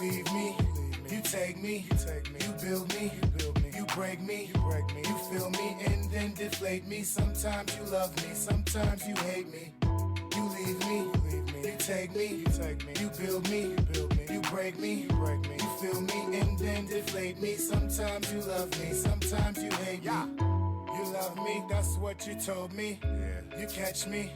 leave me, you take me, you build me, you break me, you fill me and then deflate me. Sometimes you love me, sometimes you hate me. You leave me, you take me, you build me, you break me, you fill me and then deflate me. Sometimes you love me, sometimes you hate me. You love me, that's what you told me. You catch me,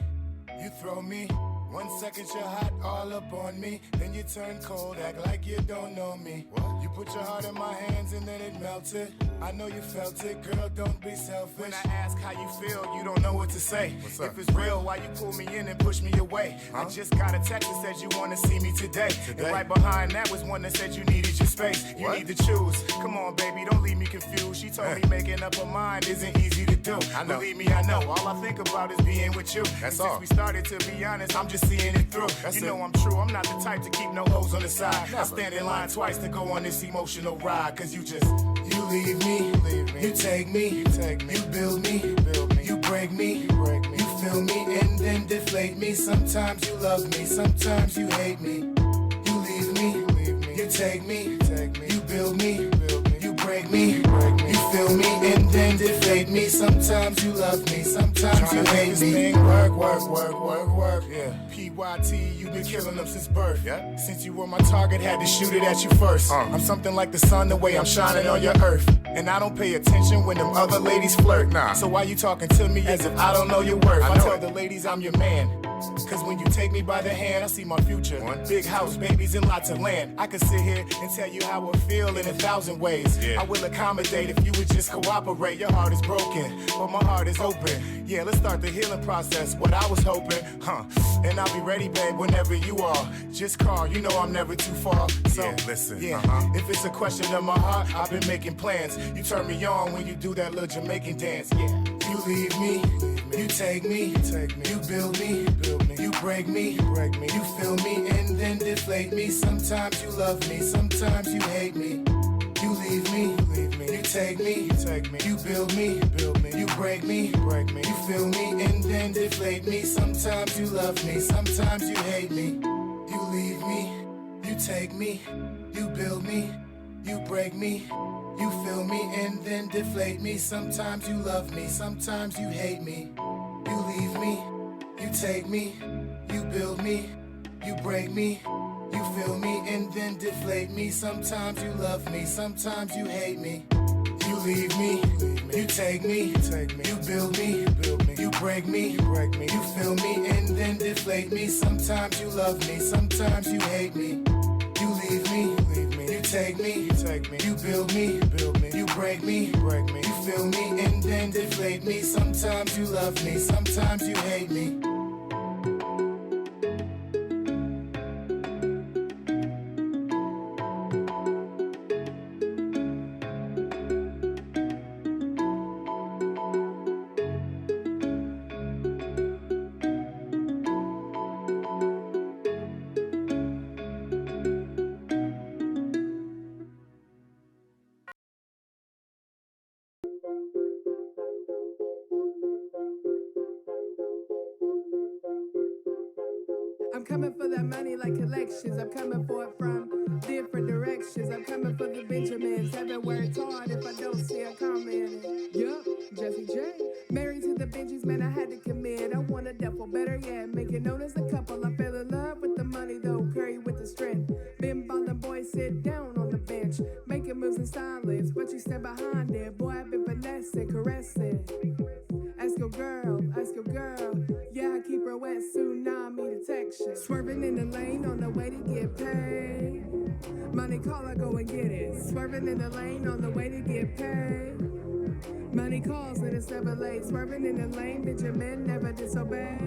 you throw me. 1 second you're hot, all up on me. Then you turn cold, act like you don't know me. What? You put your heart in my hands and then it melted. I know you felt it, girl, don't be selfish. When I ask how you feel, you don't know what to say. If it's real, why you pull me in and push me away? I just got a text that said you wanna see me today. And right behind that was one that said you needed your space. You need to choose. Come on, baby, don't leave me confused. She told me making up her mind isn't easy to do. I know. Believe me, I know. All I think about is being with you. That's all. Since we started, to be honest, I'm just seeing it through. You know I'm true, I'm not the type to keep no hoes on the side. Never. I stand in line twice to go on this emotional ride. Cause you leave me, you take me, you build me, you break me, you fill me and then deflate me. Sometimes you love me, sometimes you hate me. You leave me, you take me, you build me, you break me, you fill me and then deflate me. Sometimes you love me, sometimes you hate me. Work, yeah. PYT, you been killing them since birth. Yeah. Since you were my target, had to shoot it at you first. I'm something like the sun, the way I'm shining on your earth. And I don't pay attention when them other ladies flirt. Nah. So why you talking to me as if I don't know your worth? I tell the ladies I'm your man. Cause when you take me by the hand, I see my future. Big house, babies, and lots of land. I could sit here and tell you how I feel in 1,000 ways. I will accommodate if you would just cooperate. Your heart is broken, but my heart is open. Yeah, let's start the healing process, what I was hoping. And I'll be ready, babe, whenever you are. Just call, you know I'm never too far. So, listen, if it's a question of my heart, I've been making plans. You turn me on when you do that little Jamaican dance. You leave me, you take me, you build me, you break me, you fill me and then deflate me. Sometimes you love me, sometimes you hate me. You leave me, you take me, you build me, you break me, you fill me and then deflate me. Sometimes you love me, sometimes you hate me. You leave me, you take me, you build me, you break me, you fill me and then deflate me. Sometimes you love me, sometimes you hate me. You leave me, you take me, you build me, you break me, you fill me and then deflate me. Sometimes you love me, sometimes you hate me. You leave me, you take me, you build me, you break me, you fill me and then deflate me. Sometimes you love me, sometimes you hate me. You leave me, you take me, you build me, you break me, you fill me and then deflate me. Sometimes you love me, sometimes you hate me. I'm coming for that money like collections. I'm coming for it from different directions. I'm coming for the Benjamins. Haven't worked hard if I don't see a comment. Yup, Jesse J. Married to the Benjis, man, I had to commit. I want a devil, better yet, make it known as a couple. I fell in love with the money though, curry with the strength. Been ballin' boys sit down on the bench, making moves in silence, but you stand behind it. Boy, I've been finessing, caressing. Ask your girl, yeah, I keep her wet, tsunami detection. Swerving in the lane on the way to get paid. Money call, I go and get it. Swerving in the lane on the way to get paid. Money calls and it's never late. Swerving in the lane, Benjamin never disobey.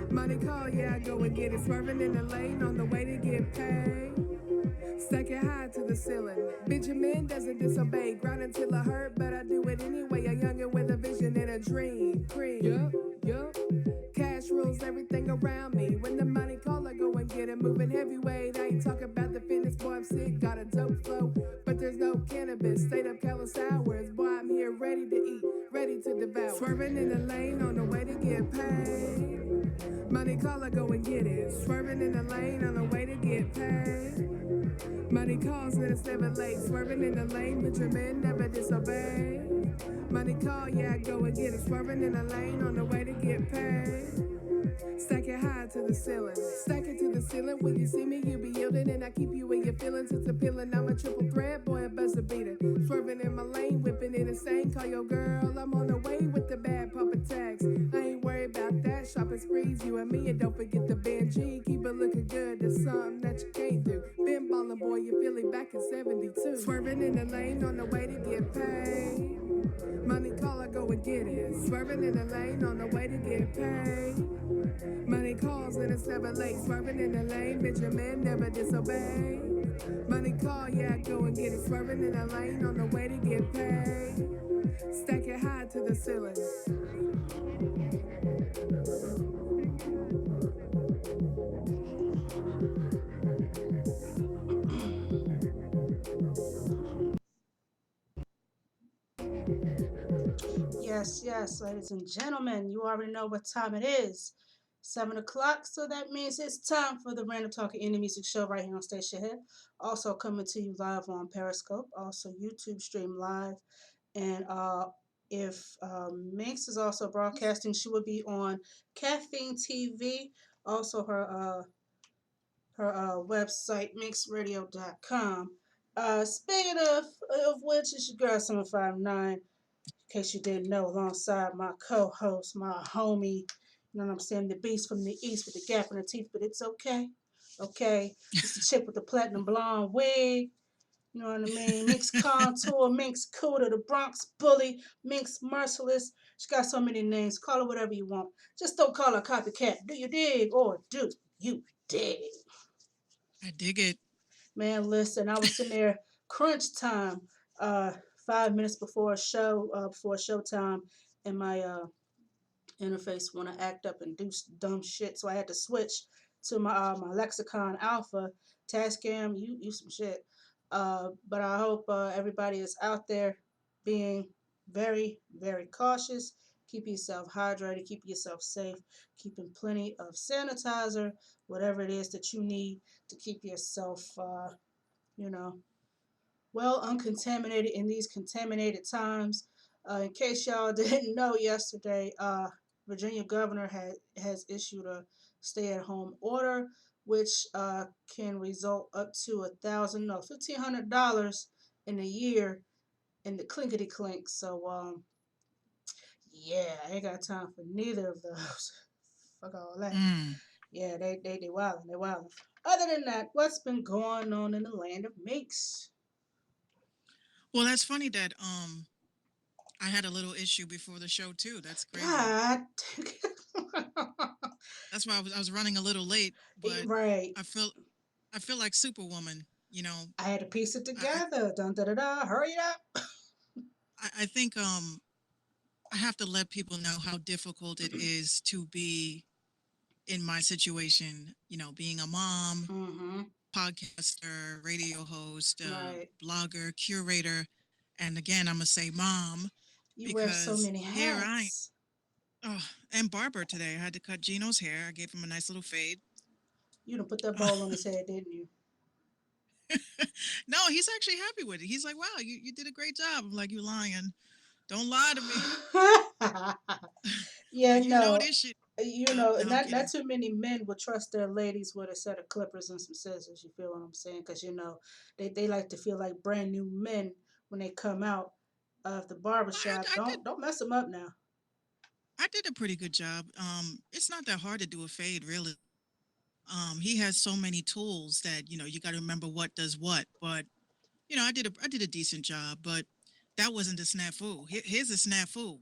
Money call, yeah, I go and get it. Swerving in the lane on the way to get paid. Stack it high to the ceiling. Benjamin doesn't disobey. Grind until I hurt, but I do it anyway. A youngin' with a vision and a dream. Yup. Cash rules everything around me. When the money call, I go and get it. Moving heavyweight. I ain't talking about the fitness, boy, I'm sick. Got a dope flow, but there's no cannabis. Straight up callous hours. Boy, I'm here ready to eat, ready to devour. Swerving in the lane on the way to get paid. Money call, I go and get it. Swerving in the lane on the way to get paid. Money calls and it's never late. Swerving in the lane, but your man never disobey. Money call, yeah, I go and get it. Swerving in the lane on the way to get paid. Stack it high to the ceiling. Stack it to the ceiling. When you see me, you be yielding. And I keep you in your feelings. It's appealing. I'm a triple threat, boy, a buzzer beater. Swerving in my lane, whipping it insane. Call your girl, I'm on the way with the bad papa tags. I ain't worried about that. Shopping sprees, you and me. And don't forget the Benji. Keep it looking good. There's something that you can't do. Been ballin', boy, you feel it back in 72. Swerving in the lane on the way to get paid. Money call, I go and get it. Swerving in the lane on the way to get paid. Money calls and it's never late. Swerving in the lane, bitch, your man never disobey. Money call, yeah, I go and get it. Swerving in the lane on the way to get paid. Stack it high to the ceiling. Yes, yes, ladies and gentlemen, you already know what time it is. 7 o'clock, so that means it's time for the Random Talking Indie Music Show right here on Station Head. Also coming to you live on Periscope, also YouTube stream live, and if Minx is also broadcasting, she will be on Caffeine TV. Also, her website minxradio.com. Speaking of which, it's your girl 759. In case you didn't know, alongside my co-host, my homie, you know what I'm saying, the beast from the east with the gap in the teeth, but it's okay. Okay. It's the chick with the platinum blonde wig. You know what I mean? Minx Contour, Minx Cooter, the Bronx Bully, Minx Merciless. She got so many names. Call her whatever you want. Just don't call her copycat. Do you dig? Or do you dig? I dig it. Man, listen, I was sitting there crunch time, 5 minutes before showtime, and my interface want to act up and do dumb shit. So I had to switch to my Lexicon Alpha. Tascam, you some shit. But I hope everybody is out there being very very cautious. Keep yourself hydrated. Keep yourself safe. Keeping plenty of sanitizer, whatever it is that you need to keep yourself, you know, well uncontaminated in these contaminated times. In case y'all didn't know, yesterday, Virginia governor has issued a stay-at-home order, which can result up to 1,000, no, $1,500 in a year in the clinkety clink. So, yeah, I ain't got time for neither of those. Fuck all that. Mm. Yeah, they wildin', they wildin'. Other than that, what's been going on in the land of Minx? Well, that's funny that I had a little issue before the show too. That's crazy. God. That's why I was running a little late, but Right. I feel I feel like Superwoman. You know, I had to piece it I I, together. Dun da da da. Hurry up. I think I have to let people know how difficult it is to be in my situation. You know, being a mom, Mm-hmm. podcaster, radio host, Right. blogger, curator, and again, I'm gonna say mom You wear so because many here I hats. oh, and barber today. I had to cut Gino's hair. I gave him a nice little fade. You done put that bowl on his head, didn't you? No, he's actually happy with it. He's like, "Wow, you did a great job." I'm like, "You lying? Don't lie to me." Yeah, Like, you know no. this shit. You know, No, I'm not kidding. too many men would trust their ladies with a set of clippers and some scissors. You feel what I'm saying? Because you know, they like to feel like brand new men when they come out of the I, barbershop. I did Don't mess them up now. I did a pretty good job. It's not that hard to do a fade, really. He has so many tools that you got to remember what does what. But I did a decent job. But that wasn't the snafu. Here's the snafu.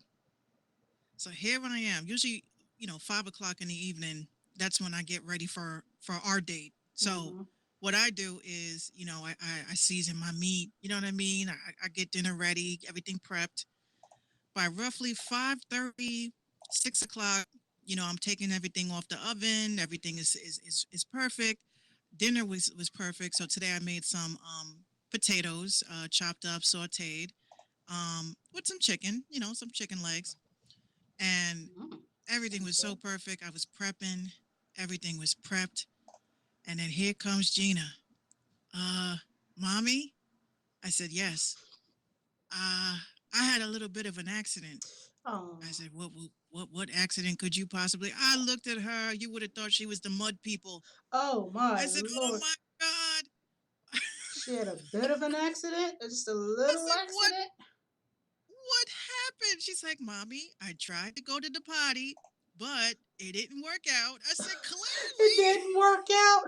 So here I am. Usually, 5 o'clock in the evening. That's when I get ready for our date. So Mm-hmm. what I do is, I season my meat. You know what I mean? I get dinner ready, everything prepped. By roughly 5:30, 6 o'clock, I'm taking everything off the oven. Everything is perfect. Dinner was perfect. So today I made some potatoes, chopped up, sautéed, with some chicken. Some chicken legs, and Mm, everything sounds was so good. perfect. I was everything was prepped, and then here comes Gina. Uh, Mommy, I said, yes. I had a little bit of an accident. Oh, I said, what accident could you possibly? I looked at her. You would have thought she was the mud people. oh my I said, oh Lord. my God. She had a bit of an accident, just a I little said, accident. what happened? She's like, Mommy, I tried to go to the potty, but it didn't work out. I said, It clearly. didn't work out.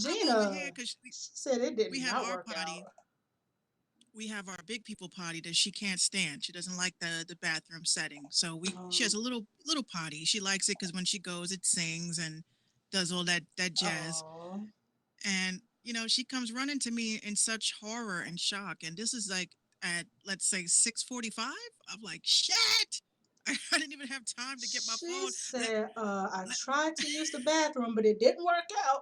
I'm over Gina, here because she said it did we have not our work out. potty. We have our big people potty that she can't stand. She doesn't like the bathroom setting. So she has Um, a little potty. She likes it because when she goes, it sings and does all that jazz. oh, And she comes running to me in such horror and shock. And this is like at, let's say, 6:45. I'm like, shit. I didn't even have time to get my she phone. said, I Let, tried to use the bathroom, but it didn't work out.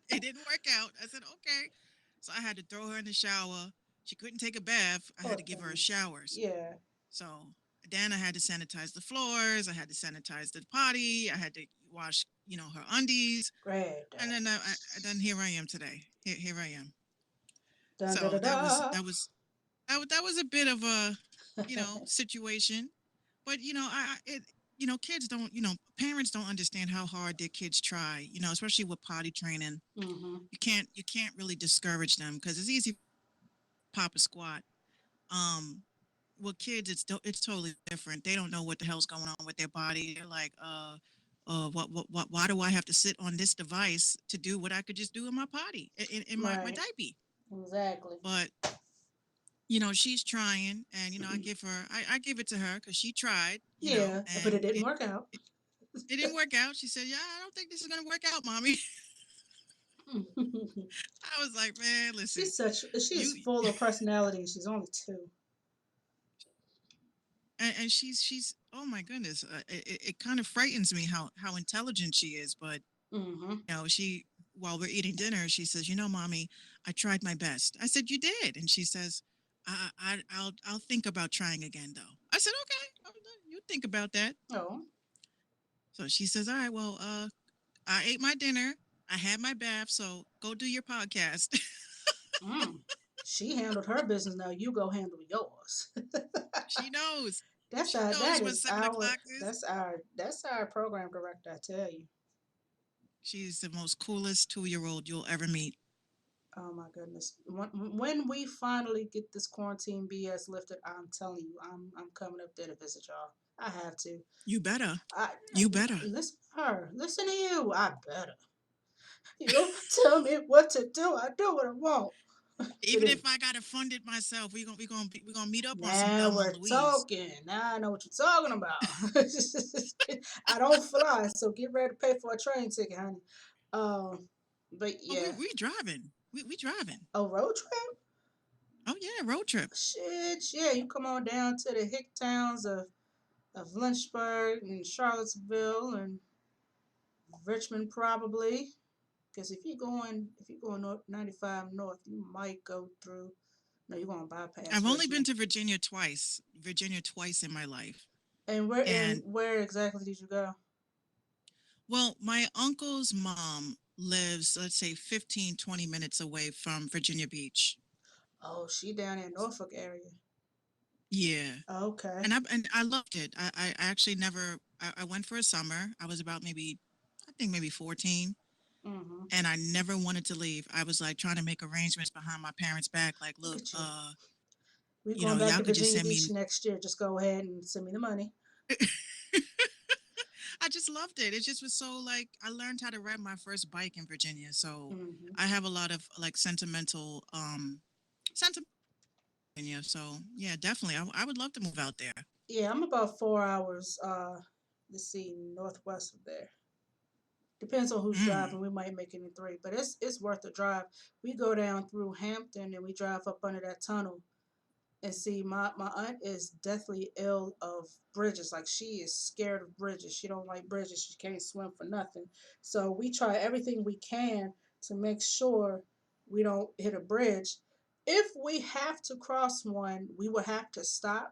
it didn't work out. I said, okay. So I had to throw her in the shower. She couldn't take a bath. I had Poor to give her thing. showers. Yeah, So then I had to sanitize the floors. I had to sanitize the potty. I had to wash, her undies. great. And then here I am today. Here I am. Da da da So that was da. that was that was a bit of a, situation. But kids don't, parents don't understand how hard their kids try. Especially with potty training. hmm You can't really discourage them because it's easy to pop a squat. Um, with kids, it's totally different. They don't know what the hell's going on with their body. They're like, what, why do I have to sit on this device to do what I could just do in my potty, in my Right, diaper? exactly. But she's trying, and I give it to her because she tried, Yeah, but it and didn't work out. it didn't work out. She said, "Yeah, I don't think this is gonna work out, mommy." I was like, "Man, listen, She's you," full of personality and she's only two. and she's oh my goodness, it kind of frightens me how intelligent she is. But hmm she, while we're eating dinner, she says, mommy, I tried my best. I said, you did, and she says, I'll think about trying again though. I said, okay, you think about that. Oh, So she says, all right, well, I ate my dinner, I had my bath, so go do your podcast. mm. She handled her business. Now you go handle yours. She knows. That's She our knows that what is 7 o'clock is. that's our program director. I tell you. She's the most coolest 2-year-old you'll ever meet. Oh my goodness. When we finally get this quarantine BS lifted, I'm telling you, I'm coming up there to visit y'all. I have to. You better. I You better. listen to her. Listen to you. I better. You don't tell me what to do. I do what I want. But Even if I gotta fund it myself, we gonna meet up on some now Thelma we're and Louise. talking. Now I know what you're talking about. I don't fly, so get ready to pay for a train ticket, honey. But Oh, yeah, we driving. We driving. a road trip. Oh yeah, road trip. Shit, yeah, you come on down to the hick towns of Lynchburg and Charlottesville and Richmond probably. Because if you're going north 95 north, you might go through. No, you're going to bypass I've only been Richmond. to Virginia twice. Virginia twice in my life. And And where exactly did you go? well, my uncle's mom lives, let's say, 15, 20 minutes away from Virginia Beach. Oh, she down in Norfolk area. Yeah. Okay. And I loved it. I actually never I went for a summer. I was about maybe, I think maybe 14, Mm-hmm. and I never wanted to leave. I was like trying to make arrangements behind my parents' back like, Look look, at you. We're going back y'all to could just Virginia send Beach me. next year. Just go ahead and send me the money. I just loved it. It just was so like I learned how to ride my first bike in Virginia. So Mm-hmm. I have a lot of like sentiment in Virginia. So yeah, definitely. I would love to move out there. Yeah, I'm about 4 hours. Let's see, northwest of there. Depends on who's driving. Mm. We might make it in three, but it's worth the drive. We go down through Hampton and we drive up under that tunnel. And see, my aunt is deathly ill of bridges. Like she is scared of bridges. She don't like bridges. She can't swim for nothing. So we try everything we can to make sure we don't hit a bridge. If we have to cross one, we will have to stop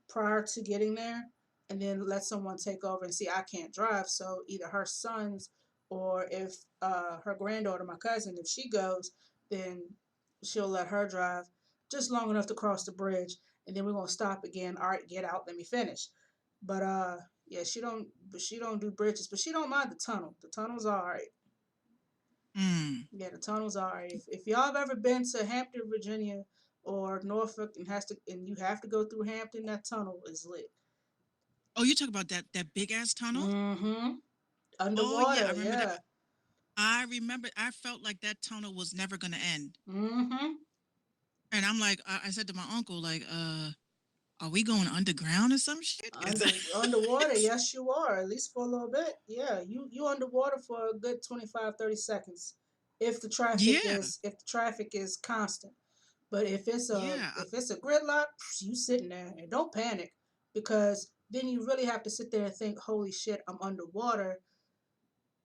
prior to getting there and then let someone take over and see I can't drive. So either her sons or if her granddaughter, my cousin, if she goes, then she'll let her drive just long enough to cross the bridge, and then we're gonna stop again. All right, get out, let me finish. But yeah, she don't do bridges, but she don't mind the tunnel. The tunnel's all right. Mm. Yeah, the tunnel's all right. If y'all have ever been to Hampton, Virginia, or Norfolk and you have to go through Hampton, that tunnel is lit. Oh, you talk about that big ass tunnel? Mm-hmm. Oh yeah, I Underwater, remember that. yeah. I remember. I felt like that tunnel was never gonna end, Mm-hmm. and I'm like, I said to my uncle, like, are we going underground or some shit? Underwater, yes you are, at least for a little bit. Yeah, you underwater for a good 25, 30 seconds. Yeah, If the traffic is constant. But yeah, if it's a gridlock, you sitting there and don't panic because then you really have to sit there and think, holy shit, I'm underwater.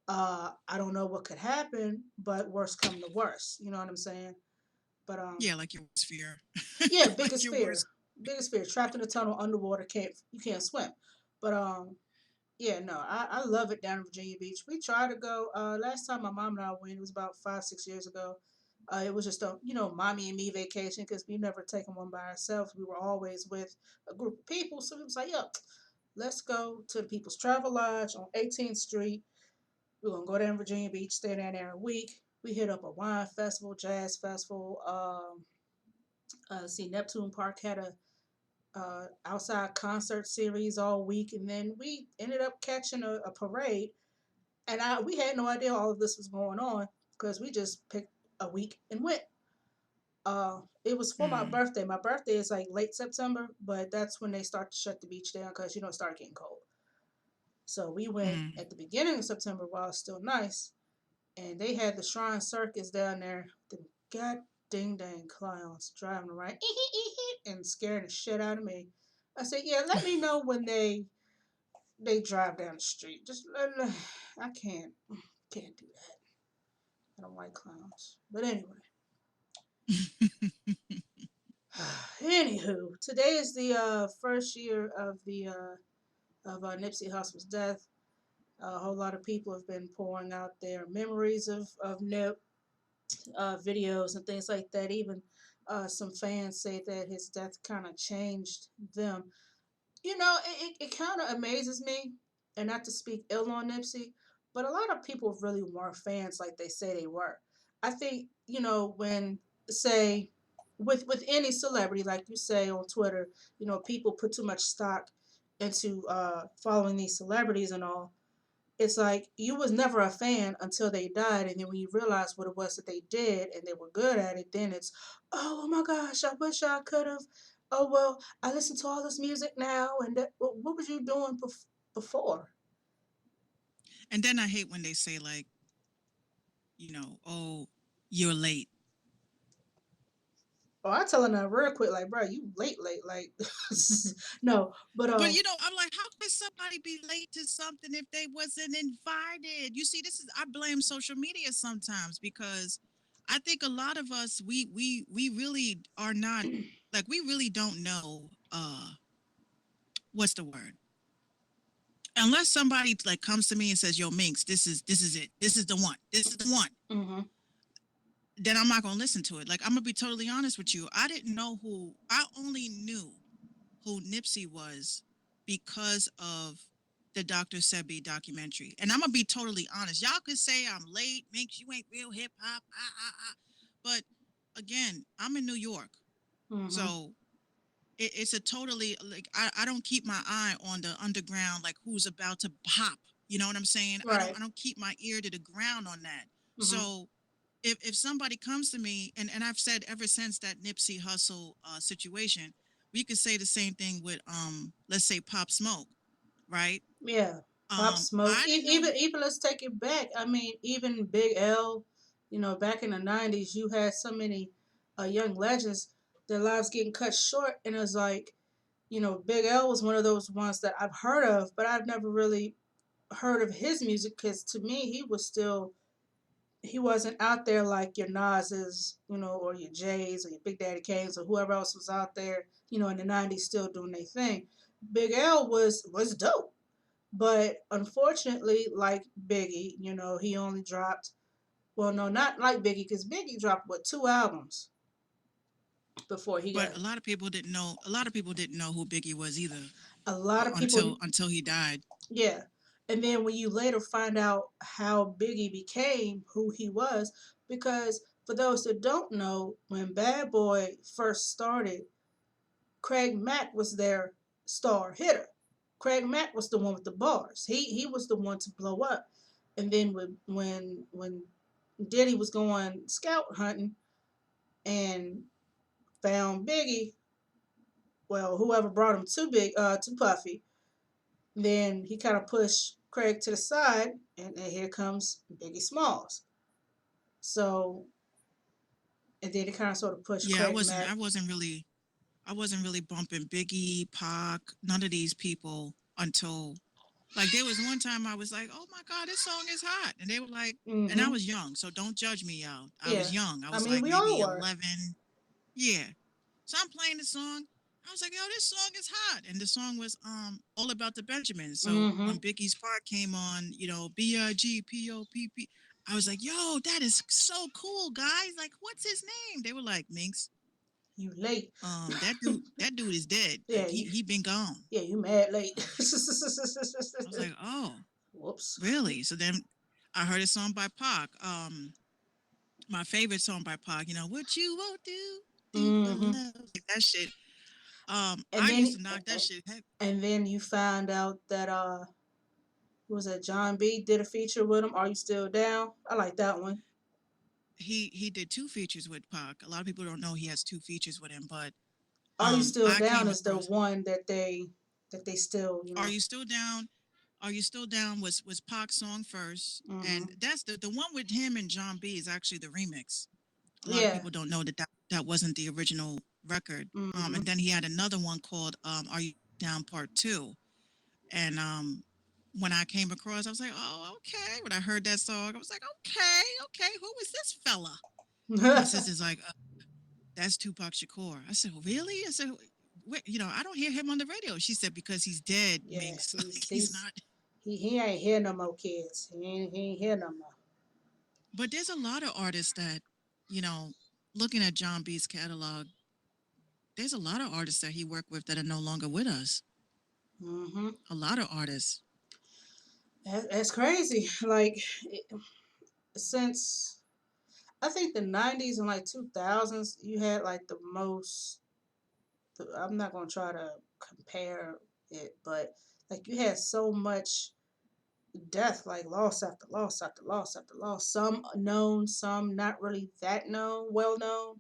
I don't know what could happen, but worst come to worst. You know what I'm saying? But yeah. Like your worst fear, yeah, like your worst. biggest fear, trapped in a tunnel underwater, can't swim. But yeah, no, I love it down in Virginia Beach. We tried to go. Last time my mom and I went, it was about 5, 6 years ago. It was just a mommy and me vacation because we never taken one by ourselves. We were always with a group of people. So we was like, yeah, let's go to the People's Travel Lodge on 18th Street. We're gonna go down to Virginia Beach, stay down there a week. We hit up a wine festival, jazz festival. See, Neptune Park had a outside concert series all week, and then we ended up catching a parade. And we had no idea all of this was going on because we just picked a week and went. It was for my Mm, birthday. My birthday is like late September, but that's when they start to shut the beach down because it started getting cold. So we went mm. at the beginning of September while it's still nice, and they had the Shrine Circus down there. The god dang clowns driving around and scaring the shit out of me. I said, yeah, let me know when they drive down the street. I can't do that. I don't like clowns. But anyway, anywho, today is the first year of Nipsey Hussle's death. A whole lot of people have been pouring out their memories of Nip, videos and things like that. Even some fans say that his death kind of changed them. It kind of amazes me, and not to speak ill on Nipsey, but a lot of people really weren't fans like they say they were. I think, when, say, with any celebrity, like you say on Twitter, people put too much stock into following these celebrities and all. It's like you was never a fan until they died, and then when you realize what it was that they did and they were good at it, then it's, oh my gosh, I wish I could have. Oh well, I listen to all this music now, and what was you doing before? And then I hate when they say like, oh, you're late. Oh, I telling her real quick, like, bro, you late, like, no, but But I'm like, how could somebody be late to something if they wasn't invited? You see, this is I blame social media sometimes because I think a lot of us we really are not like we really don't know what's the word? Unless somebody like comes to me and says, "Yo, Minx, this is it. This is the one. This is the one." mm-hmm, Then I'm not gonna listen to it. Like I'm gonna be totally honest with you. I didn't know who. I only knew who Nipsey was because of the Dr. Sebi documentary. And I'm gonna be totally honest. Y'all could say I'm late, Minx, you ain't real hip hop, but again, I'm in New York, mm-hmm, so it's a totally like I don't keep my eye on the underground, like who's about to pop. You know what I'm saying? I don't right, I don't keep my ear to the ground on that. mm-hmm, So if somebody comes to me and I've said ever since that Nipsey Hustle situation, we could say the same thing with let's say Pop Smoke, right? yeah, Pop Smoke. I didn't know Even let's take it back. I mean, even Big L. Back in the '90s, you had so many young legends. Their lives getting cut short, and it was like, Big L was one of those ones that I've heard of, but I've never really heard of his music because to me he wasn't out there like your Nas's, or your J's or your Big Daddy Kane's or whoever else was out there, in the '90s still doing their thing. Big L was dope, but unfortunately, like Biggie, he only dropped Well, no, not like Biggie, because Biggie dropped what 2 albums before he got. But a lot of people didn't know. A lot of people didn't know who Biggie was either A lot of people, until he died. yeah. And then when you later find out how Biggie became who he was, because for those that don't know, when Bad Boy first started, Craig Mack was their star hitter. Craig Mack was the one with the bars. He was the one to blow up. And then when Diddy was going scout hunting and found Biggie, well, whoever brought him to Puffy, then he kind of pushed Craig to the side, and here comes Biggie Smalls. So, and then he kind of sort of pushed Yeah, Craig Mack. I wasn't really bumping Biggie, Pac, none of these people until like there was one time I was like, "Oh my god, this song is hot," and they were like, and I Mm-hmm. was young, so don't judge me, y'all. I Yeah. was young. I I was mean, like we all maybe were. 11. Yeah. So I'm playing the song. I was like, "Yo, this song is hot," and the song was all about the Benjamins. So Mm-hmm. when Biggie's part came on, you know, Bigpopp, I was like, "Yo, that is so cool, guys! Like, what's his name?" They were like, "Minx." You late. That dude is dead. Yeah, Like you. he been gone. Yeah, you mad late. I was like, oh, Whoops. really? So then I heard a song by Pac. My favorite song by Pac, you know, what you won't do for Mm-hmm. love. Like that shit. And I used then to knock that shit. and then you found out that who was that, John B did a feature with him. Are you still down? I like that one. He did two features with Pac. A lot of people don't know he has two features with him, but Are you still I down came is the across one that they still, Are You Still Down? Are You Still Down was Pac's song first. Mm-hmm. And that's the one with him and John B is actually the remix. A lot of Yeah. people don't know that wasn't the original record. Mm-hmm. And then he had another one called Are You Down Part Two. And when I came across, I was like, oh, okay. When I heard that song, I was like, okay, who is this fella? My sister's like, that's Tupac Shakur. I said, really? I said, wait, you know, I don't hear him on the radio. She said, because he's dead, Yeah, Minx. he's He's he's not. he ain't here no more, kids. He ain't here no more. But there's a lot of artists that, you know, looking at John B's catalog, there's a lot of artists that he worked with that are no longer with us. Mm-hmm. A lot of artists. That's crazy. Like since I think the '90s and like 2000s, you had like the most. I'm not gonna try to compare it, but like you had so much death, like loss after loss after loss after loss. Some known, some not really that known, well known.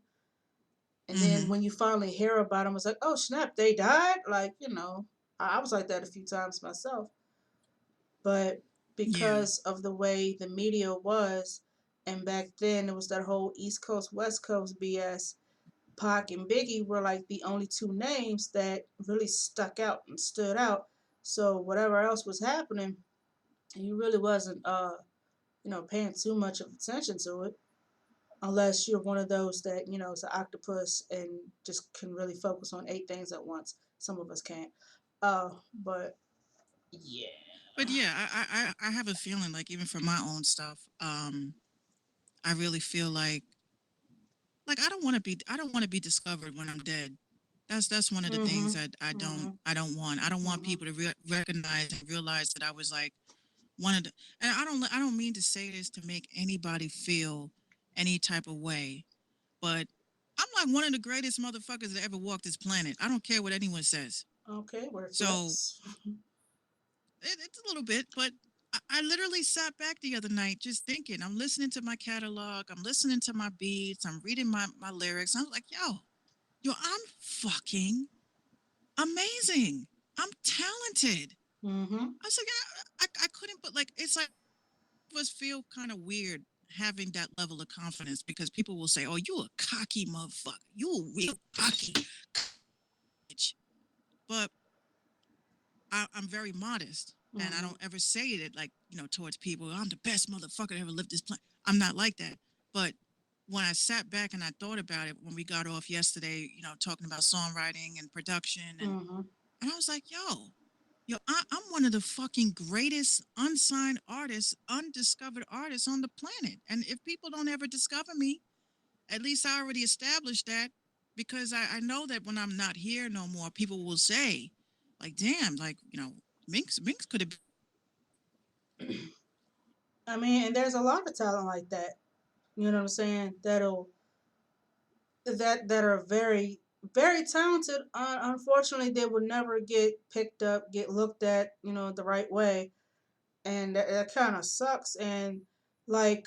And then Hmm. when you finally hear about them, it's like, oh snap, they died. Like I was like that a few times myself. But Yeah. because of the way the media was, and back then it was that whole East Coast West Coast BS. Pac and Biggie were like the only two names that really stuck out and stood out. So whatever else was happening, you really wasn't paying too much of attention to it unless you're one of those that, is an octopus and just can really focus on eight things at once. Some of us can't. But yeah. But yeah, I have a feeling like even for my own stuff, I really feel like I don't want to be discovered when I'm dead. That's one of the things Mhm. that Mhm. I don't want. I don't want Mhm. people to recognize and realize that I was like one of the. And I don't mean to say this to make anybody feel any type of way, but I'm like one of the greatest motherfuckers that ever walked this planet. I don't care what anyone says. Okay, word So flex. it's a little bit, but I literally sat back the other night just thinking. I'm listening to my catalog. I'm listening to my beats. I'm reading my lyrics. I was like, yo, I'm fucking amazing. I'm talented. Mhm. I was like, I couldn't, but like, it's like it us feel kind of weird having that level of confidence because people will say, oh, you a cocky motherfucker. You a real cocky bitch. But I'm very modest and I Mhm. don't ever say it like, you know, towards people. I'm the best motherfucker that ever lived this planet. I'm not like that. But when I sat back and I thought about it when we got off yesterday, you know, talking about songwriting and production Mhm. and I was like, yo, Yo, I'm one of the fucking greatest unsigned artists, undiscovered artists on the planet. And if people don't ever discover me, at least I already established that because I know that when I'm not here no more, people will say, like, damn, like, Minx could have been. I mean, and there's a lot of talent like that. You know what I'm saying? That are very very talented. Unfortunately, they will never get picked up, get looked at, the right way, and that kind of sucks. And like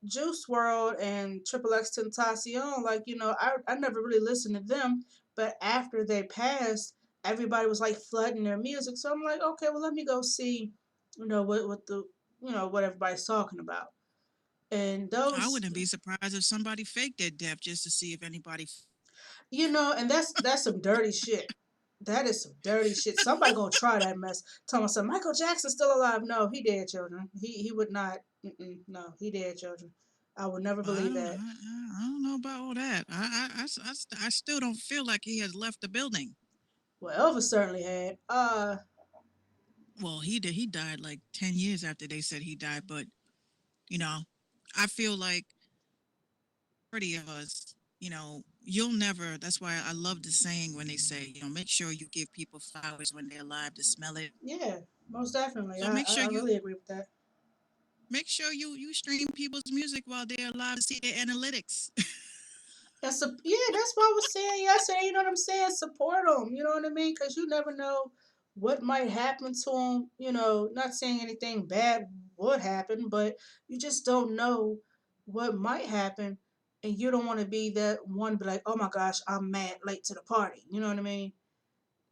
Juice World and Triple X Tentacion, like I never really listened to them, but after they passed, everybody was like flooding their music. So I'm like, okay, well let me go see, what the what everybody's talking about. And I those, wouldn't be surprised if somebody faked their death just to see if anybody. and that's some dirty shit. That is some dirty shit. Somebody gonna try that mess. Tell me something. Michael Jackson's still alive. No, he dead, children. He would not. No, he dead, children. I would never believe that. I don't know about all that. I still don't feel like he has left the building. Well, Elvis certainly had. Well, he did. He died like 10 years after they said he died. But, you know, I feel like pretty of us, you'll never. That's why I love the saying when they say, make sure you give people flowers when they're alive to smell it. Yeah, most definitely. So I really agree with that. make sure you stream people's music while they're alive to see their analytics. Yeah, that's what I was saying yesterday. You know what I'm saying? Support them. You know what I mean? Because you never know what might happen to them. Not saying anything bad would happen, but you just don't know what might happen, and you don't want to be that one. Be like, oh my gosh, I'm mad late to the party. You know what I mean?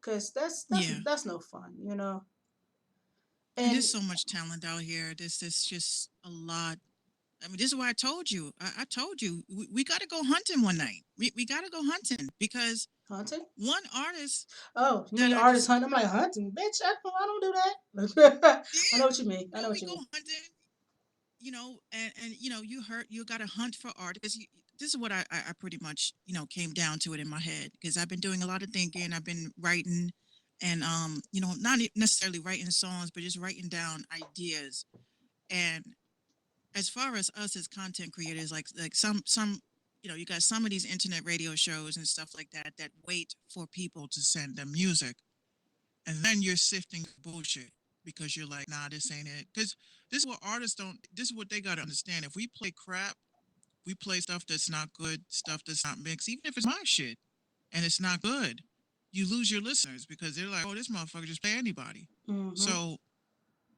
Because that's that's Yeah. that's no fun. And And there's so much talent out here. This just a lot. I mean, this is why I told you. I told you we got to go hunting one night. We got to go hunting because hunting. one artist Oh, you that mean I artist just hunting? I'm like hunting, bitch. I don't do that. I know yeah, what you mean. I know what we you go mean. hunting. And you got to hunt for art because this is what I pretty much came down to it in my head because I've been doing a lot of thinking. I've been writing, and not necessarily writing songs, but just writing down ideas. And as far as us as content creators, like some you got some of these internet radio shows and stuff like that wait for people to send them music, and then you're sifting bullshit because you're like, nah, this ain't it. Because this is what artists don't. This is what they got to understand. If we play crap, we play stuff that's not good, stuff that's not mixed, even if it's my shit and it's not good, you lose your listeners because they're like, oh, this motherfucker just play anybody. Mm-hmm. So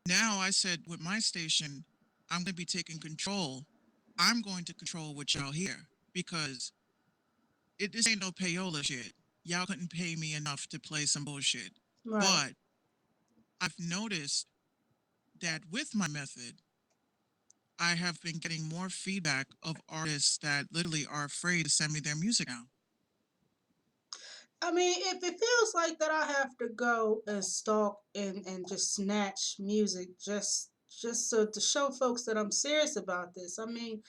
now I said with my station, I'm going to be taking control. I'm going to control what y'all hear because this ain't no payola shit. Y'all couldn't pay me enough to play some bullshit. Right. But I've noticed that with my method, I have been getting more feedback of artists that literally are afraid to send me their music now. I mean, if it feels like that, I have to go and stalk and just snatch music just so to show folks that I'm serious about this. I mean,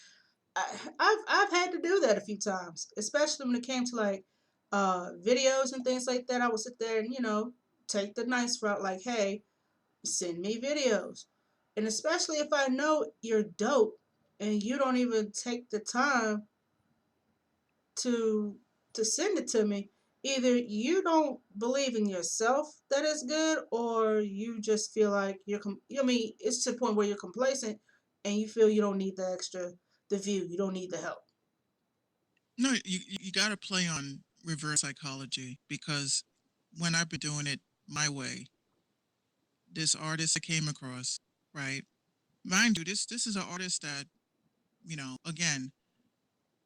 I've had to do that a few times, especially when it came to like videos and things like that. I would sit there and take the nice route, like, hey, send me videos, and especially if I know you're dope and you don't even take the time to send it to me. Either you don't believe in yourself that it's good, or you just feel like I mean, it's to the point where you're complacent and you feel you don't need the view. You don't need the help. No, you got to play on reverse psychology because when I've been doing it my way, this artist I came across, right? Mind you, this is an artist that again,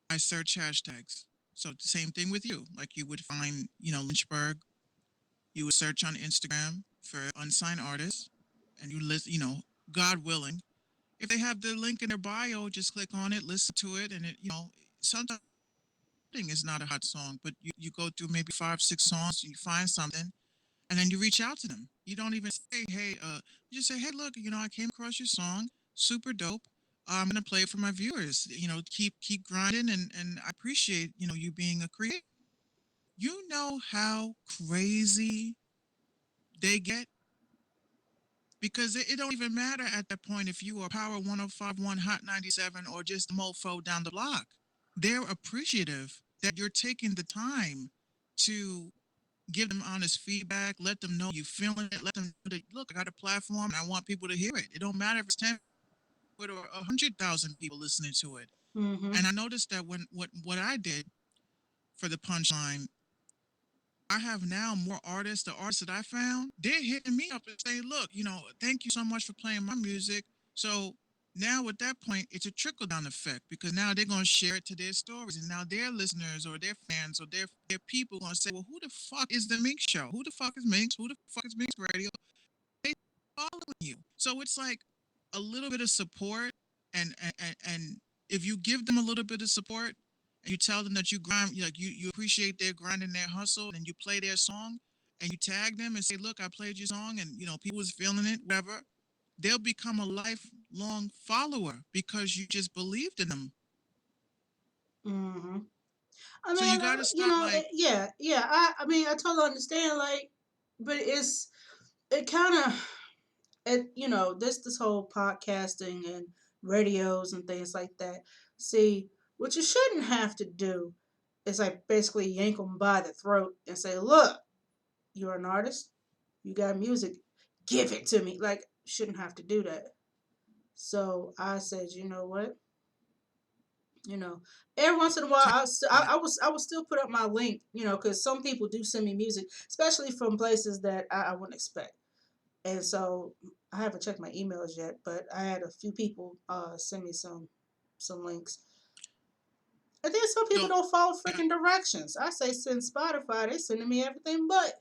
I search hashtags. So the same thing with you. Like you would find, Lynchburg, you would search on Instagram for unsigned artists, and you list, God willing, if they have the link in their bio, just click on it, listen to it, and sometimes it's not a hot song, but you go through maybe 5, 6 songs, you find something, and then you reach out to them. You don't even say, hey, you just say, hey, look, I came across your song, super dope. I'm gonna play it for my viewers. Keep grinding, and I appreciate you being a creator. You know how crazy they get. because it don't even matter at that point if you are Power 1051, Hot 97, or just a mofo down the block. They're appreciative that you're taking the time to give them honest feedback, let them know you feeling it, let them know that, look, I got a platform and I want people to hear it. It don't matter if it's 10 or 100,000 people listening to it. Mm-hmm. And I noticed that when what I did for the punchline, I have now more artists. The artists that I found, they're hitting me up and saying, "Look, thank you so much for playing my music." So now at that point, it's a trickle down effect because now they're gonna share it to their stories, and now their listeners or their fans or their people gonna say, "Well, who the fuck is the Minx Show? Who the fuck is Minx? Who the fuck is Minx Radio?" They following you. So it's like a little bit of support, and if you give them a little bit of support and you tell them that you grind, like you appreciate their grind and their hustle, and you play their song and you tag them and say, "Look, I played your song, and people was feeling it, whatever." They'll become a lifelong follower because you just believed in them. Mm-hmm. I So you mean, got to stop like yeah, yeah. I mean, I totally understand. Like, but it kind of this whole podcasting and radios and things like that. See, what you shouldn't have to do is like basically yank them by the throat and say, "Look, you're an artist. You got music. Give it to me." Like, shouldn't have to do that. So I said, you know what? You know, every once in a while, talk about it. I will still put up my link. Because some people do send me music, especially from places that I wouldn't expect. And so I haven't checked my emails yet, but I had a few people send me some links. And then some people So don't follow yeah, freaking directions. I say send Spotify, they sending me everything but.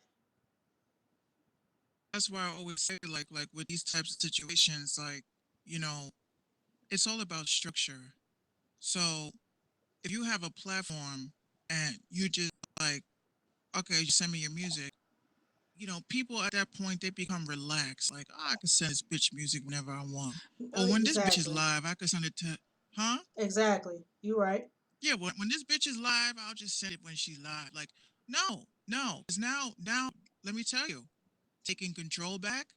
that's why I always say like with these types of situations, like you know, it's all about structure. So if you have a platform and you just like, okay, you send me your music, people at that point they become relaxed. Like, oh, I can send this bitch music whenever I want. Or when this bitch is Exactly. live, I can send it to, huh? Exactly. You right. Yeah, when this bitch is live, I'll just send it when she's live. Like, no, no, because now, let me tell you, taking control back.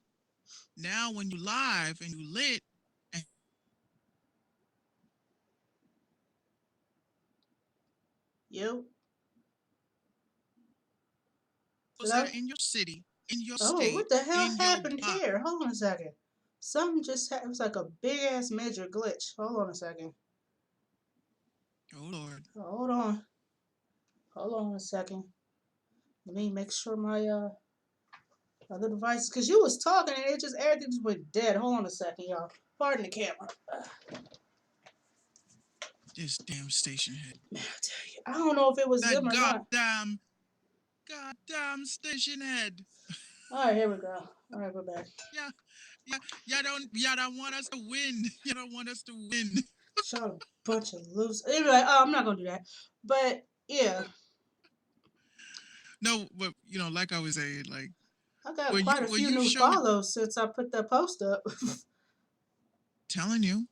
Now, when you live and you lit, and You. those that Hello? are in your city, in your Oh, state, what the hell in your happened block. here? Hold on a second. Something just happened. It was like a big ass major glitch. Hold on a second. Oh Lord, Hold on. Hold on a second. Let me make sure my other devices, because you was talking and it just everything just went dead. Hold on a second, y'all. Pardon the camera. this damn station head. Man, I tell you, I don't know if it was That them or not. goddamn station head. All right, here we go. All right, we're back. Yeah, yeah, y'all don't want us to win. You don't want us to win. Y'all a bunch of losers. Anyway, I'm not gonna do that. But yeah, No, but like I was saying, like I got when quite you a when few you new show your follows since I put that post up. telling you,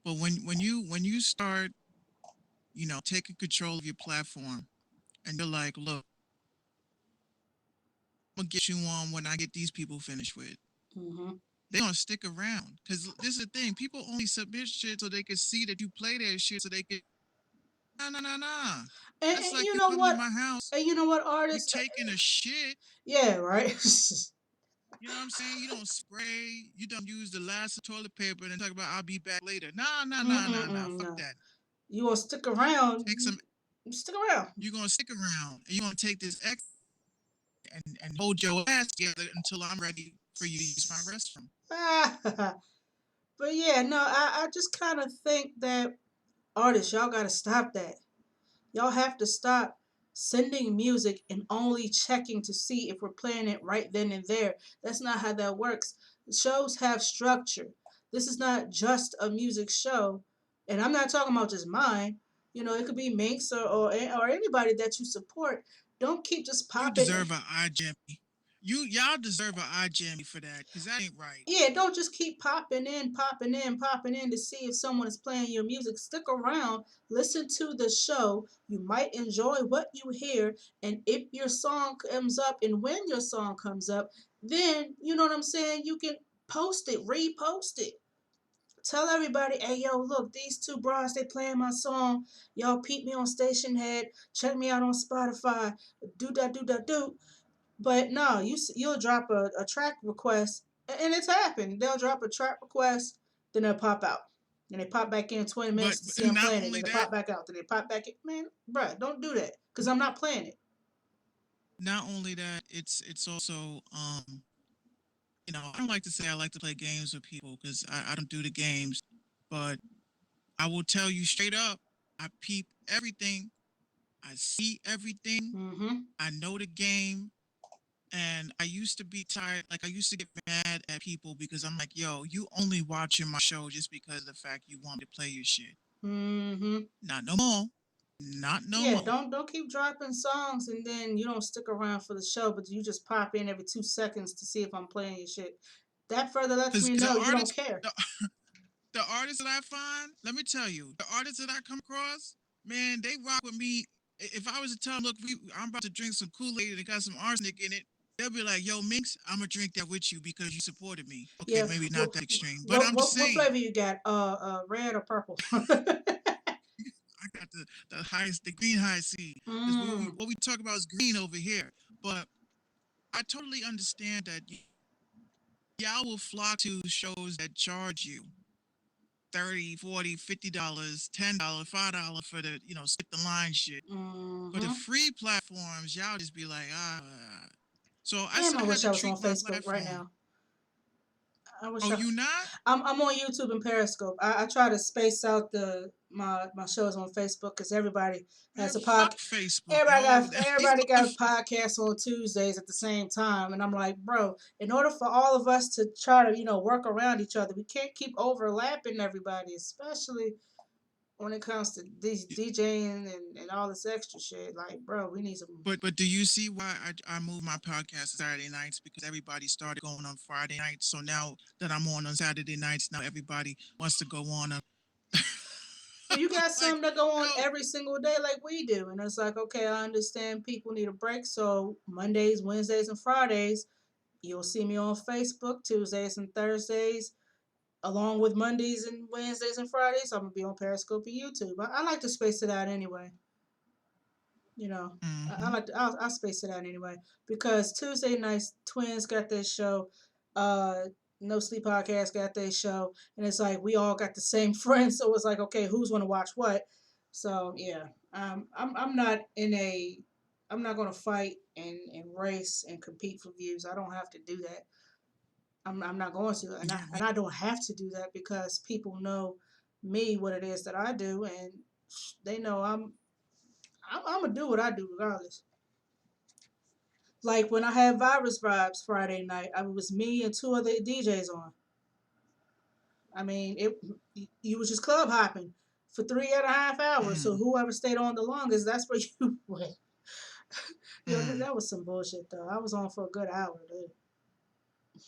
but when you start, taking control of your platform, and you're like, look, I'm gonna get you on when I get these people finished with. hmm They're gonna stick around because this is the thing. People only submit shit so they can see that you play their shit, so they can. Nah, nah, nah, nah. That's And like you you know come to what? my house, And you know what, you artists? taking a shit. Yeah, right. You know what I'm saying? You don't spray. You don't use the last of toilet paper and then talk about I'll be back later. Nah, nah, nah, nah, nah. Mm-mm-mm, Fuck no. that. You want to stick around? Take some. Stick around. You're gonna stick around and you're gonna take this X and hold your ass together until I'm ready for you to use my restroom. But yeah, no, I just kind of think that artists, y'all got to stop that. Y'all have to stop sending music and only checking to see if we're playing it right then and there. That's not how that works. Shows have structure. This is not just a music show. And I'm not talking about just mine. It could be Minx or anybody that you support. Don't keep just You popping. deserve an eye jammy. Y'all deserve an eye jammy for that, cause that ain't right. Yeah, don't just keep popping in to see if someone is playing your music. Stick around, listen to the show. You might enjoy what you hear, and if your song comes up, and when your song comes up, then you know what I'm saying. You can Post it, repost it. Tell everybody, hey yo, look, these two bras, they playing my song. Y'all peep me on Station Head. Check me out on Spotify. Do that, do that, do. But no, you'll drop a track request, and it's happened. They'll drop a track request, then they'll pop out. Then they pop back in 20 minutes to see But I'm not playing it. only Then they that, pop back out. Then they pop back in. Man, bruh, don't do that. Because I'm not playing it. not only that, it's also I don't like to say I like to play games with people because I don't do the games, but I will tell you straight up, I peep everything, I see everything, Mm-hmm. I know the game, and I used to be tired. Like I used to get mad at people because I'm like, yo, you only watching my show just because of the fact you want me to play your shit. Mm-hmm. Not no more. Not no Yeah, more. don't keep dropping songs and then you don't stick around for the show, but you just pop in every 2 seconds to see if I'm playing your shit. That further lets Because me the know you don't artists, care. the, the artists that I find, let me tell you, the artists that I come across, man, they rock with me. If I was to tell them, look, I'm about to drink some Kool-Aid and it got some arsenic in it, they'll be like, yo, Minx, I'm gonna drink that with you because you supported me. Okay, Yeah. maybe not What that extreme, but what I'm just what saying, flavor you got? Red or purple? I got the highest, the green high C, because Mm. what we talk about is green over here. But I totally understand that y'all will flock to shows that charge you 30, 40, $50, $10, $5 for the, skip the line shit. For the Mm-hmm. free platforms, y'all just be like, ah. So Damn, I I had wish to I was treat on my Facebook right platform. now. I wish Oh, I. you not? I'm on YouTube and Periscope. I try to space out my shows on Facebook because everybody Man, has a fuck podcast. Facebook, Everybody yo. got At least everybody on got podcasts on Tuesdays at the same time, and I'm like, bro, in order for all of us to try to work around each other, we can't keep overlapping everybody, especially when it comes to these DJing and all this extra shit. Like, bro, we need some. but do you see why I moved my podcast to Saturday nights? Because everybody started going on Friday nights. So now that I'm on Saturday nights, now everybody wants to go on a Well, you got like, some that go on yo, every single day like we do. And it's like, okay, I understand people need a break. So Mondays, Wednesdays, and Fridays, you'll see me on Facebook, Tuesdays and Thursdays, along with Mondays and Wednesdays and Fridays. I'm going to be on Periscope and YouTube. I like to space it out anyway. You know, I mm-hmm. like to, I'll space it out anyway because Tuesday nights, Twins got their show. Uh, no Sleep Podcast got their show, and it's like we all got the same friends, so it's like, okay, who's gonna watch what? So yeah, I'm not in a, I'm not gonna fight and race and compete for views. I don't have to do that. I'm not going to, and Yeah, I don't have to do that because people know me, what it is that I do, and they know I'm gonna do what I do regardless. Like when I had Virus Vibes Friday night, it was me and two other DJs on. I mean, you was just club hopping for 3.5 hours. So mm, whoever stayed on the longest, that's where you went. Yo, mm. that was some bullshit though. I was on for a good hour, dude.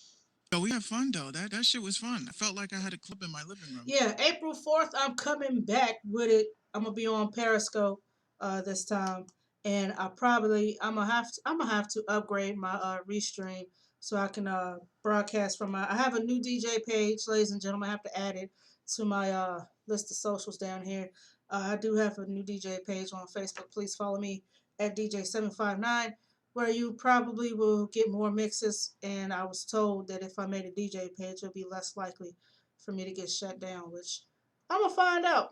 Yo, we had fun though. That shit was fun. I felt like I had a club in my living room. Yeah, April 4th, I'm coming back with it. I'm gonna be on Periscope this time, and I'm gonna have to upgrade my restream so I can broadcast from my. I have a new DJ page, ladies and gentlemen. I have to add it to my list of socials down here. I do have a new DJ page on Facebook. Please follow me at DJ759, where you probably will get more mixes. And I was told that if I made a DJ page, it'll be less likely for me to get shut down, which I'm gonna find out.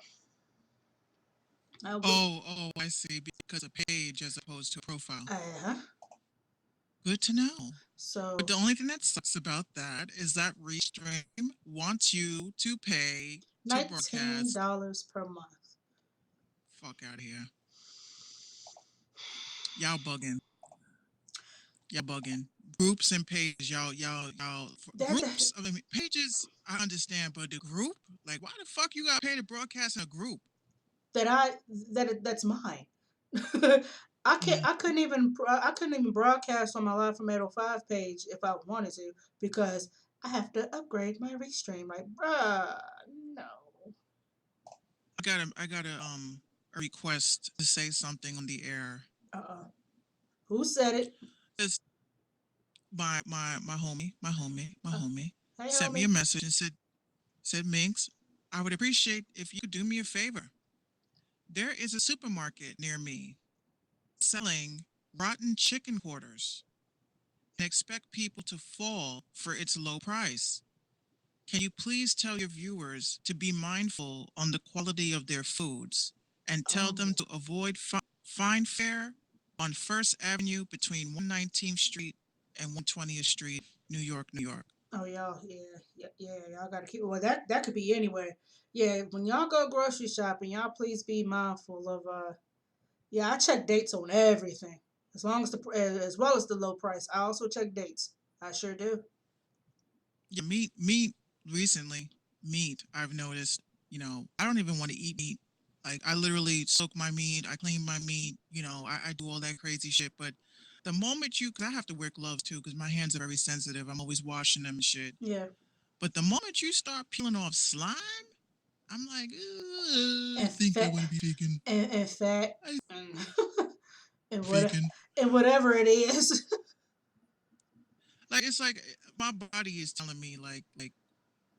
We, Oh, I see. Because a page as opposed to a profile. uh, Good to know. But so the only thing that sucks about that is that Restream wants you to pay to $19 broadcast. per month. Fuck out of here. Y'all bugging. Y'all bugging. Groups and pages, That groups. I mean, pages, I understand, but the group, like, why the fuck you gotta pay to broadcast in a group? that I that's mine. Mm. I couldn't even broadcast on my Live from 805 page if I wanted to because I have to upgrade my restream. Like, bruh, no. I got a request to say something on the air. Who said it? It's my homie, my Uh, homie. Hey, sent me a homie. message and said Minx, I would appreciate if you could do me a favor. There is a supermarket near me selling rotten chicken quarters and expect people to fall for its low price. Can you please tell your viewers to be mindful on the quality of their foods and tell them Oh, to avoid fine fare on First Avenue between 119th Street and 120th Street, New York, New York? oh, y'all, yeah, yeah, yeah. Y'all gotta keep. Well, that could be anywhere. Yeah, when y'all go grocery shopping, y'all please be mindful of. Yeah, I check dates on everything, as long as as well as the low price. I also check dates. I sure do. Yeah, meat recently, meat, I've noticed, I don't even want to eat meat. Like, I literally soak my meat, I clean my meat, I do all that crazy shit. But the moment because I have to wear gloves too, because my hands are very sensitive. I'm always washing them and shit. Yeah, But the moment you start peeling off slime, I'm like, I and think I fat, want to be vegan. and fat, I and and what, vegan. and whatever it is. Like, it's like my body is telling me, like,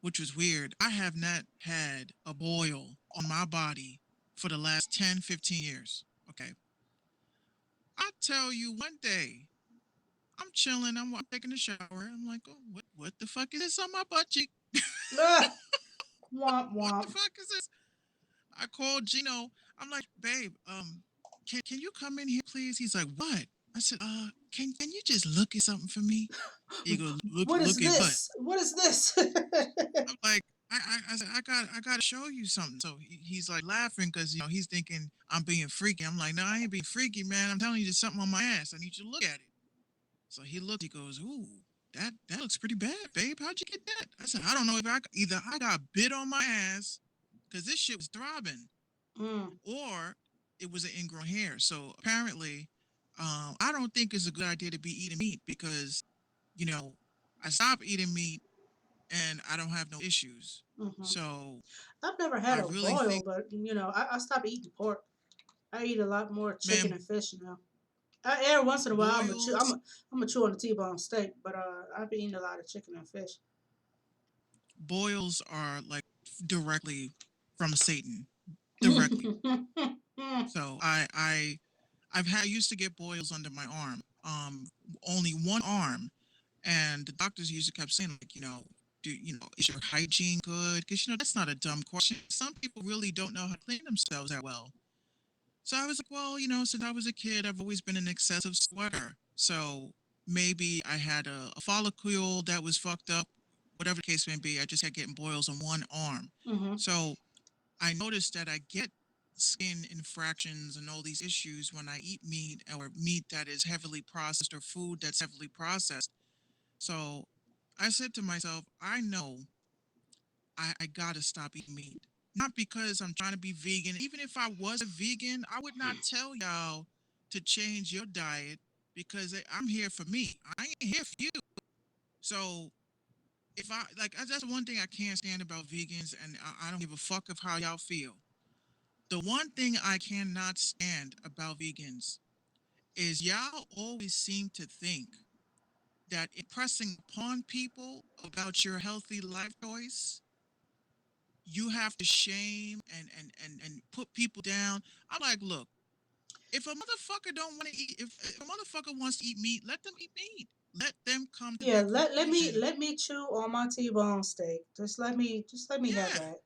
which was weird. I have not had a boil on my body for the last 10, 15 years. Okay. I tell you, one day, I'm chilling, I'm taking a shower. I'm like, oh, what the fuck is this on my butt cheek? Ah, womp What the womp. fuck is this? I called Gino. I'm like, babe, can you come in here, please? He's like, what? I said, can you just look at something for me? He goes, What is look at what? this? What is this? I'm like, I said, I got to show you something. So he's like laughing because he's thinking I'm being freaky. I'm like, no, I ain't being freaky, man. I'm telling you, there's something on my ass. I need you to look at it. So he looked. He goes, ooh, that looks pretty bad, babe. How'd you get that? I said, I don't know if either I got bit on my ass because this shit was throbbing, Mm, or it was an ingrown hair. So apparently, I don't think it's a good idea to be eating meat because you know I stopped eating meat and I don't have no issues. hmm So I've never had I a really boil, think, but I stopped eating pork. I eat a lot more chicken man, and fish now. Every once in a while, boils I'm a chew on a T-bone steak, but I've been eating a lot of chicken and fish. boils are like directly from Satan, directly. So I used to get boils under my arm, only one arm, and the doctors usually kept saying like, is your hygiene good? Because that's not a dumb question. Some people really don't know how to clean themselves that well. So I was like, well, since I was a kid, I've always been an excessive sweater. So maybe I had a follicle that was fucked up, whatever the case may be. I just had getting boils on one arm. hmm So I noticed that I get skin infractions and all these issues when I eat meat or meat that is heavily processed or food that's heavily processed. So I said to myself, I know I gotta stop eating meat. Not because I'm trying to be vegan. Even if I was a vegan, I would not tell y'all to change your diet because I'm here for me. I ain't here for you. So if that's one thing I can't stand about vegans, and I don't give a fuck of how y'all feel. The one thing I cannot stand about vegans is y'all always seem to think that impressing upon people about your healthy life choice, you have to shame and put people down. I'm like, look, if a motherfucker don't want to eat, if a motherfucker wants to eat meat, let them eat meat. Let them come to Yeah, their let me conclusion. let me chew on my T-bone steak. Just let me have Yeah, that.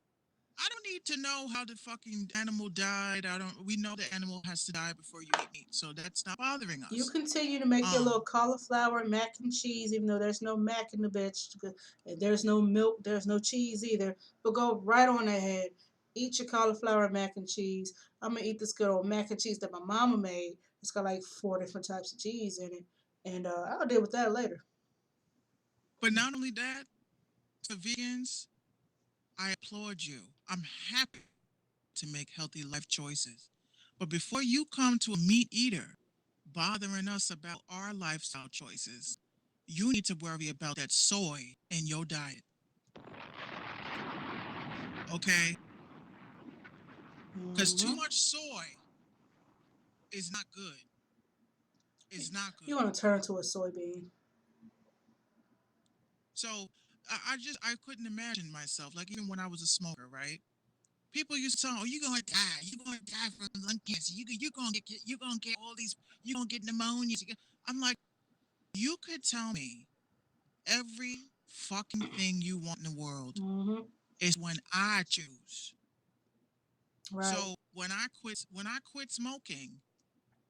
I don't need to know how the fucking animal died. I don't. We know the animal has to die before you eat meat, so that's not bothering You us. continue to make your little Um, cauliflower mac and cheese, even though there's no mac in the bitch, and there's no milk, there's no cheese either. But go right on ahead, eat your cauliflower mac and cheese. I'm gonna eat this good old mac and cheese that my mama made. It's got like 4 different types of cheese in it, and I'll deal with that later. but not only that, for vegans, I applaud you. I'm happy to make healthy life choices. But before you come to a meat eater bothering us about our lifestyle choices, you need to worry about that soy in your diet. Okay? Because too hmm much soy is not good. Is not You good. want to turn to a soybean? So I couldn't imagine myself. Like even when I was a smoker, right? People used to tell, "Oh, you're gonna die. You're gonna die from lung cancer. You're gonna get all these. You're gonna get pneumonia." I'm like, you could tell me every fucking thing you want in the world Mm-hmm. is when I choose. Right. So when I quit smoking,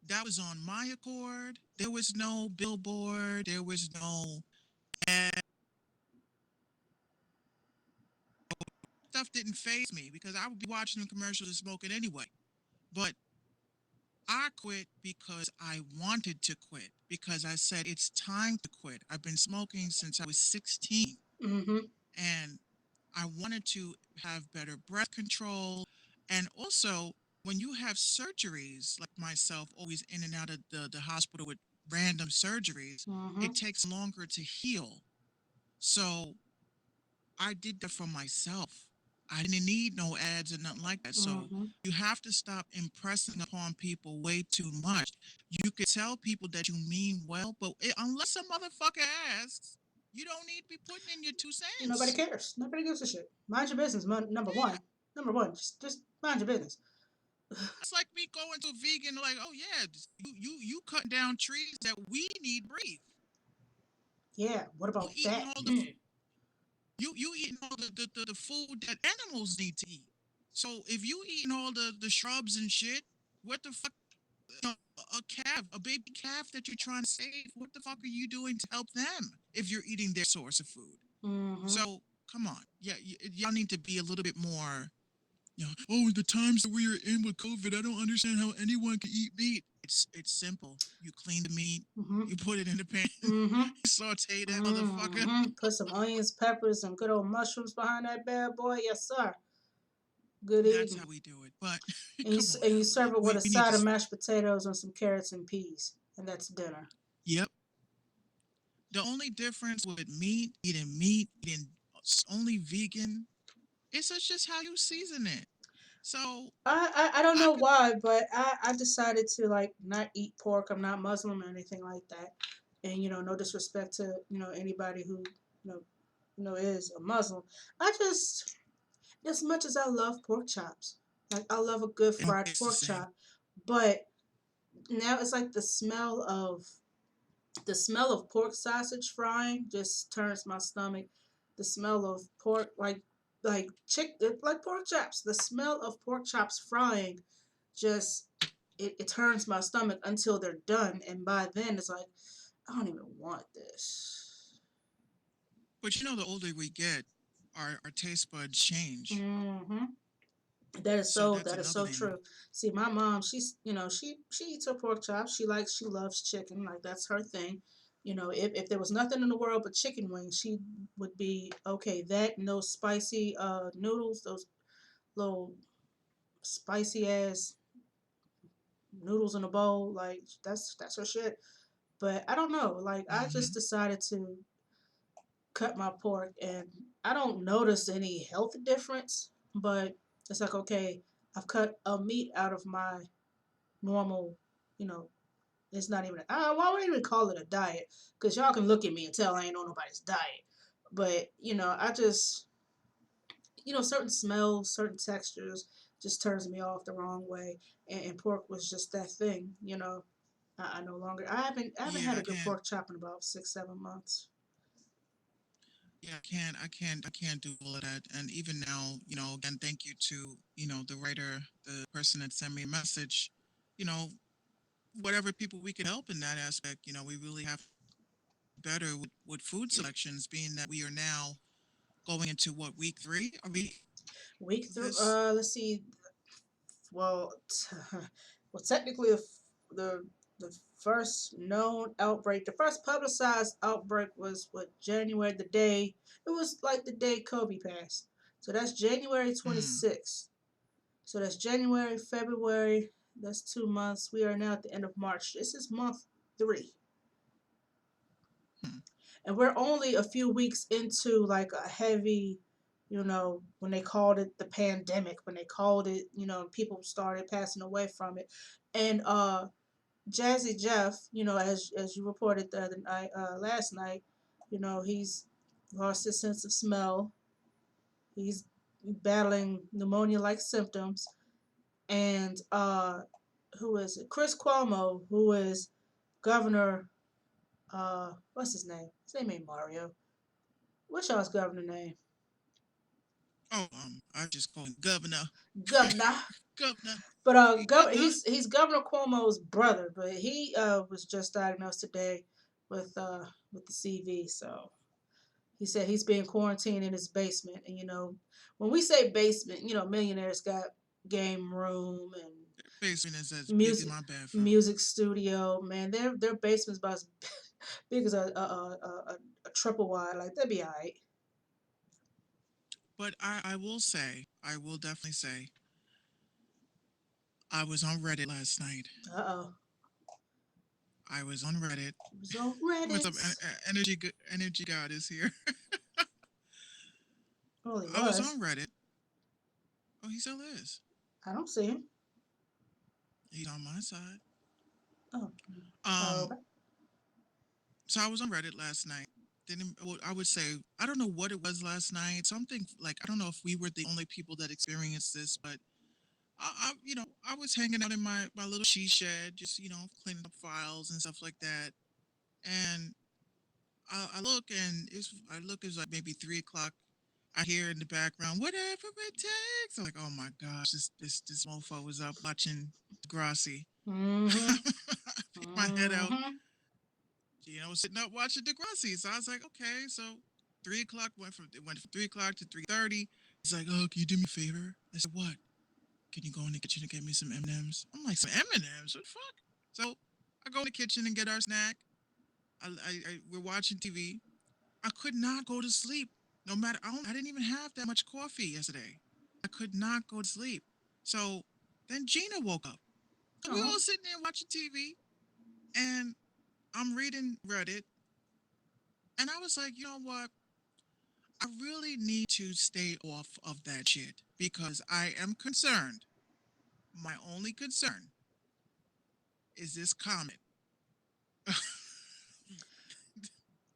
that was on my accord. There was no billboard. There was no ad. Stuff didn't phase me because I would be watching the commercials and smoking anyway. But I quit because I wanted to quit, because I said it's time to quit. I've been smoking since I was 16, Mm-hmm. and I wanted to have better breath control. And also, when you have surgeries, like myself, always in and out of the hospital with random surgeries, Mm-hmm. it takes longer to heal. So I did that for myself. I didn't need no ads or nothing like that. So Mm-hmm. you have to stop impressing upon people way too much. You could tell people that you mean well, but unless a motherfucker asks, you don't need to be putting in your two Nobody cents. cares. Nobody gives a shit. Mind your business. Number Yeah. one. Number one. Just mind your business. It's like me going to a vegan, like, oh yeah, you cut down trees that we need to breathe. Yeah. What You about eating that? all you eating all the food that animals need to eat. So if you eating all the shrubs and shit, what the fuck, a calf, a baby calf that you're trying to save, what the fuck are you doing to help them if you're eating their source of food? Mm-hmm. So come on, yeah, y'all need to be a little bit more. Oh, the times that we are in with COVID, I don't understand how anyone can eat meat. It's simple. You clean the meat, Mm-hmm. you put it in the pan, Mm-hmm. you saute that motherfucker. Mm-hmm. Put some onions, peppers, and good old mushrooms behind that bad boy. Yes, sir. Good That's eating. how we do it. But And come on and you now, serve it with a we need side to. of mashed potatoes and some carrots and peas, and that's dinner. Yep. The only difference with eating only vegan, it's just how you season it. So I don't I know could, why, but I decided to like not eat pork. I'm not Muslim or anything like that, and no disrespect to anybody who is a Muslim. I just as much as I love pork chops, like I love a good it don't fried taste the pork same. chop, but now it's like the smell of pork sausage frying just turns my stomach. The smell of pork like pork chops. The smell of pork chops frying just it turns my stomach until they're done, and by then it's like I don't even want this. But the older we get, our taste buds change. Hmm. That is So so that's that is another so thing. true. See, my mom, she eats her pork chops. She loves chicken. Like that's her thing. If there was nothing in the world but chicken wings, she would be okay. That and those spicy noodles, those little spicy ass noodles in a bowl, like that's her shit. But I don't know. Like I just Hmm. decided to cut my pork, and I don't notice any health difference. But it's like okay, I've cut a meat out of my normal, you know, it's not even, why would I even call it a diet? Because y'all can look at me and tell I ain't on nobody's diet. But, I just, certain smells, certain textures just turns me off the wrong way. And pork was just that thing, I no longer, I haven't Yeah, had I a good can't. pork chop in about 6, 7 months. Yeah, I can't do all of that. And even now, again, thank you to, the writer, the person that sent me a message, you know, whatever people we could help in that aspect, we really have better with food selections, being that we are now going into what, week 3? Are we Week through, this? let's see, well, well, technically, the the first known outbreak, the first publicized outbreak was what January the day. It was like the day Kobe passed. So that's January twenty Mm, sixth. So that's January, February. That's 2 months. We are now at the end of March. This is month 3, hmm, and we're only a few weeks into like a heavy. When they called it the pandemic, when they called it, people started passing away from it, and Jazzy Jeff, as you reported the other night, last night, he's lost his sense of smell. He's battling pneumonia-like symptoms, and who is it? Chris Cuomo, who is governor. What's his name? His name ain't Mario. What's y'all's governor name? Oh, I just call him Governor. Governor. Governor. But Hey, Governor. he's Governor Cuomo's brother, but he was just diagnosed today with the CV. So he said he's being quarantined in his basement. And when we say basement, millionaires got game room and Basement is as big as music my bathroom. music studio. Man, their basement's about as big as a triple wide. Like they'd be alright. But I will say, I will definitely say, I was on Reddit last night. Uh-oh. I was on Reddit. It was on What's up? Reddit. Energy God is here. Well, he I was was. on Reddit. Oh, he still is. I don't see him. He's on my side. Oh. Um, Okay. so I was on Reddit last night. Didn't well, I would say I don't know what it was last night. Something like I don't know if we were the only people that experienced this, but I was hanging out in my little she shed, just cleaning up files and stuff like that. And I look and it's like maybe 3 o'clock. I hear in the background, whatever it takes. I'm like, oh my gosh, this mofo was up watching Degrassi. Mm-hmm. I peeked my head out, Mm-hmm. sitting up watching Degrassi. So I was like, okay, so 3 o'clock went from 3 o'clock to 3:30. He's like, oh, can you do me a favor? I said, what? Can you go in the kitchen and get me some M&Ms? I'm like, some M&Ms? What the fuck? So I go in the kitchen and get our snack. We're watching TV. I could not go to sleep. No matter, I didn't even have that much coffee yesterday. I could not go to sleep. So then Gina woke up. So we Oh. all sitting there watching TV, and I'm reading Reddit, and I was like, you know what? I really need to stay off of that shit because I am concerned. My only concern is this comet.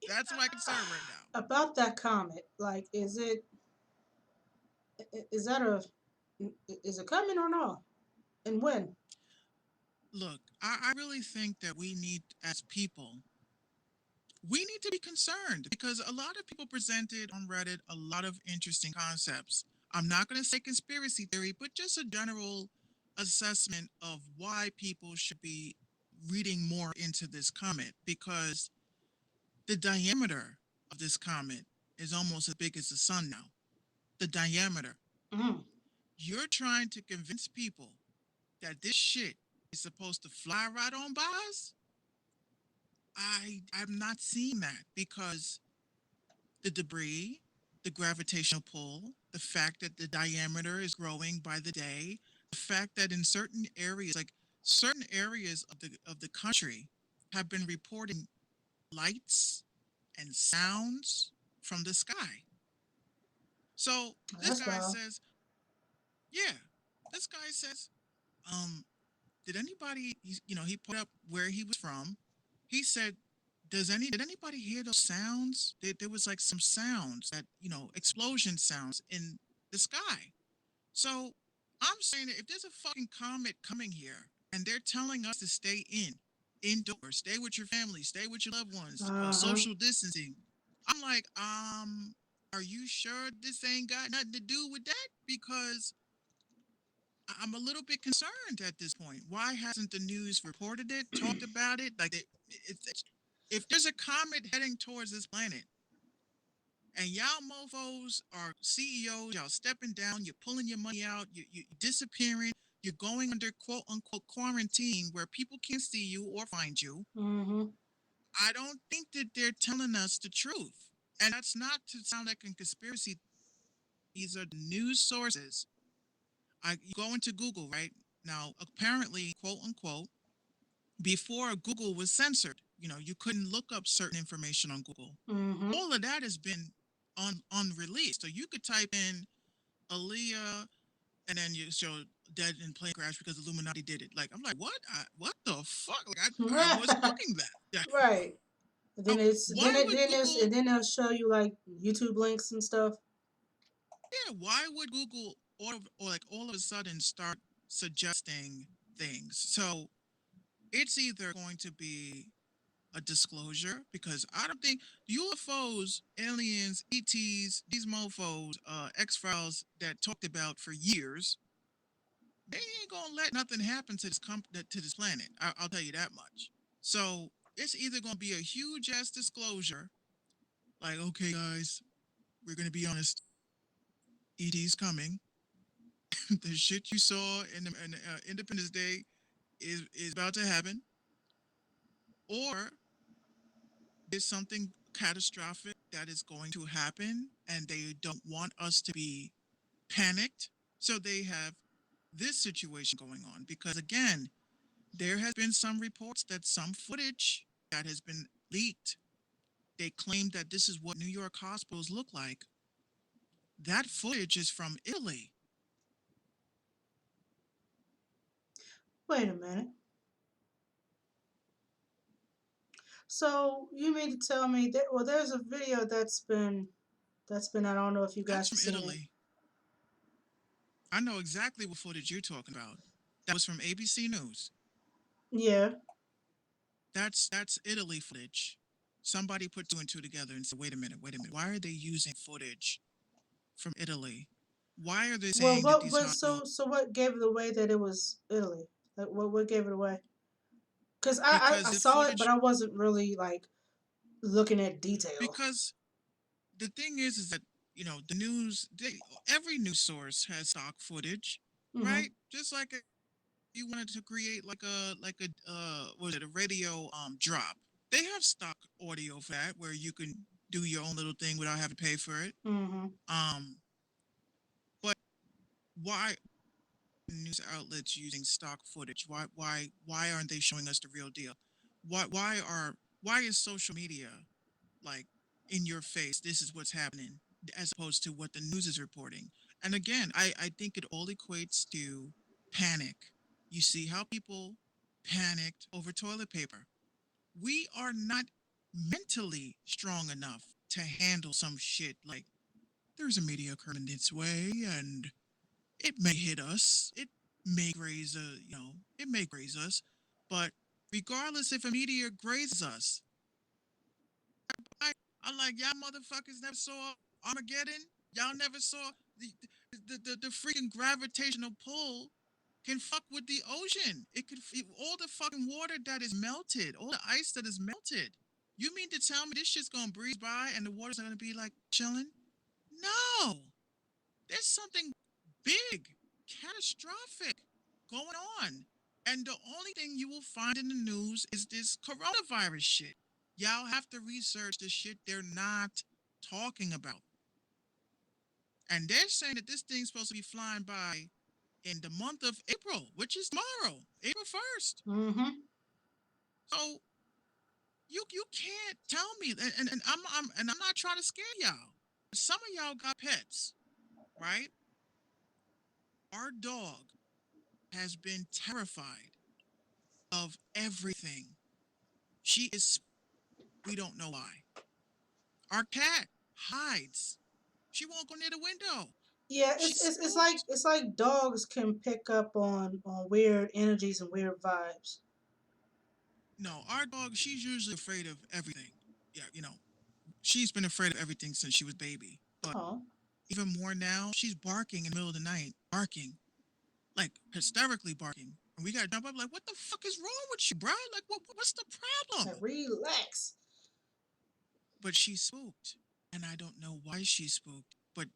That's my concern right now. About that comet, like, is that a is it coming or no? And when? Look, I really think that we need, as people, we need to be concerned because a lot of people presented on Reddit a lot of interesting concepts. I'm not going to say conspiracy theory, but just a general assessment of why people should be reading more into this comet because the diameter of this comet is almost as big as the sun now. The diameter. Mm. You're trying to convince people that this shit is supposed to fly right on by us? I'm not seeing that because the debris, the gravitational pull, the fact that the diameter is growing by the day, the fact that in certain areas of the country have been reporting lights and sounds from the sky. So this That's guy wild. says, yeah, this guy says, um, did anybody, he put up where he was from. He said, did anybody hear those sounds? There was like some sounds that, explosion sounds in the sky. So I'm saying that if there's a fucking comet coming here and they're telling us to stay indoors, stay with your family, stay with your loved ones, Uh-huh. social distancing, I'm like, are you sure this ain't got nothing to do with that? Because I'm a little bit concerned at this point. Why hasn't the news reported it, talked about it? If there's a comet heading towards this planet and y'all mofos are CEOs, y'all stepping down, you're pulling your money out, you disappearing, you're going under quote unquote quarantine where people can't see you or find you. Mm-hmm. I don't think that they're telling us the truth. And that's not to sound like a conspiracy. These are news sources. You go into Google, right? Now, apparently, quote unquote, before Google was censored, you couldn't look up certain information on Google. Mm-hmm. All of that has been unreleased. So you could type in Aaliyah and then you show dead in plane crash because Illuminati did it. Like I'm like, what? What the fuck? Like I wasn't looking that. Right. Then it's then Why it would then it's and Google? then they'll show you like YouTube links and stuff. Yeah, why would Google or like all of a sudden start suggesting things? So it's either going to be a disclosure because I don't think UFOs, aliens, ETs, these mofo's, X Files that talked about for years, they ain't gonna let nothing happen to to this planet. I'll tell you that much. So it's either gonna be a huge ass disclosure, like, okay, guys, we're gonna be honest, ET's coming. The shit you saw in Independence Day is about to happen, or there's something catastrophic that is going to happen, and they don't want us to be panicked. So they have this situation going on because again, there has been some reports that some footage that has been leaked. They claim that this is what New York hospitals look like. That footage is from Italy. Wait a minute. So you mean to tell me that? Well, there's a video that's been. I don't know if you That's guys have from seen it. Italy. I know exactly what footage you're talking about. That was from ABC News. Yeah. That's Italy footage. Somebody put two and two together and said, wait a minute. Why are they using footage from Italy? Why are they Well, saying that what? these But hospitals? so what gave it away that it was Italy? Like, what gave it away? Cause I Because the saw it, but footage, I wasn't really like looking at detail. because the thing is that the news, every news source has stock footage, Mhm. right? Just like if you wanted to create like a what was it, a radio drop? They have stock audio for that where you can do your own little thing without having to pay for it. Mhm. Um, but why news outlets using stock footage? Why aren't they showing us the real deal? Why are why is social media like in your face? This is what's happening, as opposed to what the news is reporting. And again, I think it all equates to panic. You see how people panicked over toilet paper. We are not mentally strong enough to handle some shit like there's a meteor coming its way and it may hit us. It may graze it may graze us. But regardless if a meteor grazes us, I, I'm like, y'all motherfuckers never saw Armageddon? Y'all never saw the freaking gravitational pull can fuck with the ocean. It could all the fucking water that is melted, all the ice that is melted. You mean to tell me this shit's gonna breeze by and the water's gonna be like chilling? No. There's something big, catastrophic going on. And the only thing you will find in the news is this coronavirus shit. Y'all have to research the shit they're not talking about. And they're saying that this thing's supposed to be flying by in the month of April, which is tomorrow, April 1st. Mhm. So you can't tell me and I'm not trying to scare y'all. Some of y'all got pets, right? Our dog has been terrified of everything. She is, we don't know why. Our cat hides. She won't go near the window. Yeah, She's spooked. it's like dogs can pick up on weird energies and weird vibes. No, our dog, she's usually afraid of everything. Yeah, she's been afraid of everything since she was baby. But Oh. even more now, she's barking in the middle of the night, barking, like hysterically barking. And we got to jump up, like, what the fuck is wrong with you, bro? Like, what's the problem? Like, relax. But she's spooked. And I don't know why she's spooked. But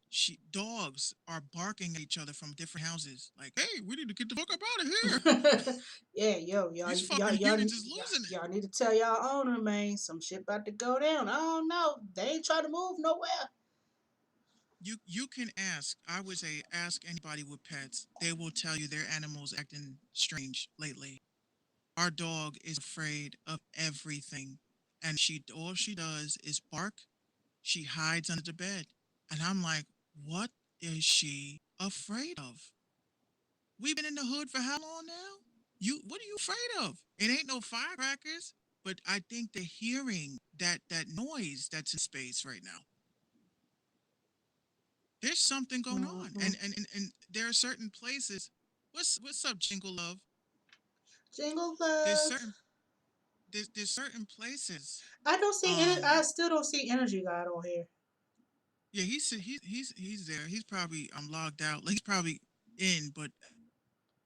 dogs are barking at each other from different houses. Like, hey, we need to get the fuck up out of here. Yeah, yo, y'all, These y'all, fucking y'all, humans is losing it. y'all need to tell y'all owner, man, some shit about to go down. I don't know. They ain't trying to move nowhere. You can ask. I would say ask anybody with pets. They will tell you their animals acting strange lately. Our dog is afraid of everything. And she all she does is bark. She hides under the bed. And I'm like, what is she afraid of? We've been in the hood for how long now? What are you afraid of? It ain't no firecrackers. but I think they're hearing that noise that's in space right now. There's something going on, Hmm. and there are certain places. What's up, Jingle Love? Jingle There's love. certain there's certain places. I don't see. I Um, still don't see Energy God on here. yeah, he's there. He's probably logged out. Like, he's probably in,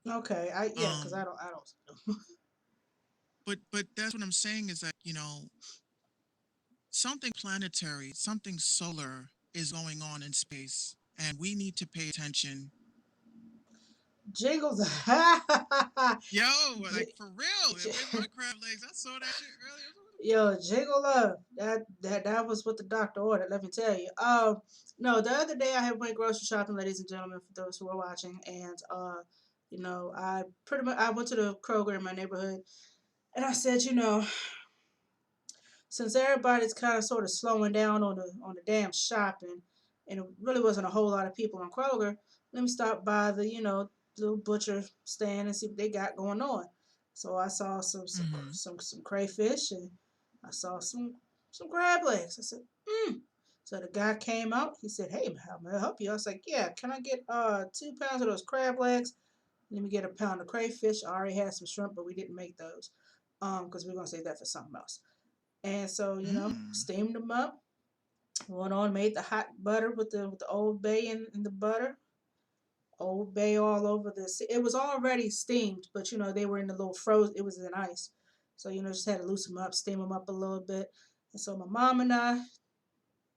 Okay. Yeah, because um, I don't. but that's what I'm saying is that, something planetary, something solar is going on in space, and we need to pay attention. Jingles. Yo, like, J- for real. Where's my j- crab legs? I saw that shit earlier. Yo, Jingle Love. That was what the doctor ordered. Let me tell you. No, the other day I had went grocery shopping, ladies and gentlemen, for those who are watching, and I pretty much I went to the Kroger in my neighborhood, and I said, since everybody's kind of sort of slowing down on the damn shopping, and it really wasn't a whole lot of people in Kroger, let me stop by the little butcher stand and see what they got going on. So I saw Mm-hmm. some crayfish, and I saw some crab legs. I said, hmm. So the guy came out. He said, "Hey, how may I help you?" I was like, "Yeah, can I get 2 pounds of those crab legs? Let me get a pound of crayfish. I already had some shrimp, but we didn't make those because we're gonna save that for something else." And so, Mm. steamed them up. Went on, made the hot butter with the Old Bay in the butter. Old Bay all over this. It was already steamed, but they were in the little froze. It was in ice, so just had to loosen them up, steam them up a little bit. And so my mom and I,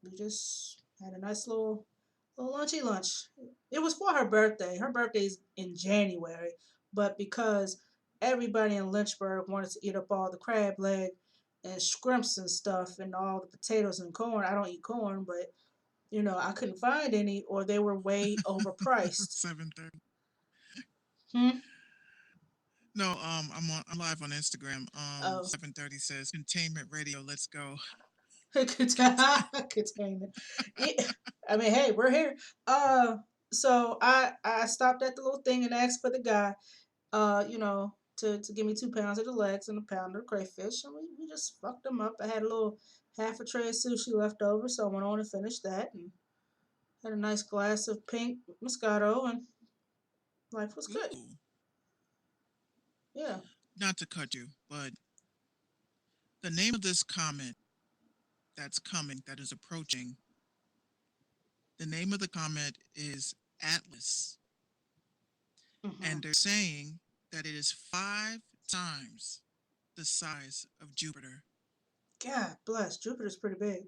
we just had a nice little lunchy lunch. It was for her birthday. Her birthday's in January, but because everybody in Lynchburg wanted to eat up all the crab leg and scrimps and stuff and all the potatoes and corn. I don't eat corn, but I couldn't find any or they were way overpriced. 7:30. Hmm. No, I'm live on Instagram. Oh, 7:30 says containment radio. Let's go. containment. Yeah. I mean, hey, we're here. Uh, so I stopped at the little thing and asked for the guy. To give me 2 pounds of the legs and a pound of crayfish, and we just fucked them up. I had a little half a tray of sushi left over, so I went on and finished that, and had a nice glass of pink Moscato, and life was good. Ooh, Yeah. not to cut you, but the name of this comment that's coming, that is approaching, the name of the comment is Atlas, Hmm. and they're saying that it is 5 times the size of Jupiter. God bless. Jupiter's pretty big.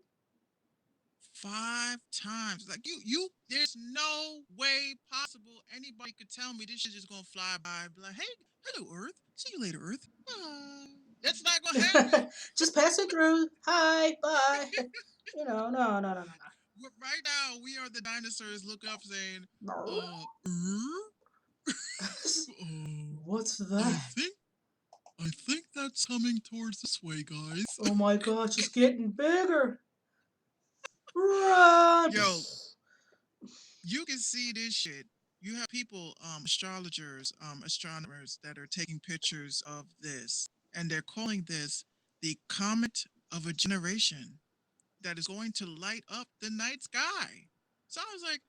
5 times. Like, there's no way possible anybody could tell me this shit is gonna fly by and be like, hey, hello, Earth. See you later, Earth. Bye. That's not gonna happen. Just passing through. Hi, bye. No, no, no, Right now, we are the dinosaurs look up saying, no, no. uh, What's I that? think I think that's coming towards this way, guys. Oh my gosh, it's getting bigger. Run! Yo, you can see this shit. You have people, astrologers, astronomers that are taking pictures of this, and they're calling this the comet of a generation that is going to light up the night sky. So I was like,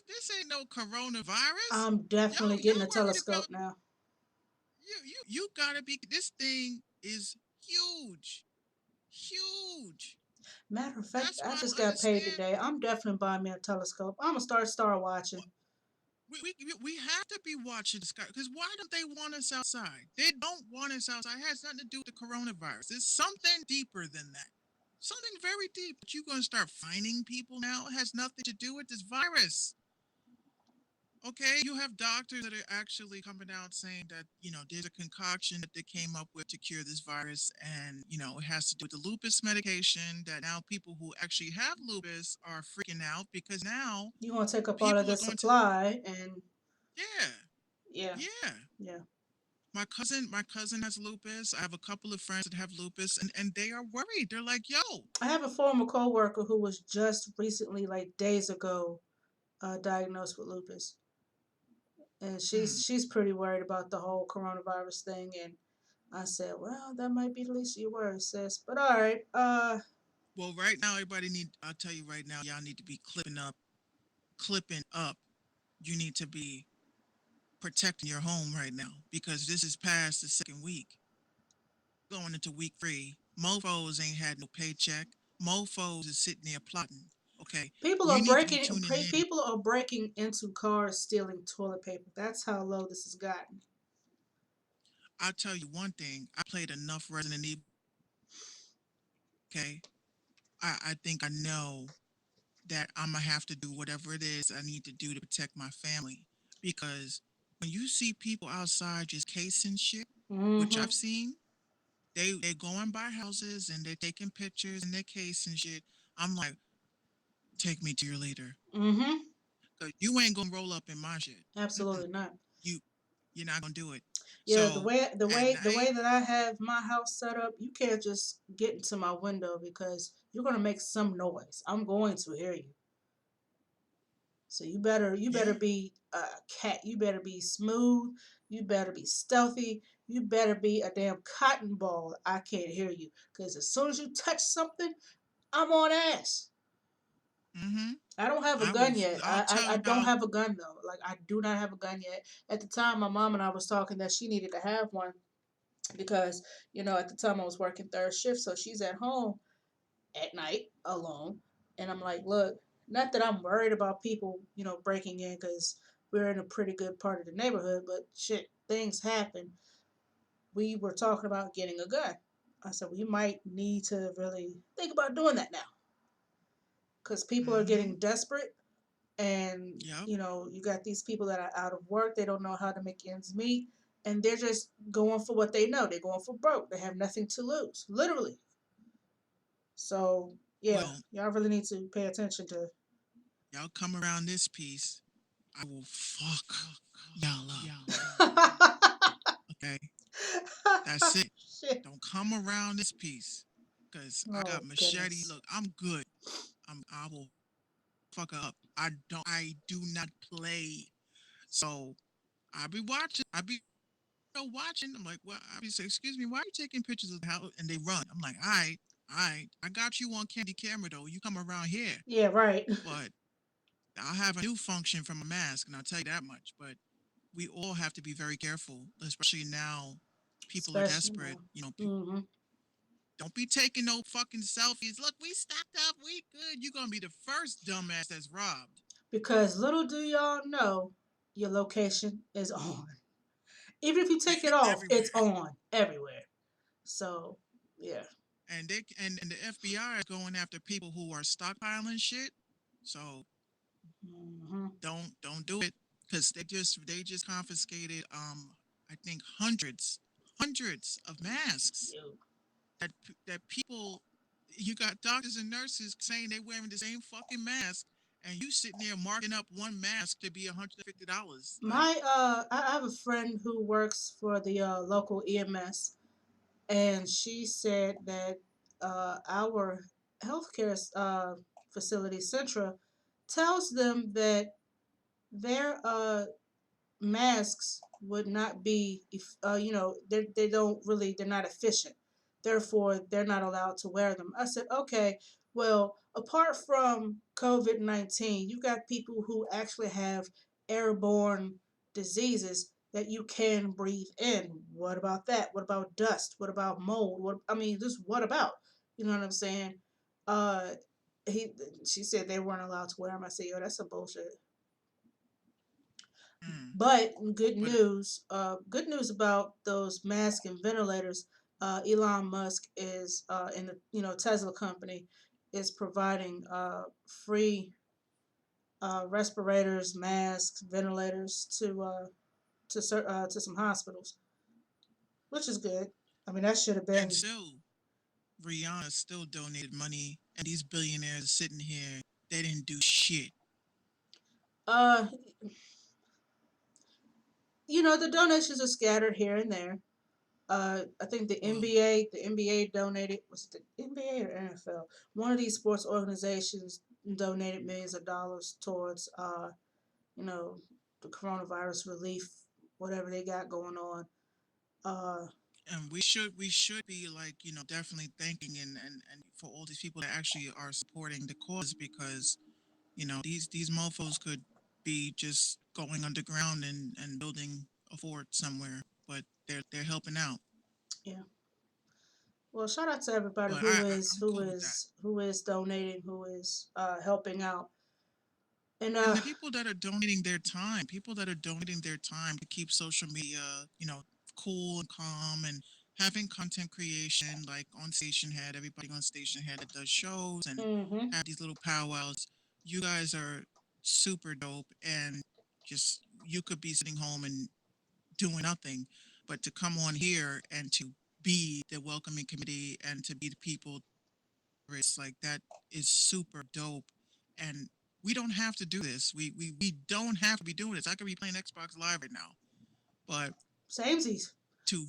this ain't no coronavirus. I'm Yo, definitely getting a y'all worried telescope about now. you gotta be. This thing is huge, huge. Matter of fact, That's I why just I got paid understand. today. I'm definitely buying me a telescope. I'm gonna start star watching. We have to be watching the sky, because why don't they want us outside? They don't want us outside. It has nothing to do with the coronavirus. It's something deeper than that. Something very deep. But you're going to start finding people now. It has nothing to do with this virus. Okay, you have doctors that are actually coming out saying that, there's a concoction that they came up with to cure this virus. And, it has to do with the lupus medication, that now people who actually have lupus are freaking out because now You want to take up all of people are this going to, supply and yeah, yeah, yeah. yeah. My cousin has lupus. I have a couple of friends that have lupus, and they are worried. They're like, yo, I have a former coworker who was just recently, like days ago, diagnosed with lupus, and hmm, she's pretty worried about the whole coronavirus thing. And I said, well, that might be the least of your worries, sis. But all right. Well, right now, everybody need. I'll tell you right now, y'all need to be clipping up. You need to be protecting your home right now because this is past the second week, going into week three. Mofos ain't had no paycheck. Mofos is sitting there plotting. Okay, you need to be tuning in. People are breaking into cars stealing toilet paper. That's how low this has gotten. I'll tell you one thing. I played enough Resident Evil. Okay, I think I know that I'm gonna have to do whatever it is I need to do to protect my family. Because when you see people outside just casing shit, which Mm-hmm. I've seen, they're going by houses and they're taking pictures and they're casing shit. I'm like, take me to your leader, Mm-hmm. cause you ain't gonna roll up in my shit. Mm-mm. Absolutely not. You you're not gonna do it. Yeah, So at the night, way that I have my house set up, you can't just get into my window because you're gonna make some noise. I'm going to hear you. So you better yeah, be a cat. You better be smooth. You better be stealthy. You better be a damn cotton ball. I can't hear you because as soon as you touch something, I'm on ass. mm-hmm. I don't have a I will. gun yet. I'll tell I don't y'all. have a gun though. Like I do not have a gun yet. At the time, my mom and I was talking that she needed to have one because at the time I was working third shift, so she's at home at night alone, and I'm like, look, not that I'm worried about people breaking in because we're in a pretty good part of the neighborhood, but shit, things happen. We were talking about getting a gun. I said we might need to really think about doing that now because people are Mm-hmm. getting desperate, and Yep. you got these people that are out of work, they don't know how to make ends meet, and they're just going for what they know. They're going for broke. They have nothing to lose, literally. So yeah, Well, y'all really need to pay attention to. y'all come around this piece, I will fuck y'all up. Okay, that's it. Shit. Don't come around this piece, cause I got Oh machete. goodness. Look, I'm good. I will fuck her up. I do not play. So I be watching. I be watching. I'm like, well, I be saying, excuse me, why are you taking pictures of the house? And they run. I'm like, all right, I got you on candy camera though. You come around here, Yeah, right. but I'll have a new function from a mask, and I'll tell you that much. But we all have to be very careful, especially now. People are Especially desperate. now. People Hmm. don't be taking no fucking selfies. Look, we stocked up. We good. You're gonna be the first dumbass that's robbed. Because little do y'all know, your location is on. Even if you take it off, it's Everywhere. on everywhere. So yeah. And the FBI is going after people who are stockpiling shit. So Hmm. don't do it because they just confiscated I think hundreds of masks that people, you got doctors and nurses saying they wearing the same fucking mask and you sitting there marking up one mask to be $150 like I have a friend who works for the local EMS, and she said that our healthcare facility, Centra, tells them that their masks would not be, they don't really, they're not efficient. Therefore, they're not allowed to wear them. I said, okay, well, apart from COVID 19, you got people who actually have airborne diseases that you can breathe in. What about that? What about dust? What about mold? I mean, just what about? You know what I'm saying? Uh, he, she said they weren't allowed to wear them. I said, yo, that's some bullshit. mm. But But good news about those masks and ventilators. Elon Musk is in the Tesla company is providing free respirators, masks, ventilators to some hospitals, which is good. I mean, that should have and been. still Rihanna still donated money and these billionaires are sitting here, they didn't do shit. Uh, the donations are scattered here and there. I think Well, The NBA donated, was it the NBA or NFL? One of these sports organizations donated millions of dollars towards, you know, the coronavirus relief, whatever they got going on. Uh, And we should be like, definitely thanking and for all these people that actually are supporting the cause, because these mofos could be just going underground and building a fort somewhere, but they're helping out. Yeah. Well, shout out to everybody But who is I'm who cool with that. is who is donating, who is helping out, and And the people that are donating their time to keep social media, cool and calm, and having content creation, like on Station Head, everybody on Station Head that does shows and mm-hmm. have these little powwows. You guys are super dope, and just you could be sitting home and doing nothing, but to come on here and to be the welcoming committee and to be the people, it's like that is super dope. And we don't have to do this. We don't have to be doing this. I could be playing Xbox Live right now, but Samesies. to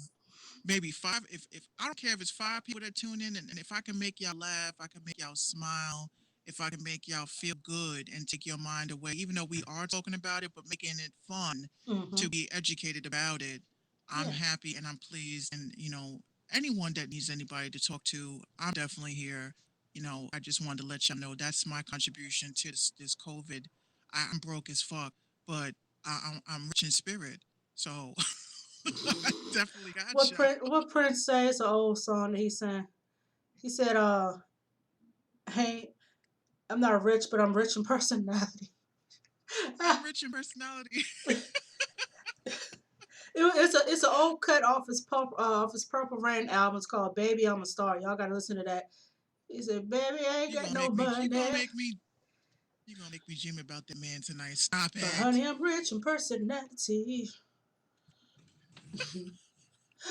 maybe five, if I don't care if it's five people that tune in, and if I can make y'all laugh, I can make y'all smile, if I can make y'all feel good and take your mind away, even though we are talking about it, but making it fun Mm-hmm. to be educated about it, I'm Yeah. happy and I'm pleased. And anyone that needs anybody to talk to, I'm definitely here. I just wanted to let y'all know that's my contribution to this COVID. I'm broke as fuck, but I'm rich in spirit. So I definitely got y'all. What Prince say? It's an old song that he sang. He said, hey, I'm not rich, but I'm rich in personality." I'm rich in personality. It's an old cut off his Purple Rain album. It's called "Baby I'm a Star." Y'all gotta listen to that. He said, "Baby, I ain't you got gonna no make me. You money, gonna make me. You gonna make me dream about that man tonight. Stop but it. honey, I'm rich in personality." I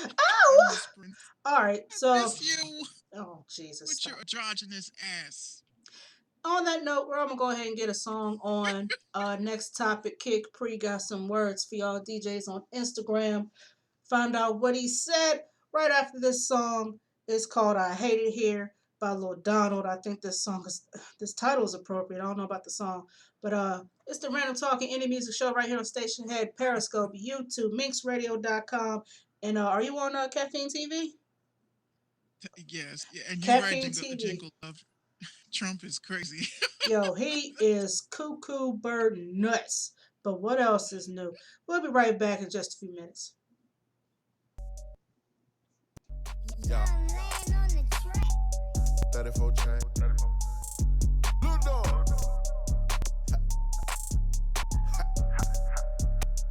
Ow! miss Prince. All right, I so miss you oh Jesus, with your stop. androgynous ass. On that note, we're gonna go ahead and get a song on. Next topic, Kick Pre got some words for y'all DJs on Instagram. Find out what he said right after this song. It's called "I Hate It Here" by Lil Donald. I think this title is appropriate. I don't know about the song, but it's the Random Talking Indie Music Show right here on Station Head, Periscope, YouTube, minxradio.com. And are you on Caffeine TV? Yes, yeah, and you right, Caffeine jingle, TV. jingle love. Trump is crazy. Yo, he is cuckoo bird nuts. But what else is new? We'll be right back in just a few minutes. Yeah. 34 chain. Blue dog.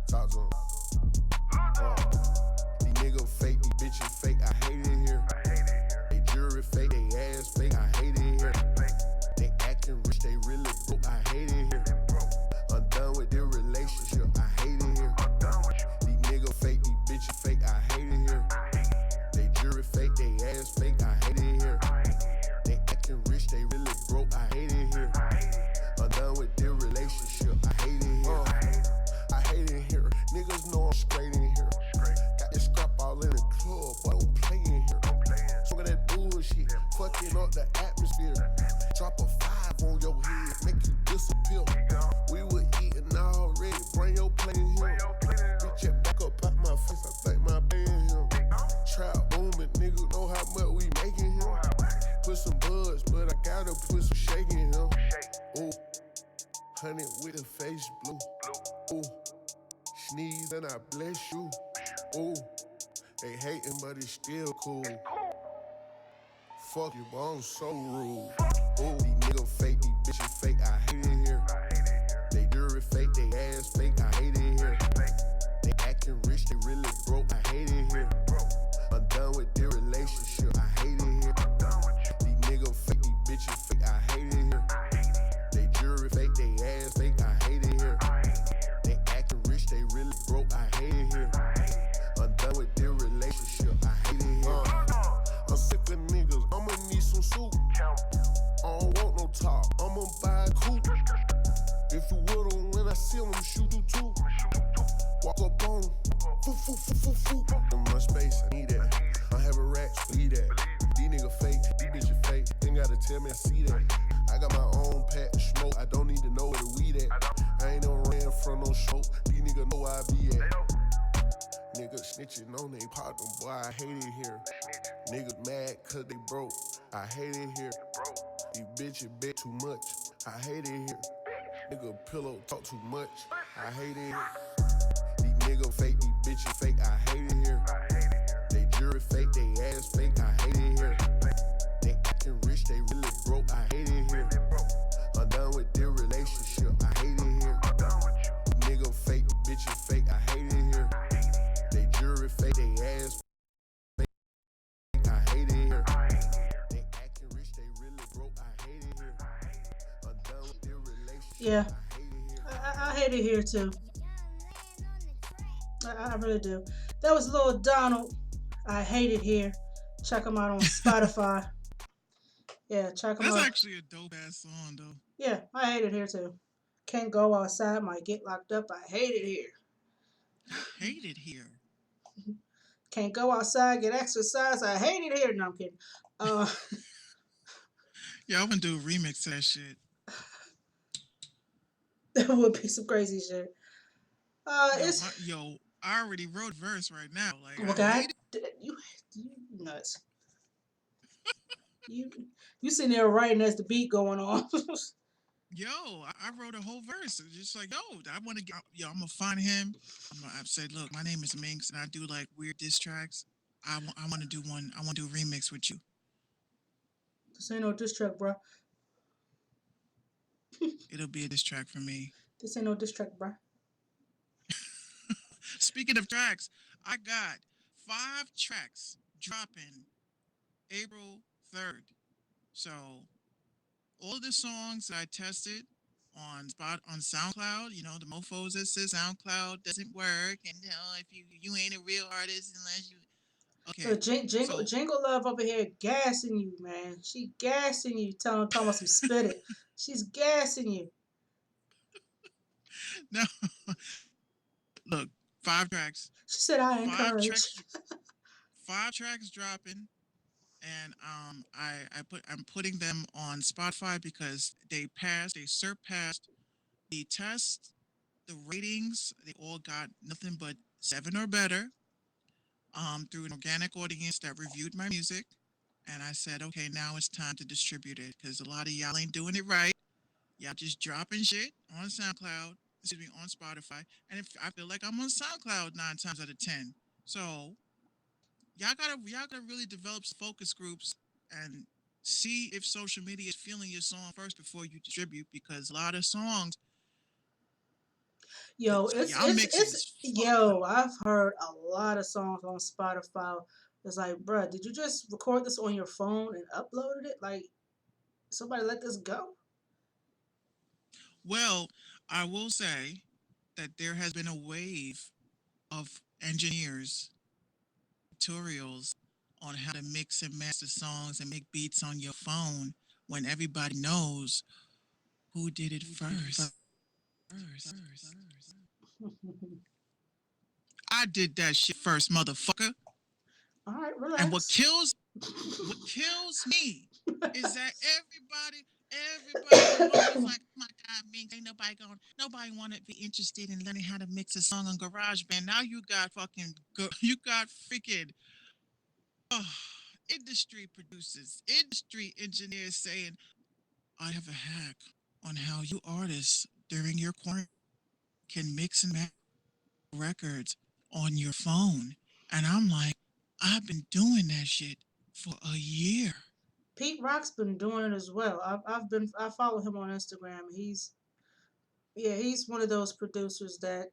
Talk to him. These niggas fake, these bitches fake. I hate it here. They jury fake, they ass fake. I hate it here. They acting rich, they really broke. I hate it here. I'm done with their relationship. I hate it here. These niggas fake, these bitches fake. I hate it here. They jury fake, they ass fake. I hate it here. They acting rich, they really broke. I hate it here. I'm done with their relationship. I hate it here. I hate it here. Niggas know I'm straight in here. Got this scrap all in the club, but don't play in here. Some of that bullshit, fucking up the atmosphere. Drop a 5 on your head, make you disappear. We were eating already, bring your plate in here. Bitch, that back up out my face, I think my band here. Trap booming, nigga know how much we making here. Put some buds, but I gotta put some shake in here. Ooh, honey with the face blue. Ooh, sneeze and I bless you. Ooh, they hating but it's still cool. Fuck you, but I'm so rude. Ooh, these niggas fake, these bitches fake. I hate it here. They jury fake, they ass fake. I hate it here. They acting rich, they really broke. I hate it here. I'm done with their relationship. I hate it here. These niggas fake, these bitches fake. I hate it here. They jury fake, they ass fake. I hate it here. They acting rich, they really broke. I hate it here. I'm done with their relationship. I hate it here. I'm sick of niggas. I'ma need some soup. I don't want no talk. I'ma buy a coupe. If you with 'em when I see 'em, shoot you too. Walk up on 'em. Foo, foo, foo, foo, foo. In my space, I need that. I have a rack, leave that. These niggas fake, these bitches fake. Ain't gotta tell me I see that. I got my own pack to smoke. I don't need to know where the weed at. I ain't no ran from no smoke. These niggas know where I be at. Niggas Snitching on they partner, boy, I hate it here. Niggas mad cause they broke. I hate it here. These bitches bet too much. I hate it here. Nigga pillow talk too much. I hate it here. These niggas fake, these bitches fake. I hate it here. They jury fake, they ass fake. I hate it here. They acting rich, they really broke. I hate it here. I'm done with their relationship. I hate it here. Nigga fake, bitches fake. I hate it here. They jury fake, they ass fake. I hate it here. They acting rich, they really broke. I hate it here. I'm done with their relationship. Yeah, I hate it here. I hate it here too. I really do. That was Lil Donald. I hate it here. Check him out on Spotify. Yeah, check him That's out. actually a dope ass song though. Yeah, I hate it here too. Can't go outside, might get locked up. I hate it here. I hate it here. Can't go outside, get exercise. I hate it here. No, I'm kidding. Uh, Yeah, I want to do a remix to that shit. that would be some crazy shit. It's I already wrote a verse right now. Like well, I God, hate it. you nuts. You you sitting there writing as the beat going on. I wrote a whole verse. It's just like, I want to get, I'm gonna find him. I've said, look, my name is Minx, and I do like weird diss tracks. I want to do one. I want to do a remix with you. This ain't no diss track, bro. It'll be a diss track for me. This ain't no diss track, bro. Speaking of tracks, I got 5 tracks dropping April 3rd. So all of the songs that I tested on SoundCloud, the mofos that says SoundCloud doesn't work, and if you ain't a real artist unless you okay. So Jingle Love over here gassing you, man. She gassing you, talking about some spit it. She's gassing you. now look, 5 tracks, She said I five encourage. tracks, 5 tracks dropping, and I'm putting them on Spotify because they surpassed the test, the ratings. They all got nothing but 7 or better. Through an organic audience that reviewed my music, and I said, okay, now it's time to distribute it because a lot of y'all ain't doing it right. Y'all just dropping shit on SoundCloud, excuse me, on Spotify, and if I feel like I'm on SoundCloud 9 times out of 10. So y'all gotta really develop some focus groups and see if social media is feeling your song first before you distribute because a lot of songs, Yo, y'all mixes is fucked up. I've heard a lot of songs on Spotify. It's like, bruh, did you just record this on your phone and uploaded it? Like, somebody let this go? Well, I will say that there has been a wave of engineers tutorials on how to mix and master songs and make beats on your phone when everybody knows who did it first. I did that shit first, motherfucker. All right, And relax. what kills me is that everybody and mama was like, oh my God, Minx, ain't nobody want to be interested in learning how to mix a song on GarageBand. Now you got you got freaking oh, industry producers, industry engineers saying, I have a hack on how you artists during your quarantine can mix and match records on your phone. And I'm like, I've been doing that shit for a year. Pete Rock's been doing it as well. I follow him on Instagram. He's one of those producers that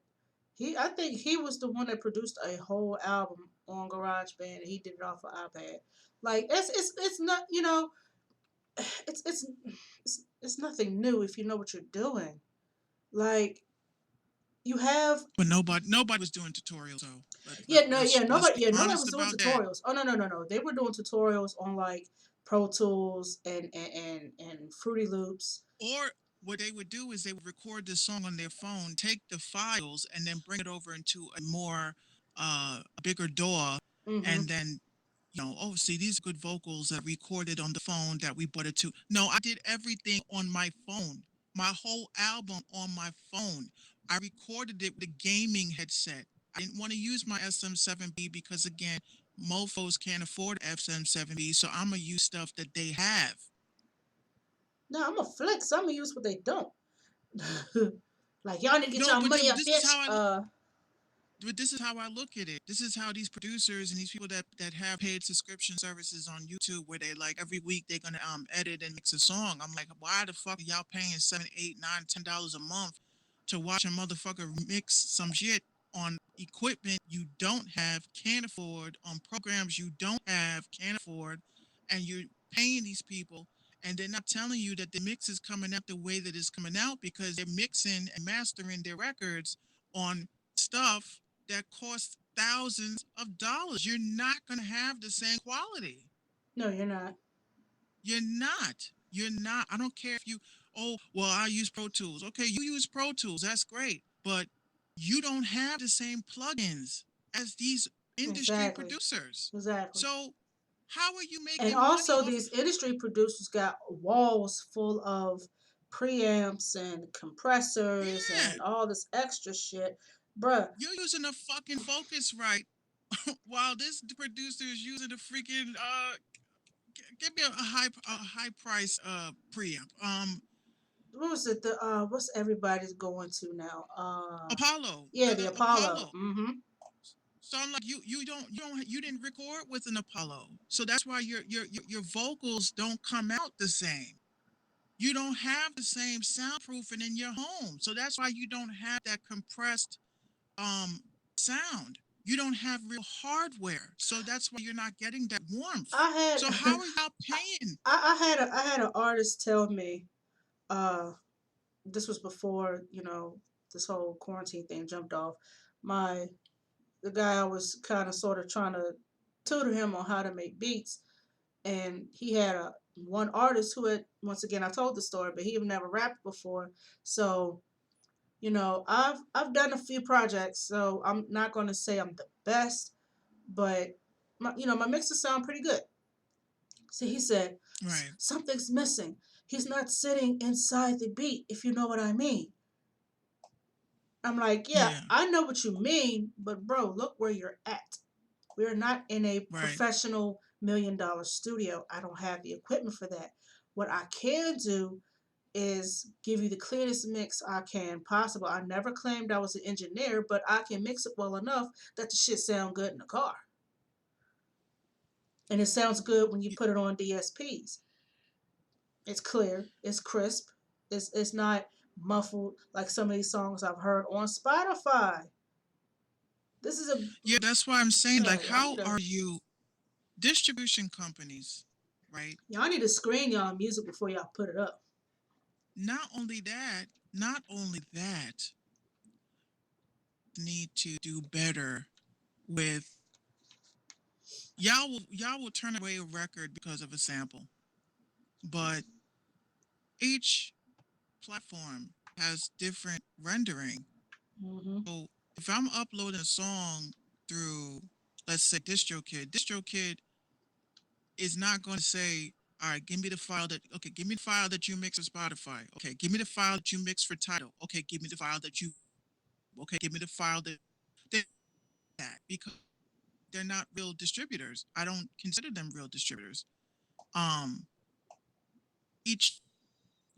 I think he was the one that produced a whole album on GarageBand. And he did it off of iPad. Like it's not it's it's it's nothing new if you know what you're doing. Like you have But nobody was doing tutorials. So let's nobody be nobody honest was doing about that. tutorials. Oh no. They were doing tutorials on like Pro Tools and Fruity Loops. Or what they would do is they would record the song on their phone, take the files, and then bring it over into a more a bigger DAW, Hmm. and then oh, see, these good vocals that recorded on the phone that we brought it to. No, I did everything on my phone. My whole album on my phone. I recorded it with a gaming headset. I didn't want to use my SM7B because again, mofos can't afford SM7B, so I'm gonna use stuff that they have. No, I'm a flex. I'm gonna use what they don't. Like y'all need to get No, y'all but money up, this is bitch. how I look at it. This is how these producers and these people that have paid subscription services on YouTube, where they like every week they're gonna edit and mix a song. I'm like, why the fuck are y'all paying $7, $8, $9, $10 a month to watch a motherfucker mix some shit on equipment you don't have, can't afford, on programs you don't have, can't afford, and you're paying these people and they're not telling you that the mix is coming out the way that it's coming out because they're mixing and mastering their records on stuff that costs thousands of dollars. You're not going to have the same quality. No, you're not. You're not. You're not. I don't care if you, oh, well, I use Pro Tools. Okay, you use Pro Tools. That's great. But you don't have the same plugins as these industry Exactly. producers. Exactly. So, how are you And making money also, off? these industry producers got walls full of preamps and compressors Yeah, and all this extra shit. Bruh, you're using a fucking Focusrite while this producer is using a freaking give me a high price preamp. what was it? What's everybody's going to now? Apollo, Yeah, the the Apollo. Apollo. Mm-hmm. So I'm like, you didn't record with an Apollo, so that's why your vocals don't come out the same. You don't have the same soundproofing in your home, so that's why you don't have that compressed um sound. You don't have real hardware, so that's why you're not getting that warmth. I So had how are y'all paying? I had an artist tell me, uh, this was before, this whole quarantine thing jumped off. My the guy I was kind of sort of trying to tutor him on how to make beats, and he had a one artist who had, once again, I told the story, but he had never rapped before. So I've done a few projects, so I'm not going to say I'm the best, but my mixes sound pretty good. See, he said Right. something's missing. He's not sitting inside the beat, if you know what I mean. I'm like, yeah, Yeah. I know what you mean, but bro, look where you're at. We're not in a Right. professional $1 million studio. I don't have the equipment for that. What I can do is give you the cleanest mix I can possible. I never claimed I was an engineer, but I can mix it well enough that the shit sound good in the car. And it sounds good when you put it on DSPs. It's clear, it's crisp, it's not muffled like some of these songs I've heard on Spotify. This is a Yeah, that's why I'm saying, like, y'all how need to are you distribution companies, right? y'all need to screen y'all music before y'all put it up. Not only that, not only that, need to do better with y'all will turn away a record because of a sample, but each platform has different rendering. Hmm. So if I'm uploading a song through, let's say, DistroKid is not going to say, all right, give me the file that, okay, give me the file that you mix for Spotify. Okay, give me the file that you mix for Tidal. Okay, give me the file that you, okay, give me the file that because they're not real distributors. I don't consider them real distributors. Um, each,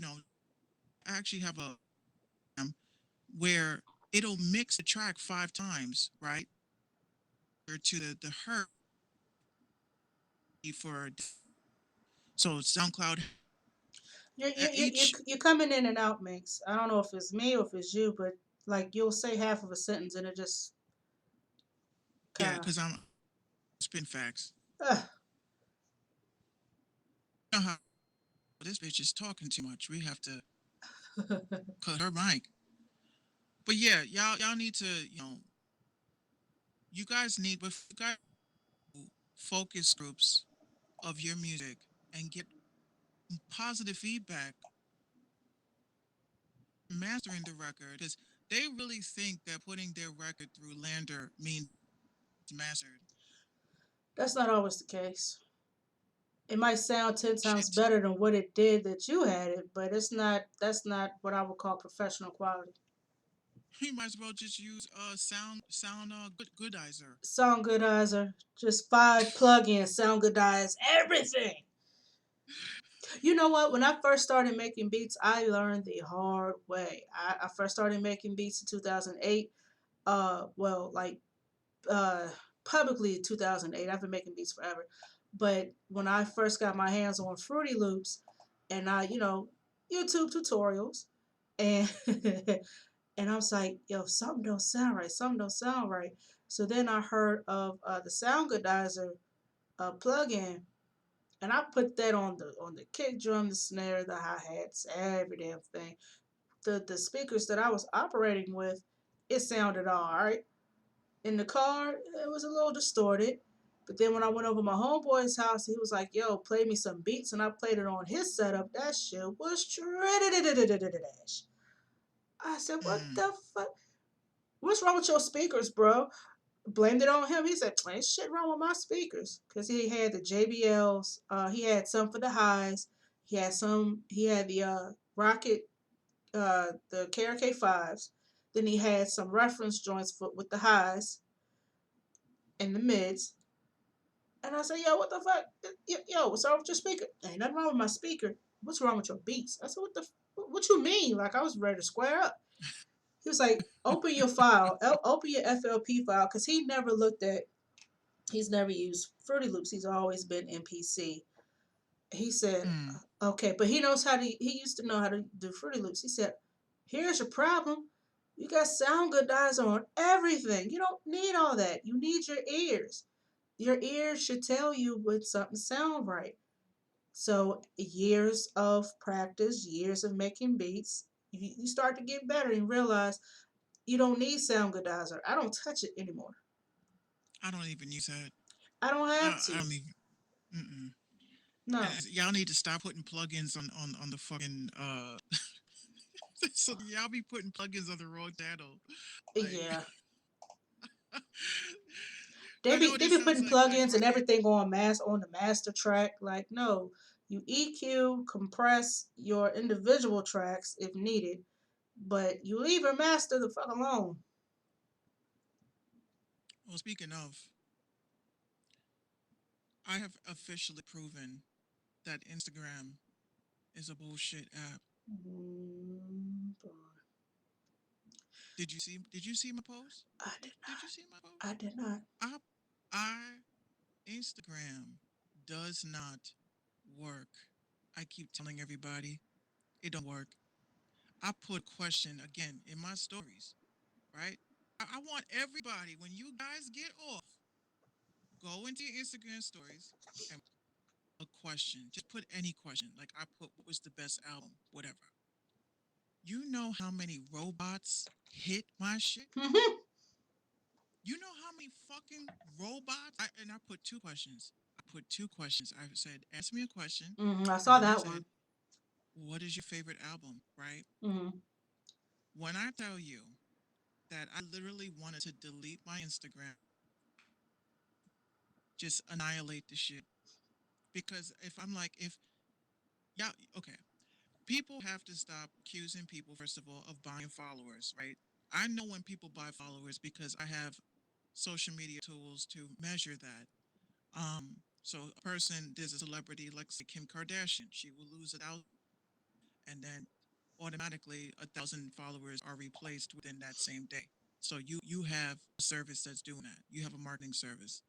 I actually have a where it'll mix the track 5 times, right? Or to the hertz for so SoundCloud each. You're coming in and out, Minx. I don't know if it's me or if it's you, but like you'll say half of a sentence and it just Yeah, kind of. because I'm spin facts. Uh, You know how this bitch is talking too much. We have to cut her mic. But yeah, y'all need to, you guys need, but you guys focus groups of your music and get positive feedback mastering the record because they really think that putting their record through Lander means it's mastered. that's not always the case. It might sound 10 times Shit. better than what it did that you had it, but it's not. That's not what I would call professional quality. You might as well just use sound goodizer. Sound Goodizer, just 5 plugins, Sound Goodize everything. You know what? When I first started making beats, I learned the hard way. I first started making beats in 2008. Well, like uh, publicly 2008. I've been making beats forever. But when I first got my hands on Fruity Loops, and YouTube tutorials, and and I was like, yo, something don't sound right. Something don't sound right. So then I heard of the Sound Goodizer plugin, and I put that on the kick drum, the snare, the hi hats, every damn thing. The speakers that I was operating with, it sounded all right. In the car, it was a little distorted. But then when I went over my homeboy's house, he was like, "Yo, play me some beats," and I played it on his setup. That shit was trash. I said, "What Mm. the fuck? What's wrong with your speakers, bro?" Blamed it on him. He said, "Ain't shit wrong with my speakers," because he had the JBLs. He had some for the highs. He had some. He had the Rocket, the KRK 5s. Then he had some reference joints with the highs and the mids. And I said, "Yo, what the fuck? Yo, what's wrong with your speaker?" "Ain't nothing wrong with my speaker. What's wrong with your beats?" I said, what you mean?" Like I was ready to square up. He was like, "Open your file, open your FLP file," because he never looked at. He's never used Fruity Loops. He's always been MPC. He said, Mm. "Okay," but he knows how to. He used to know how to do Fruity Loops. He said, "Here's your problem. You got sound good eyes on everything. You don't need all that. You need your ears. Your ears should tell you when something sound right." So years of practice, years of making beats, you start to get better and realize you don't need sound goodizer. I don't touch it anymore. I don't even use that. I don't have I to. don't even. Mm-mm. No. Y'all need to stop putting plugins on the fucking so y'all be putting plugins on the wrong channel. Like Yeah. They I be know they this be sounds putting like plugins and right. everything on the master track. Like no, you EQ, compress your individual tracks if needed, but you leave your master the fuck alone. Well, speaking of, I have officially proven that Instagram is a bullshit app. Boy. Did you see my post? I did Did you not. see my post? I did not. I I Instagram does not work. I keep telling everybody it don't work. I put question again in my stories, right? I want everybody when you guys get off, go into your Instagram stories and a question. Just put any question. Like I put what was the best album, whatever. You know how many robots hit my shit? You know how many fucking robots? And I put two questions. I put two questions. I said, ask me a question. I And saw then I that said, one. what is your favorite album, right? Hmm. When I tell you that I literally wanted to delete my Instagram, just annihilate the shit. Because if I'm like, if, yeah, okay, people have to stop accusing people, first of all, of buying followers, right? I know when people buy followers because I have social media tools to measure that. So a person, there's a celebrity like say Kim Kardashian, she will lose 1,000, and then automatically 1,000 followers are replaced within that same day. So you have a service that's doing that. You have a marketing service,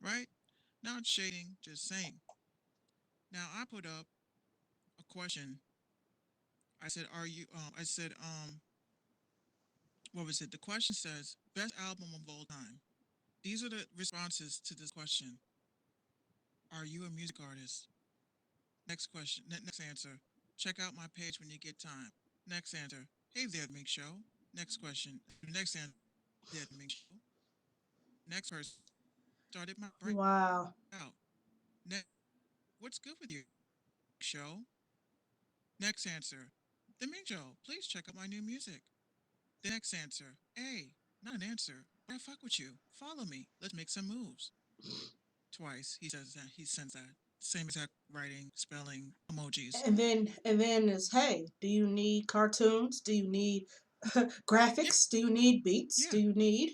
right? Not shading, just saying. Now I put up a question. I said, "Are you?" I said, "What was it?" The question says, "Best album of all time." These are the responses to this question. Are you a music artist? Next question. Next answer. Check out my page when you get time. Next answer. Hey there, Minx Show. Next question. Next answer. Hey there, Minx Show. Next person. Started my break Wow. out. Next. What's good with you, show? Next answer. The Minx Show. Please check out my new music. The next answer. Hey, not an answer. I fuck with you. Follow me. Let's make some moves. Twice. He says that. He sends that. Same exact writing, spelling, emojis. And then it's, hey, do you need cartoons? Do you need Yeah, Graphics? Do you need beats? yeah. Do you need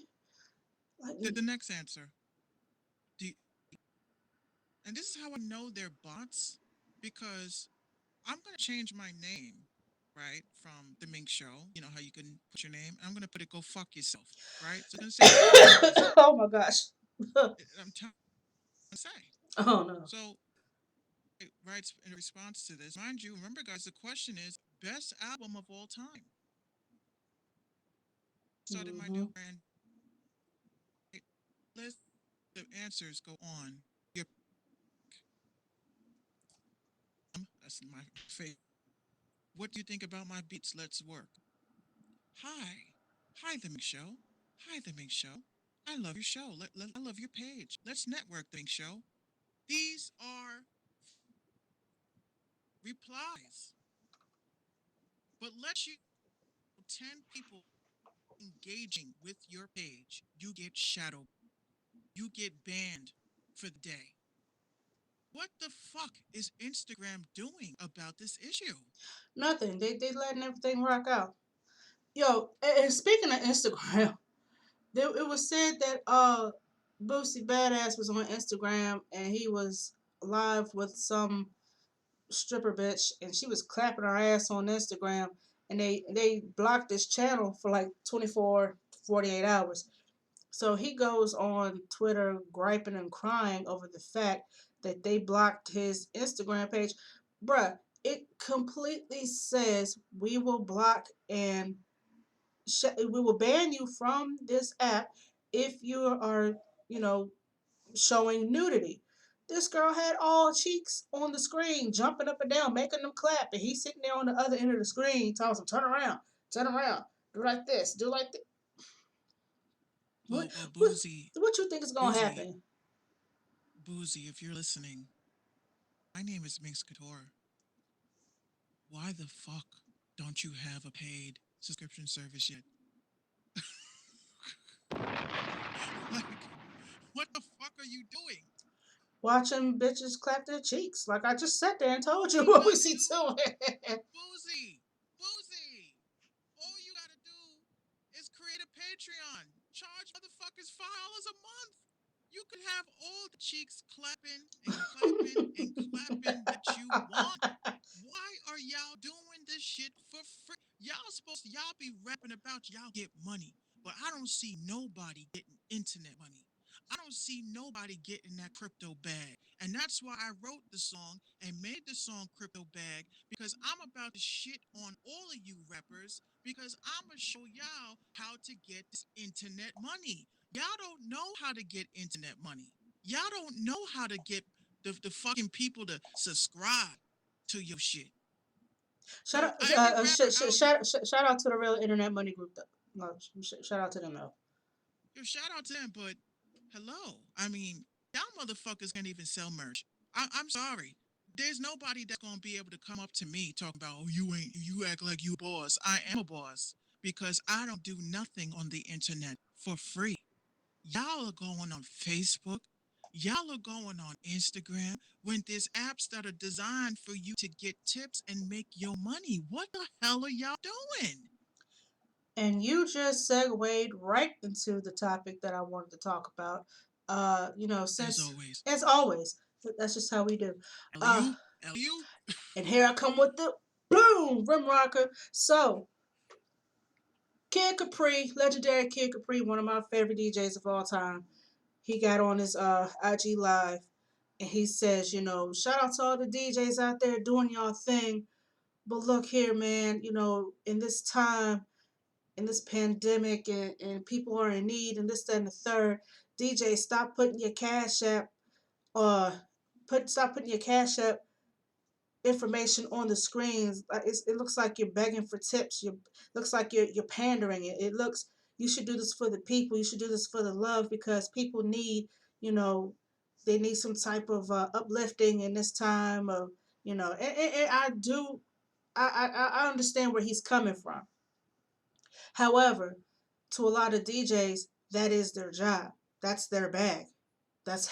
like The next answer. Do you, and this is how I know they're bots because I'm gonna change my name, right, from the Mink Show. You know how you can put your name. I'm gonna put it "Go fuck yourself," right? So it's gonna say "Go fuck yourself." oh my gosh. I'm telling you to say. Oh no. So it writes in response to this. Mind you, remember, guys, the question is best album of all time. Started my Hmm. new brand list. The answers go on. Your that's my favorite. What do you think about my beats? Let's work. Hi. Hi, The Mink Show. Hi, The Mink Show. I love your show. I love your page. Let's network, The Mink Show. These are replies. But let you 10 people engaging with your page, you get shadow. You get banned for the day. What the fuck is Instagram doing about this issue? Nothing. They letting everything rock out. Yo, and speaking of Instagram, it was said that Boosie Badass was on Instagram and he was live with some stripper bitch and she was clapping her ass on Instagram and they blocked this channel for like 24 48 hours. So he goes on Twitter griping and crying over the fact that they blocked his Instagram page. Bruh, it completely says we will block and we will ban you from this app if you are, you know, showing nudity. This girl had all cheeks on the screen, jumping up and down, making them clap, and he's sitting there on the other end of the screen, telling them, turn around, do like this, do like that." What, Well, what, Boozy, what you think is gonna Boozy, happen? Boozy, if you're listening, my name is Minx Couture. Why the fuck don't you have a paid subscription service yet? Like, what the fuck are you doing? Watching bitches clap their cheeks. Like I just sat there and told you Ain't what we nothing see new. to it. Boozy, Boozy. All you gotta do is create a Patreon. Charge motherfuckers $5 a month. You could have all the cheeks clapping and clapping and clapping that you want. Why are y'all doing this shit for free? Y'all be rapping about y'all get money, but I don't see nobody getting internet money. I don't see nobody getting that crypto bag. And that's why I wrote the song and made the song Crypto Bag because I'm about to shit on all of you rappers because I'm going to show y'all how to get this internet money. Y'all don't know how to get internet money. Y'all don't know how to get the fucking people to subscribe to your shit. shout So out, every rapper out here, shout out to the real internet money group though. No, shout out to them though. yo, shout out to them, but hello. I mean, y'all motherfuckers can't even sell merch. I'm sorry. There's nobody that's gonna be able to come up to me talking about, oh, you act like you a boss. I am a boss because I don't do nothing on the internet for free. Y'all are going on Facebook. Y'all are going on Instagram when there's apps that are designed for you to get tips and make your money. What the hell are y'all doing? And you just segued right into the topic that I wanted to talk about. As Since always, as always, that's just how we do. Uh, LU, LU. and here I come with the boom rim rocker. So Kid Capri, legendary Kid Capri, one of my favorite DJs of all time. He got on his IG live and he says, shout out to all the DJs out there doing y'all thing. But look here, man, in this time, in this pandemic, and people are in need, and this, that, and the third, DJ, stop putting your cash app, stop putting your cash app information on the screens. It looks like you're begging for tips. Looks like you're pandering. It looks, you should do this for the people. You should do this for the love because people need, you know, they need some type of uplifting in this time of, and I do, I understand where he's coming from. However, to a lot of DJs, that is their job. That's their bag. That's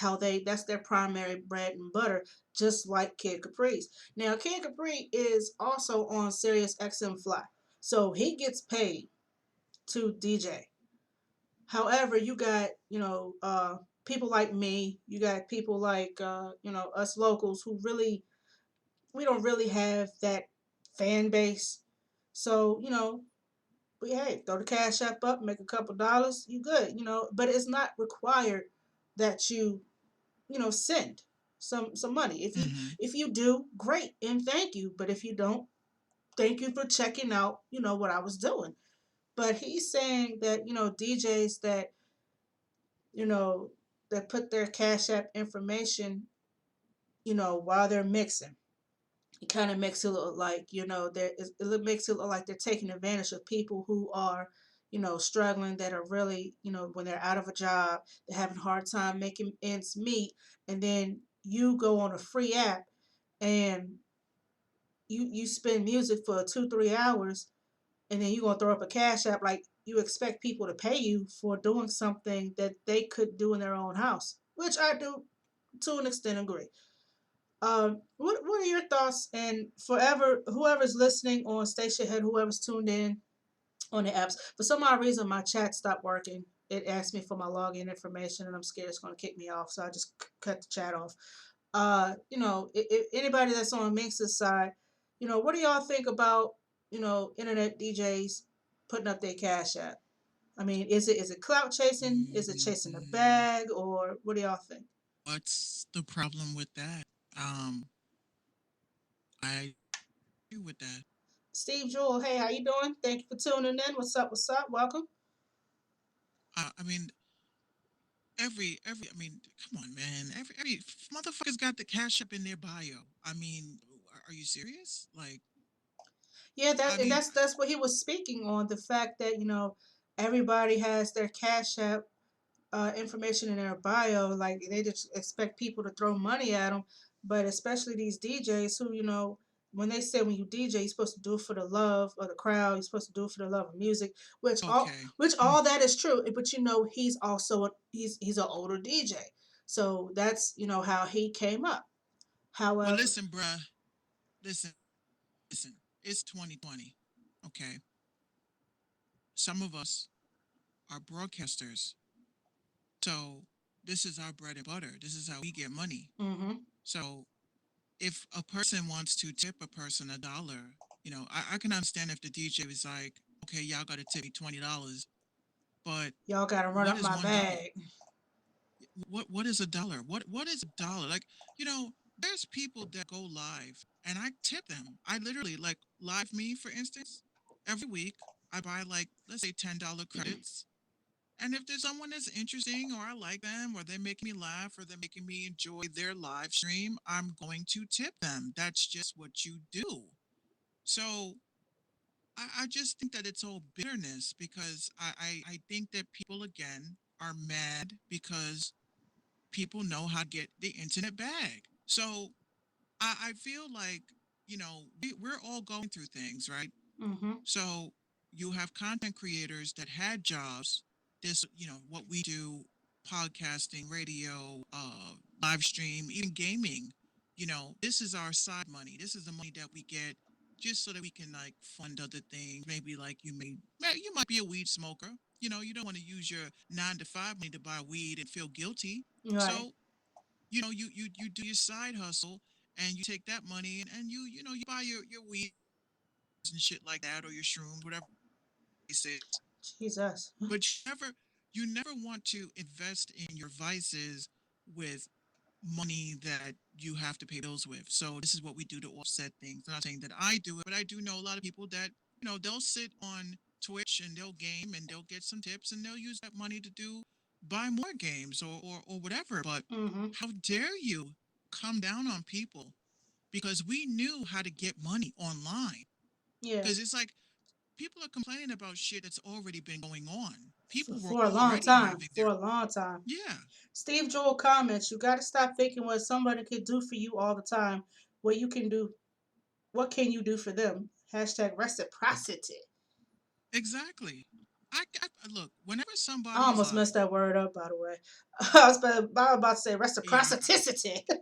their primary bread and butter, just like Kid Capri's. Now Kid Capri is also on Sirius XM Fly. So he gets paid. to DJ. However, you got, people like me, you got people like, us locals who really, we don't really have that fan base. So, we, hey, throw the cash app up, make a couple dollars, you good, but it's not required that you, send some money. Mm-hmm. If you do, great, and thank you. But if you don't, thank you for checking out, what I was doing. But he's saying that, DJs you know, that put their Cash App information, while they're mixing. It kind of makes it look like, it makes it look like they're taking advantage of people who are, struggling, that are really, when they're out of a job, they're having a hard time making ends meet. And then you go on a free app and you spend music for 2, 3 hours, and then you're gonna throw up a cash app, like you expect people to pay you for doing something that they could do in their own house, which I do to an extent agree. What are your thoughts? And forever, whoever's listening on Station Head, whoever's tuned in on the apps, for some odd reason my chat stopped working. It asked me for my login information, and I'm scared it's gonna kick me off, so I just cut the chat off. If anybody that's on Minx's side, what do y'all think about, internet DJs putting up their cash app? I mean, is it clout chasing? Is it chasing the Mm, bag, or what do y'all think? what's the problem with that? I agree with that. Steve Jewell, hey, how you doing? Thank you for tuning in. What's up? What's up? Welcome. I mean, I mean, come on, man. Every motherfucker's got the cash up in their bio. I mean, are you serious? Like, Yeah, I that and mean, that's what he was speaking on, the fact that everybody has their cash app information in their bio. Like they just expect people to throw money at them, but especially these DJs who, when they say when you DJ, you're supposed to do it for the love of the crowd. You're supposed to do it for the love of music, okay. which all that is true. But he's also he's an older DJ, so that's how he came up. Well, However, listen, bruh. Listen, listen. It's 2020. Okay. Some of us are broadcasters. So this is our bread and butter. This is how we get money. hmm So if a person wants to tip a person $1, I can understand if the DJ is like, okay, y'all got to tip me $20, but y'all got to run what up is my $1? bag. What is $1? What is $1? Like, there's people that go live and I tip them. I literally like live me, for instance, every week I buy like let's say $10 credits. And if there's someone that's interesting or I like them or they're making me laugh or they're making me enjoy their live stream, I'm going to tip them. That's just what you do. So I just think that it's all bitterness because I think that people again are mad because people know how to get the internet bag. So I feel like, we're all going through things, right? hmm So you have content creators that had jobs. This, what we do, podcasting, radio, live stream, even gaming. This is our side money. This is the money that we get just so that we can like fund other things. Maybe like you might be a weed smoker. You don't want to use your 9 to 5 money to buy weed and feel guilty. Right. So, you do your side hustle and you take that money and you buy your weed and shit like that or your shrooms, whatever it is. Jesus. But you never want to invest in your vices with money that you have to pay bills with. So this is what we do to offset things. I'm not saying that I do it, but I do know a lot of people that, they'll sit on Twitch and they'll game and they'll get some tips and they'll use that money to buy more games or whatever. But hmm how dare you come down on people because we knew how to get money online. Yeah. Because it's like people are complaining about shit that's already been going on. People were For a long already time. having For their a long time. yeah, Steve Joel comments, you got to stop thinking what somebody could do for you all the time. What you can do, what can you do for them? Hashtag reciprocity. exactly. I look whenever I somebody is almost like, messed that word up, by the way. I was about to say yeah, reciprocity. I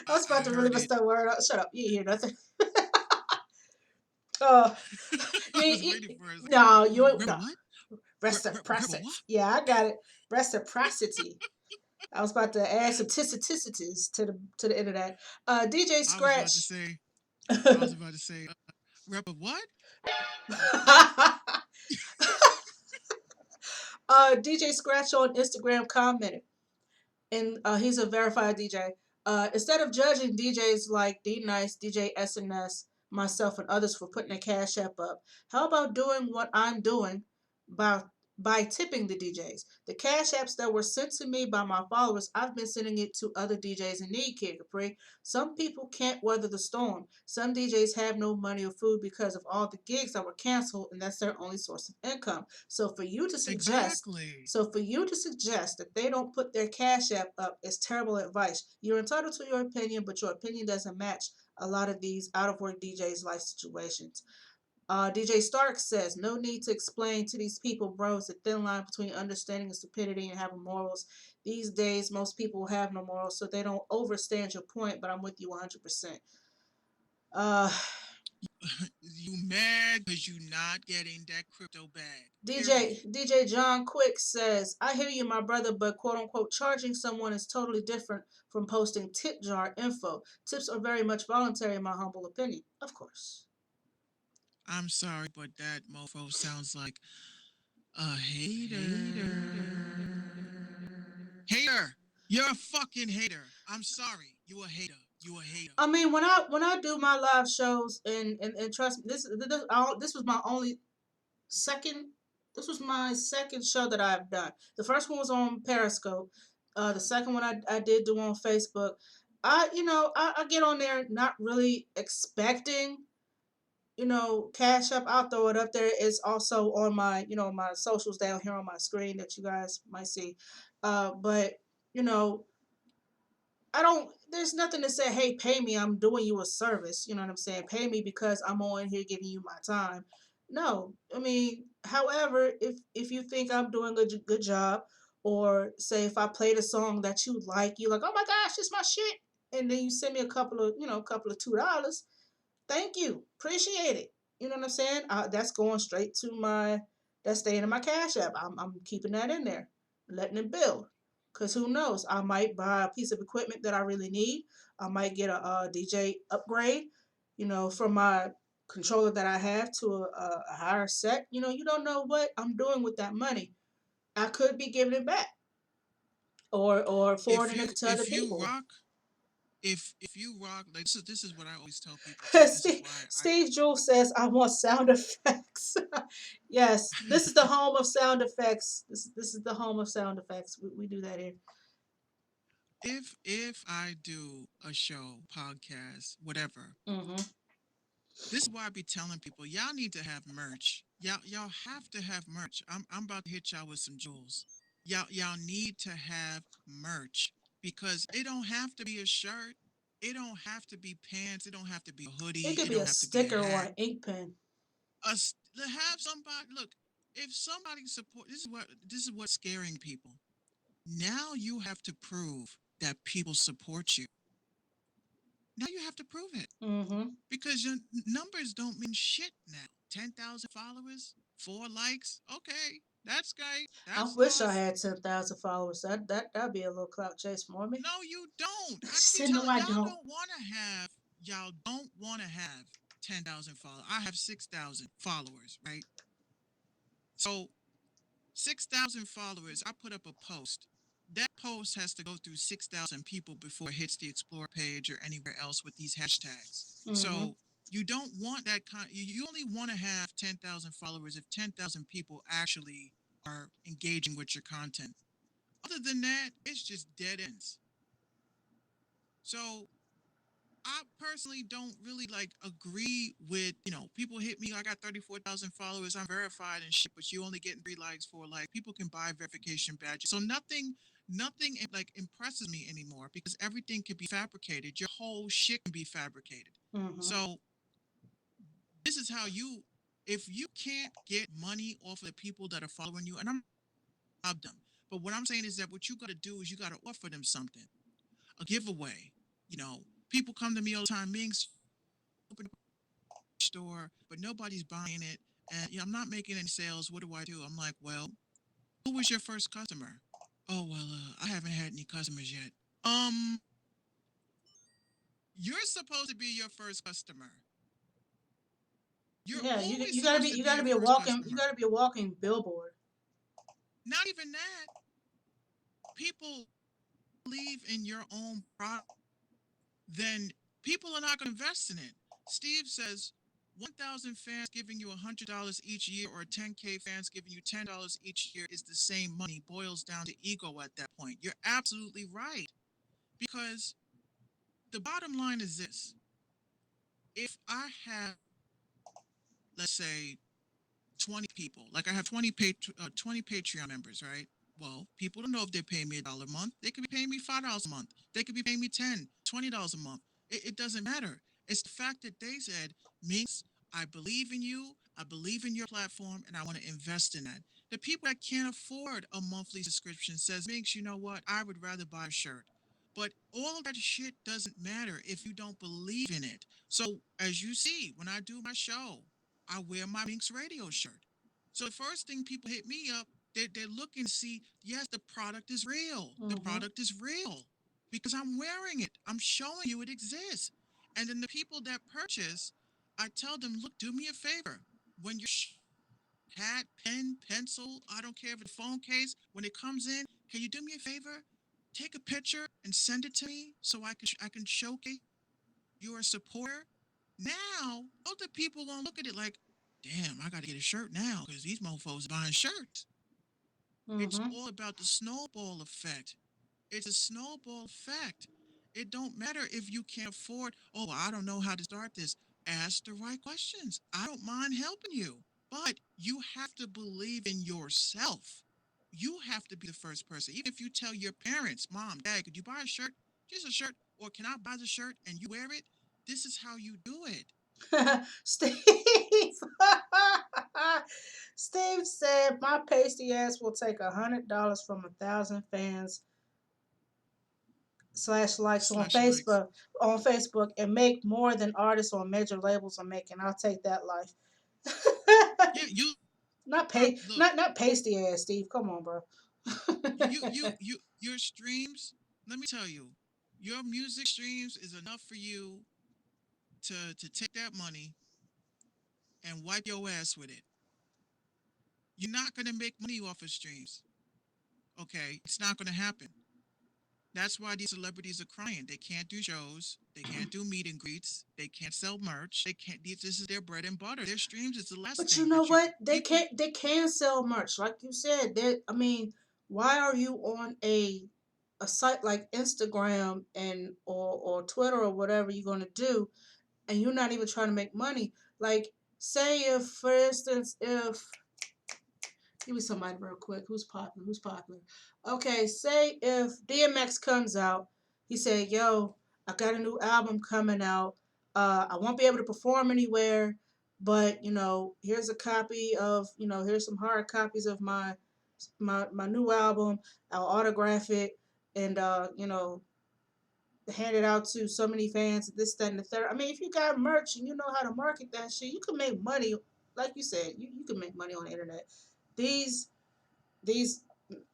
I, was about I to really heard mess it. that word up. Shut up. You hear nothing. Uh, I was waiting for it. It's like, no, you ain't. No. what? What? Reciprocity. Yeah, I got it. Reciprocity. I was about to add some tissiticities to the end of that. DJ I was about to Scratch. say. I uh, was about to say. What? DJ Scratch on Instagram commented, and he's a verified DJ. Instead of judging DJs like D Nice, DJ SNS, myself, and others for putting their cash app up, how about doing what I'm doing by tipping the DJs? The cash apps that were sent to me by my followers, I've been sending it to other DJs in need, Kid Capri. Some people can't weather the storm. Some DJs have no money or food because of all the gigs that were canceled, and that's their only source of income. So for you to suggest Exactly. so for you to suggest that they don't put their cash app up is terrible advice. You're entitled to your opinion, but your opinion doesn't match a lot of these out of work DJs' life situations. DJ Stark says, no need to explain to these people, bro. It's a thin line between understanding and stupidity and having morals. These days, most people have no morals, so they don't overstand your point, but I'm with you 100%. Uh, You mad because you not getting that crypto bag. Period. DJ John Quick says, I hear you, my brother, but quote unquote charging someone is totally different from posting tip jar info. Tips are very much voluntary, in my humble opinion. Of course. I'm sorry, but that mofo sounds like a hater. Hater. You're a fucking hater. I'm sorry. You a hater. You a hater. I mean, when I do my live shows, and trust me, this was my only second. This was my second show that I've done. The first one was on Periscope. The second one I did do on Facebook. I get on there not really expecting cash up. I'll throw it up there. It's also on my my socials down here on my screen that you guys might see. But you know I don't. There's nothing to say. Hey, pay me. I'm doing you a service. You know what I'm saying? Pay me because I'm on here giving you my time. No, I mean, however, if you think I'm doing a good job, or say if I played a song that you like, you like, oh my gosh, it's my shit, and then you send me a couple of $2. Thank you. Appreciate it. You know what I'm saying? That's going straight to that's staying in my Cash App. I'm keeping that in there, letting it build. Because who knows? I might buy a piece of equipment that I really need. I might get a DJ upgrade, from my controller that I have to a higher set. You don't know what I'm doing with that money. I could be giving it back or If forwarding it you to other if you people. rock, if you rock, like this is what I always tell people too. This is why I Steve Jules says, I want sound effects. Yes, this is the home of sound effects. This is the home of sound effects. We do that here. if I do a show, podcast, whatever, Hmm. this is why I be telling people, y'all need to have merch. Y'all have to have merch. I'm about to hit y'all with some jewels. Y'all need to have merch because it don't have to be a shirt. It don't have to be pants. It don't have to be a It hoodie. could It be don't a have to be a sticker or hat. an ink pen. To have somebody look. If somebody support, this is what's scaring people. Now you have to prove that people support you. Now you have to prove it Hmm. because your numbers don't mean shit now. 10,000 followers, 4 likes. Okay, that's great. I That's wish I nice. had 10,000 followers. That'd be a little clout chase for me. No, you don't. I keep Said no, telling I y'all don't. don't want to have. Y'all don't want to have 10,000 followers. I have 6,000 followers, right? So 6,000 followers. I put up a post. That post has to go through 6,000 people before it hits the explore page or anywhere else with these hashtags. Hmm. So you don't want that kind. You only want to have 10,000 followers if 10,000 people actually are engaging with your content. Other than that, it's just dead ends. So I personally don't really like agree with, people hit me. I got 34,000 followers. I'm verified and shit, but you only getting 3 likes, 4 likes. People can buy verification badges. So nothing like impresses me anymore because everything can be fabricated. Your whole shit can be fabricated. Hmm. So this is how if you can't get money off of the people that are following you, and I'm not them, but what I'm saying is that what you got to do is you got to offer them something, a giveaway. You know, people come to me all the time, Minx, open store, but nobody's buying it. and I'm not making any sales. What do I do? I'm like, well, who was your first customer? Oh well, I haven't had any customers yet. Um, you're supposed to be your first customer. You're Yeah, always you gotta be supposed to be your first you customer. gotta be a walking billboard. Not even that. People believe in your own product, then people are not going to invest in it. Steve says 1,000 fans giving you $100 each year or 10K fans giving you $10 each year is the same money. Boils down to ego at that point. You're absolutely right. Because the bottom line is this: if I have, let's say, 20 people, like I have 20 Patreon members, right? Well, people don't know if they're paying me $1 a month. They could be paying me $5 a month. They could be paying me $10, $20 a month. It doesn't matter. It's the fact that they said, Minx, I believe in you. I believe in your platform and I want to invest in that. The people that can't afford a monthly subscription says, Minx, you know what? I would rather buy a shirt. But all that shit doesn't matter if you don't believe in it. So as you see, when I do my show, I wear my Minx Radio shirt. So the first thing people hit me up, they're looking to see, yes, the product is real. The Hmm. product is real because I'm wearing it. I'm showing you it exists. And then the people that purchase, I tell them, look, do me a favor. When your hat, pen, pencil, I don't care if it's a phone case, when it comes in, can you do me a favor? Take a picture and send it to me so I can showcase you're a supporter. Now, other people gonna look at it like, damn, I gotta get a shirt now because these mofos buying shirts. It's Hmm. all about the snowball effect. It's a snowball effect. It don't matter if you can't afford, oh, I don't know how to start this. Ask the right questions. I don't mind helping you. But you have to believe in yourself. You have to be the first person. Even if you tell your parents, Mom, Dad, could you buy a shirt? Just a shirt. Or can I buy the shirt and you wear it? This is how you do it. Steve. Steve said my pasty ass will take $100 from 1,000 fans slash likes Slash likes. on Facebook and make more than artists on major labels are making. I'll take that life. Yeah, you look, Not pasty ass Steve. Come on, bro. your streams, let me tell you, your music streams is enough for you to take that money and wipe your ass with it. You're not gonna make money off of streams. Okay? It's not gonna happen. That's why these celebrities are crying. They can't do shows, they can't do meet and greets, they can't sell merch, they can't this is their bread and butter. Their streams is the last But you thing know that you what? people They can sell merch, like you said. I mean, why are you on a site like Instagram and or Twitter or whatever you're gonna do, and you're not even trying to make money? Like, say if, for instance, if give me somebody real quick who's popular, who's popular. Okay, say if DMX comes out, he said, "Yo, I got a new album coming out. I won't be able to perform anywhere, but here's a copy of, here's some hard copies of my new album. I'll autograph it and hand it out to so many fans. This, that, and the third. I mean, if you got merch and you know how to market that shit, you can make money. Like you said, you can make money on the internet. These these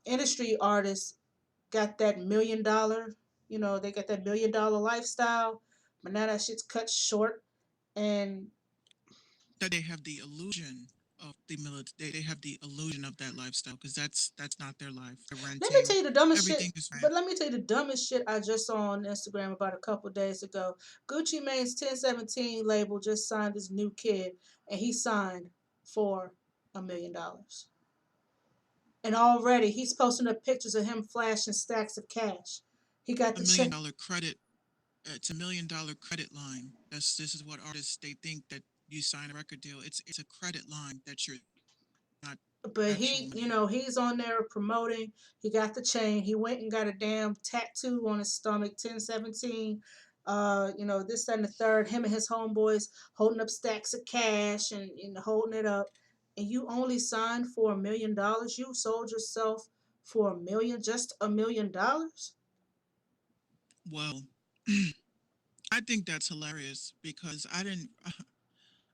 industry artists got that $1 million, they got that $1 million lifestyle, but now that shit's cut short. And that they have the illusion of the military. They have the illusion of that lifestyle because that's not their life. They're let me renting. tell you the dumbest shit. Everything is rent. But let me tell you the dumbest shit I just saw on Instagram about a couple days ago. Gucci Mane's 1017 label just signed this new kid, and he signed for $1 million. And already he's posting up pictures of him flashing stacks of cash. He got A the million check. dollar credit. It's $1 million credit line. This is what artists they think that you sign a record deal. It's a credit line that you're not But actual money. he's on there promoting. He got the chain. He went and got a damn tattoo on his stomach, 1017. This, that, and the third. Him and his homeboys holding up stacks of cash and holding it up. And you only signed for $1 million. You sold yourself for a million, just $1 million. Well, I think that's hilarious because I didn't.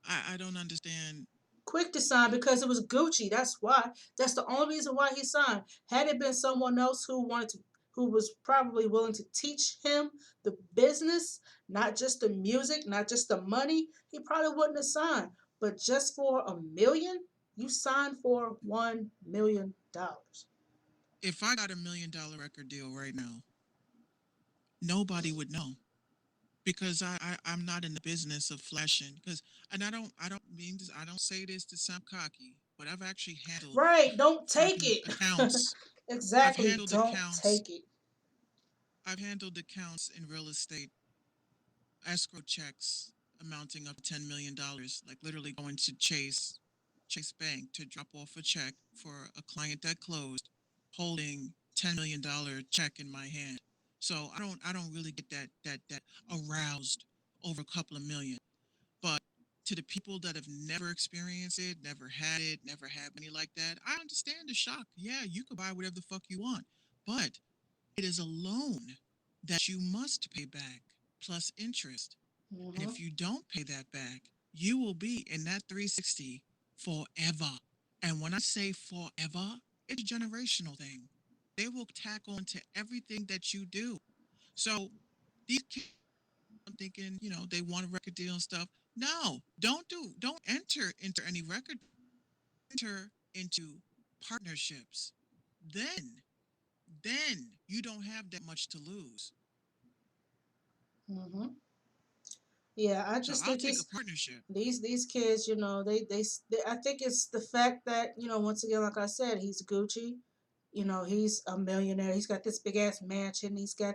I don't understand. quick to sign because it was Gucci. That's why. That's the only reason why he signed. Had it been someone else who was probably willing to teach him the business, not just the music, not just the money, he probably wouldn't have signed. But just for $1 million, you signed for $1 million. If I got $1 million record deal right now, nobody would know because I'm not in the business of flashing. Because and I don't mean this, I don't say this to sound cocky, but I've actually handled Right? Don't take certain it. accounts. I've Exactly. handled Don't accounts. take it. I've handled accounts in real estate, escrow checks amounting up to $10 million, like literally going to Chase Bank to drop off a check for a client that closed, holding $10 million check in my hand. So I don't really get that aroused over a couple of million. But to the people that have never experienced it, never had money like that, I understand the shock. Yeah, you could buy whatever the fuck you want, but it is a loan that you must pay back plus interest. And Hmm. if you don't pay that back, you will be in that 360 forever. And when I say forever, it's a generational thing. They will tack on to everything that you do. So these kids are thinking, they want a record deal and stuff. No, don't enter into any record, enter into partnerships. Then, then you don't have that much to lose. Hmm. Yeah, I So just I'll think take a he's partnership. these kids. They I think it's the fact that once again, like I said, he's Gucci. He's a millionaire. He's got this big ass mansion. He's got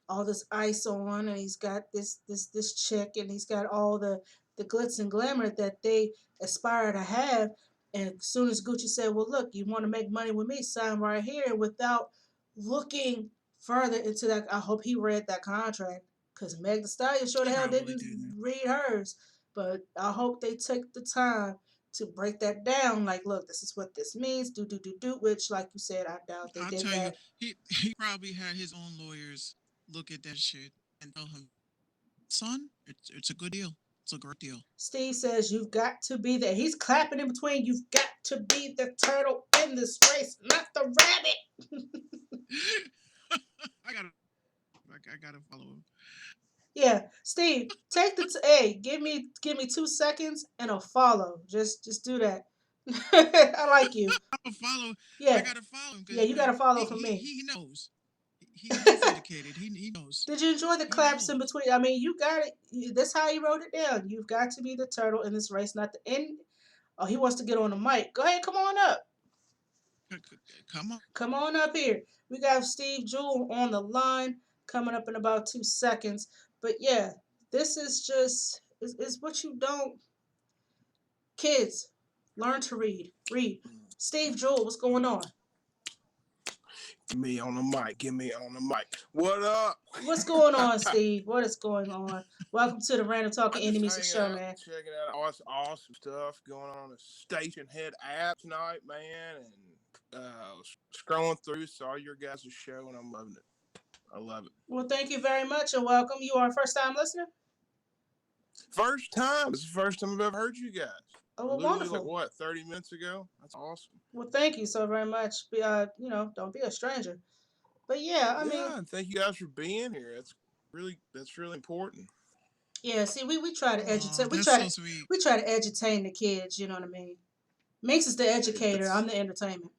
all this ice on, and he's got this chick, and he's got all the glitz and glamour that they aspire to have. And as soon as Gucci said, "Well, look, you want to make money with me? Sign right here," and without looking further into that, I hope he read that contract because Meg Thee Stallion sure the He hell probably didn't didn't. read hers. But I hope they took the time to break that down. Like, look, this is what this means. Do. Which, like you said, I doubt they I'll did tell you, that. he probably had his own lawyers look at that shit and tell him, son, it's a good deal. It's a great deal. Steve says you've got to be there. He's clapping in between. You've got to be the turtle in this race, not the rabbit. I gotta I gotta follow him. Yeah, Steve, take hey, give me 2 seconds and a follow. Just do that. I like you. I'm follow. I Yeah, gotta follow him yeah, because you got to follow he, for he me. he knows. He's educated. He knows. Did you enjoy the He claps in knows. between? I mean, you got it. That's how he wrote it down. You've got to be the turtle in this race, not the end. Oh, he wants to get on the mic. Go ahead, come on up. Come on. Come on up here. We got Steve Jewell on the line coming up in about 2 seconds. But yeah, this is just is what you don't. Kids, learn to read. Read. Steve Jewell, what's going on? Get me on the mic. Get me on the mic. What up? What's going on, Steve? What is going on? Welcome to the Random Talking I'm Indie just Music hanging Show, out, man. checking out all this awesome stuff going on the Station Head app tonight, man. And scrolling through, saw your guys' show, and I'm loving it. I love it. Well, thank you very much and welcome. You are a first time listener? First time. It's the first time I've ever heard you guys. Oh, well, Literally, like, wonderful. what, 30 minutes ago? That's awesome. Well, thank you so very much. Don't be a stranger. But yeah, I mean, Yeah, and thank you guys for being here. That's really important. yeah. See, we try to Oh, educate. that's so sweet. We try to edutain the kids. You know what I mean? Minx is the Hey, educator. I'm the entertainment.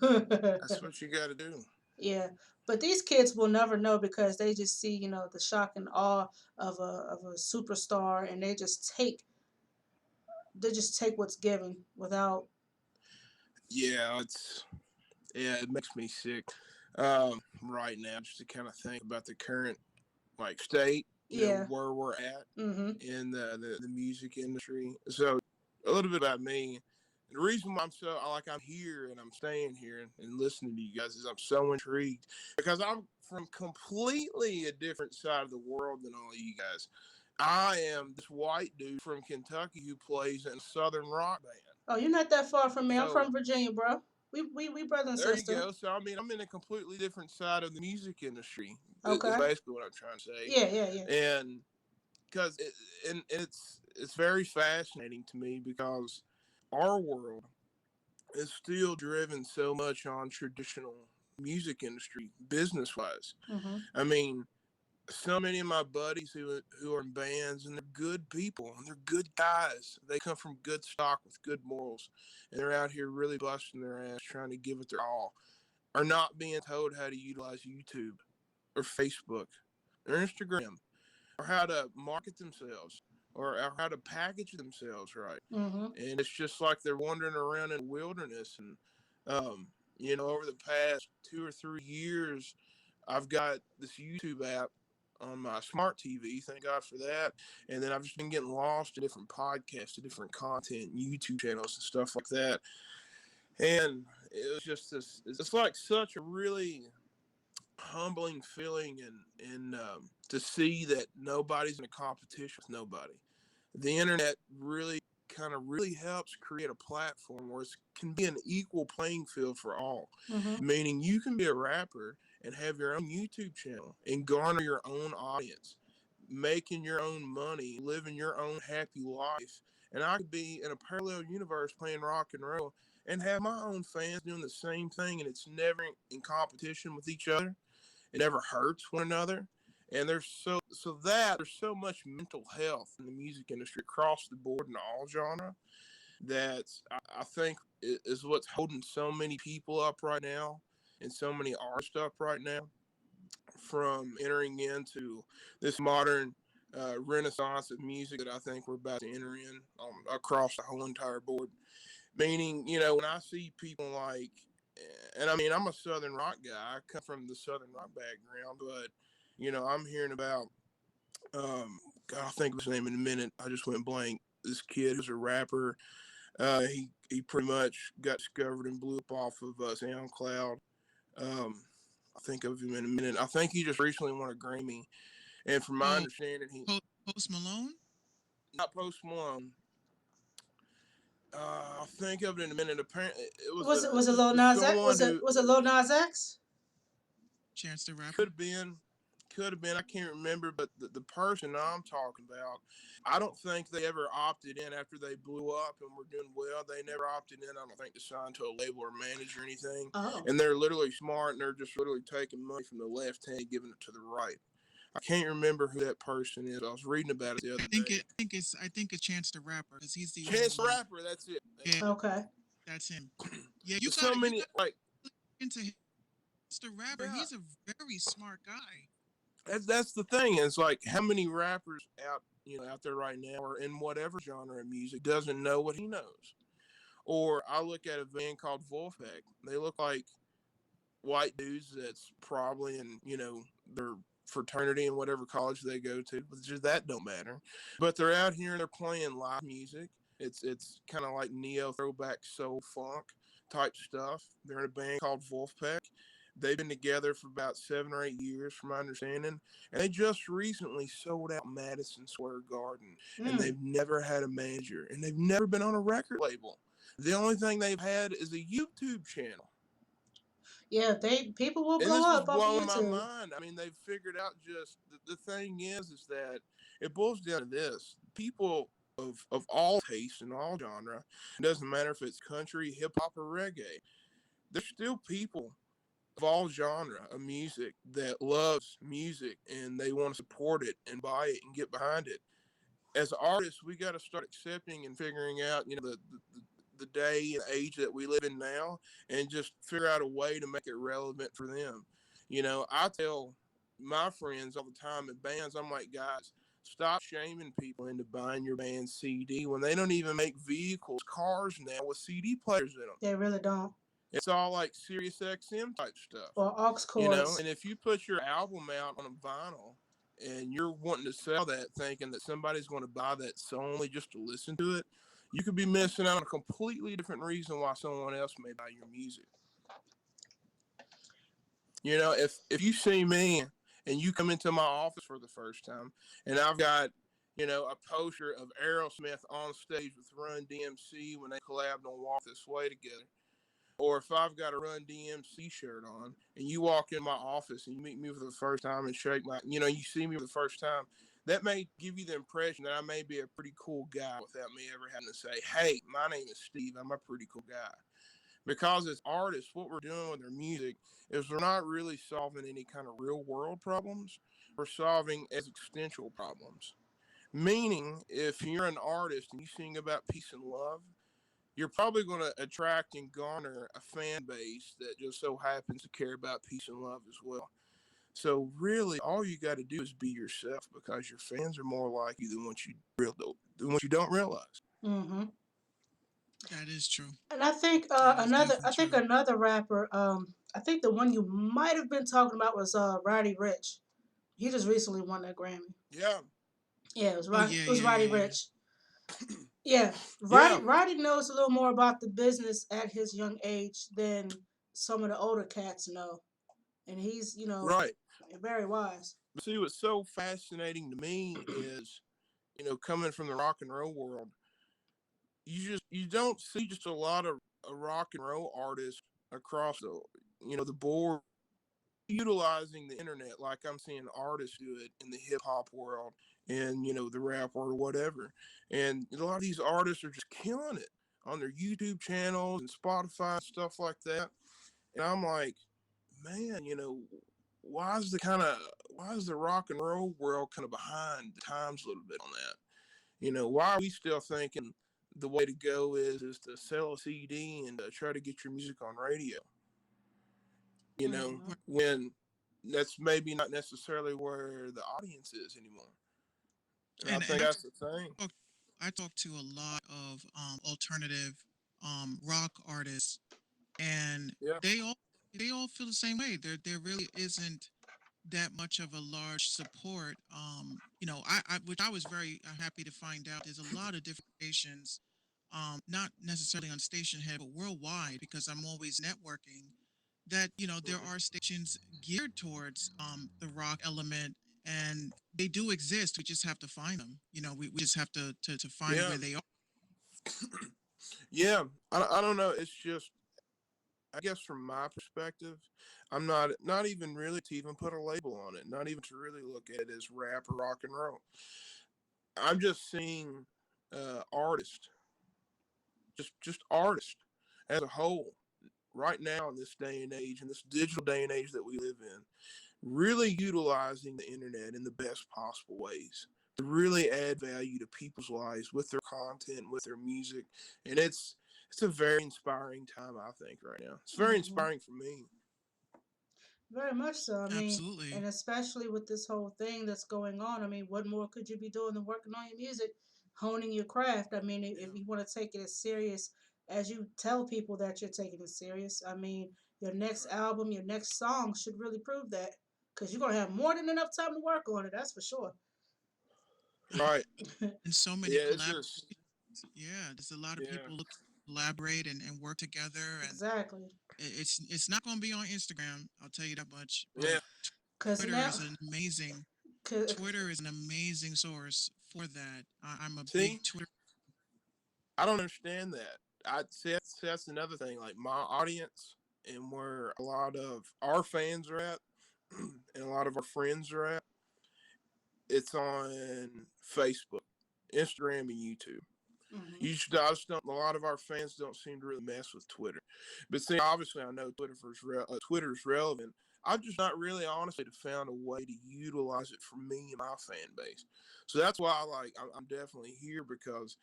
that's what you got to do. Yeah, but these kids will never know because they just see the shock and awe of a superstar, and they just take what's given without. Yeah, it makes me sick. Right now, just to kind of think about the current like state, Yeah. where we're at Mhm. in the music industry. So a little bit about me. The reason why I'm here and I'm staying here and listening to you guys is I'm so intrigued because I'm from completely a different side of the world than all of you guys. I am this white dude from Kentucky who plays in a southern rock band. Oh, you're not that far from me. I'm So from Virginia, bro. We brother and there you sister. go. So I mean, I'm in a completely different side of the music industry. Is Okay. basically what I'm trying to say, Yeah, yeah, yeah. and because and it's very fascinating to me because our world is still driven so much on traditional music industry, business wise. Mm-hmm. I mean, so many of my buddies who are in bands, and they're good people and they're good guys. They come from good stock with good morals, and they're out here really busting their ass trying to give it their all, are not being told how to utilize YouTube or Facebook or Instagram, or how to market themselves, or how to package themselves right. Mm-hmm. And it's just like they're wandering around in the wilderness. And um, over the past 2 or 3 years, I've got this YouTube app on my smart TV. Thank God for that. And then I've just been getting lost in different podcasts, different content, YouTube channels, and stuff like that. And it was just this. It's like such a really humbling feeling, and to see that nobody's in a competition with nobody. The internet really helps create a platform where it can be an equal playing field for all. Mm-hmm. Meaning you can be a rapper and have your own YouTube channel and garner your own audience, making your own money, living your own happy life. And I could be in a parallel universe playing rock and roll and have my own fans doing the same thing, and it's never in competition with each other. It never hurts one another. And there's so much mental health in the music industry across the board in all genre that I think is what's holding so many people up right now, and so many artists up right now, from entering into this modern renaissance of music that I think we're about to enter in, across the whole entire board. Meaning, when I see people like, and I mean, I'm a Southern rock guy. I come from the Southern rock background, but I'm hearing about, God, I'll think of his name in a minute. I just went blank. This kid who's a rapper. He pretty much got discovered and blew up off of SoundCloud. Um, I'll think of him in a minute. I think he just recently won a Grammy, and from my Oh, understanding, he Post Malone. not Post Malone. I'll think of it in a minute. Apparently, it was Was it Lil Nas X? someone who Was it Lil Nas X? Chance the Rapper. could have been, could have been. I can't remember, but the person I'm talking about, I don't think they ever opted in after they blew up and were doing well. They never opted in. I don't think to sign to a label or manage or anything. Oh. And they're literally smart, and they're just literally taking money from the left hand, giving it to the right. I can't remember who that person is. I was reading about it the other day. I think it's Chance the Rapper because he's the only Chance the one. Rapper. That's it. Yeah, Okay. that's him. Yeah, There's so you many got like into him. Mr. Rapper. yeah. He's a very smart guy. That's the thing. It's like how many rappers out there right now, or in whatever genre of music, doesn't know what he knows. Or I look at a band called Wolfpack. They look like white dudes that's probably in their fraternity and whatever college they go to, but just that don't matter. But they're out here and they're playing live music. It's kind of like neo throwback soul funk type stuff. They're in a band called Wolfpack. They've been together for about 7 or 8 years, from my understanding, and they just recently sold out Madison Square Garden. And Mm. they've never had a manager, and they've never been on a record label. The only thing they've had is a YouTube channel. Yeah, people will And blow this was up off blowing my YouTube. mind. I mean, they've figured out just the thing is that it boils down to this: people of all tastes and all genre. It doesn't matter if it's country, hip hop, or reggae. There's still people of all genre of music that loves music, and they want to support it and buy it and get behind it. As artists, we got to start accepting and figuring out, the day and age that we live in now, and just figure out a way to make it relevant for them. I tell my friends all the time in bands, I'm like, guys, stop shaming people into buying your band's CD when they don't even make vehicles, cars now with CD players in them. They really don't. It's all like Sirius XM type stuff, Or aux and cords. if you put your album out on a vinyl and you're wanting to sell that thinking that somebody's going to buy that solely just to listen to it, you could be missing out on a completely different reason why someone else may buy your music. If you see me and you come into my office for the first time and I've got, a poster of Aerosmith on stage with Run DMC when they collabed on Walk This Way together, or if I've got a Run DMC shirt on and you walk in my office and you meet me for the first time and shake my, you see me for the first time, that may give you the impression that I may be a pretty cool guy without me ever having to say, "Hey, my name is Steve. I'm a pretty cool guy." Because as artists, what we're doing with our music is we're not really solving any kind of real world problems. We're solving existential problems. Meaning, if you're an artist and you sing about peace and love, you're probably going to attract and garner a fan base that just so happens to care about peace and love as well. So really, all you got to do is be yourself because your fans are more like you than what you don't realize. Hmm. That is true. And I think That is definitely I think true. another rapper, I think the one you might have been talking about was Roddy Rich. He just recently won that Grammy. Yeah, Yeah, Oh It yeah, was yeah, Roddy yeah, yeah. Rich. Yeah, yeah, Roddy knows a little more about the business at his young age than some of the older cats know, and he's right. very wise. But see, what's so fascinating to me is, coming from the rock and roll world, you don't see just a lot of rock and roll artists across the board utilizing the internet like I'm seeing artists do it in the hip hop world and the rap world or whatever. And a lot of these artists are just killing it on their YouTube channels and Spotify and stuff like that. And I'm like, man, why is the rock and roll world kind of behind the times a little bit on that? Why are we still thinking the way to go is to sell a CD and try to get your music on radio? Hmm. Right. When that's maybe not necessarily where the audience is anymore. And I And think that's the thing. talk, I talk to a lot of alternative rock artists, and Yeah. they all they all feel the same way. There really isn't that much of a large support. I which I was very happy to find out. There's a lot of different stations, not necessarily on station head, but worldwide because I'm always networking. That there Mhm. are stations geared towards the rock element, and they do exist. We just have to find them. We just have to find Yeah. where they are. Yeah. I don't know. It's just, I guess from my perspective, I'm not even really to even put a label on it, not even to really look at it as rap or rock and roll. I'm just seeing artists, just artists as a whole, right now in this day and age, in this digital day and age that we live in, really utilizing the internet in the best possible ways to really add value to people's lives with their content, with their music, and it's a very inspiring time. I think right now it's very Hmm. inspiring for me. Very much so. I mean, Absolutely. and especially with this whole thing that's going on. I mean, what more could you be doing than working on your music, honing your craft? I mean, if Yeah, you want to take it as serious as you tell people that you're taking it serious, I mean, your next right, album, your next song should really prove that because you're gonna have more than enough time to work on it. That's for sure. right. And so many Yeah, it's collab. just Yeah, there's a lot of yeah, people looking to collaborate and work together, and Exactly. it's not going to be on Instagram. I'll tell you that much. But yeah. Cause Twitter now, is an amazing cause, Twitter is an amazing source for that. I'm a big See, Twitter. I don't understand that. I see that's another thing. Like my audience and where a lot of our fans are at, and a lot of our friends are at, it's on Facebook, Instagram, and YouTube. hmm I just don't. A lot of our fans don't seem to really mess with Twitter, but see, obviously, I know Twitter's relevant. I've just not really, honestly, found a way to utilize it for me and my fan base. So that's why I'm definitely here because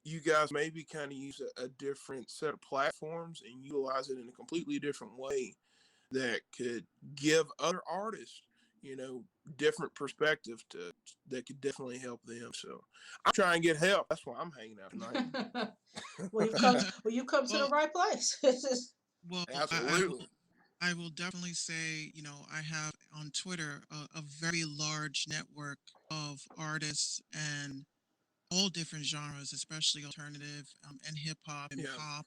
you guys maybe kind of use a different set of platforms and utilize it in a completely different way that could give other artists, you know, different perspective to that could definitely help them. So I'm trying to get help. That's why I'm hanging out tonight. you've come to the well, right place. well, Absolutely. I will definitely say, I have on Twitter a very large network of artists and all different genres, especially alternative and hip hop and Yeah. pop.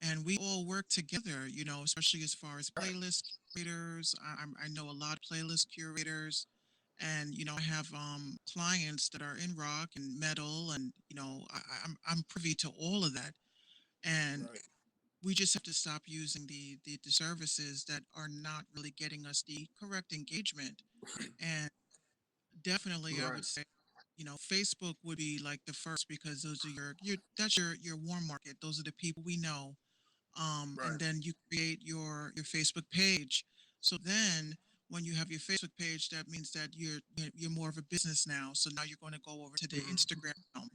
And we all work together, especially as far as Right. playlist curators. I know a lot of playlist curators, and I have clients that are in rock and metal, and I'm privy to all of that. And Right. we just have to stop using the services that are not really getting us the correct engagement. And definitely, I Right. would say, Facebook would be like the first because those are your that's your warm market. Those are the people we know. And Right. then you create your Facebook page. So then when you have your Facebook page, that means that you're more of a business now. So now you're going to go over to the Mhm. Instagram realm.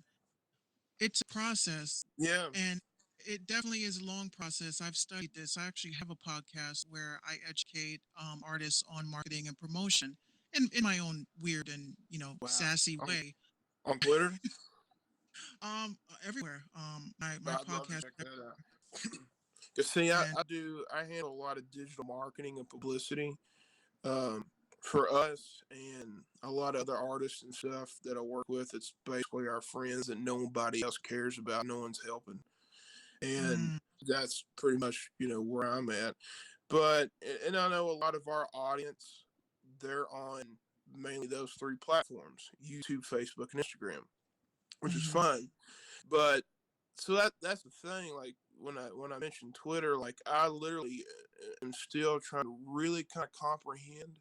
It's a process, Yeah. and it definitely is a long process. I've studied this. I actually have a podcast where I educate artists on marketing and promotion in my own weird and Wow. sassy On, way. on Twitter, Everywhere. My I'd love to podcast check that out. Cause see, and I handle a lot of digital marketing and publicity um, for us and a lot of other artists and stuff that I work with. It's basically our friends that nobody else cares about. No one's helping, and mm, that's pretty much where I'm at. But and I know a lot of our audience, they're on mainly those three platforms: YouTube, Facebook, and Instagram, which is mhm, fun. But so that's the thing. Like when I mentioned Twitter, like I literally am still trying to really kind of comprehend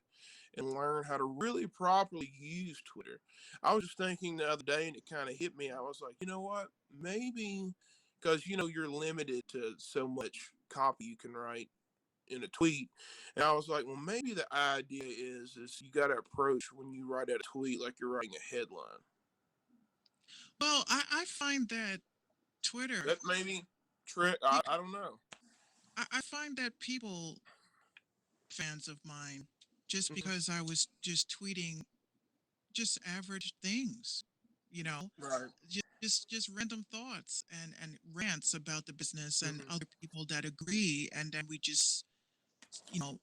and learn how to really properly use Twitter. I was just thinking the other day, and it kind of hit me. I was like, you know what? Maybe because you're limited to so much copy you can write in a tweet, and I was like, well, maybe the idea is you got to approach when you write out a tweet like you're writing a headline. well, I find that Twitter, That maybe trick. I, pe- I don't know. I find that people, fans of mine, just Hmm. because I was just tweeting just average things, you know, Right. just random thoughts and rants about the business and Hmm. other people that agree, and then we just,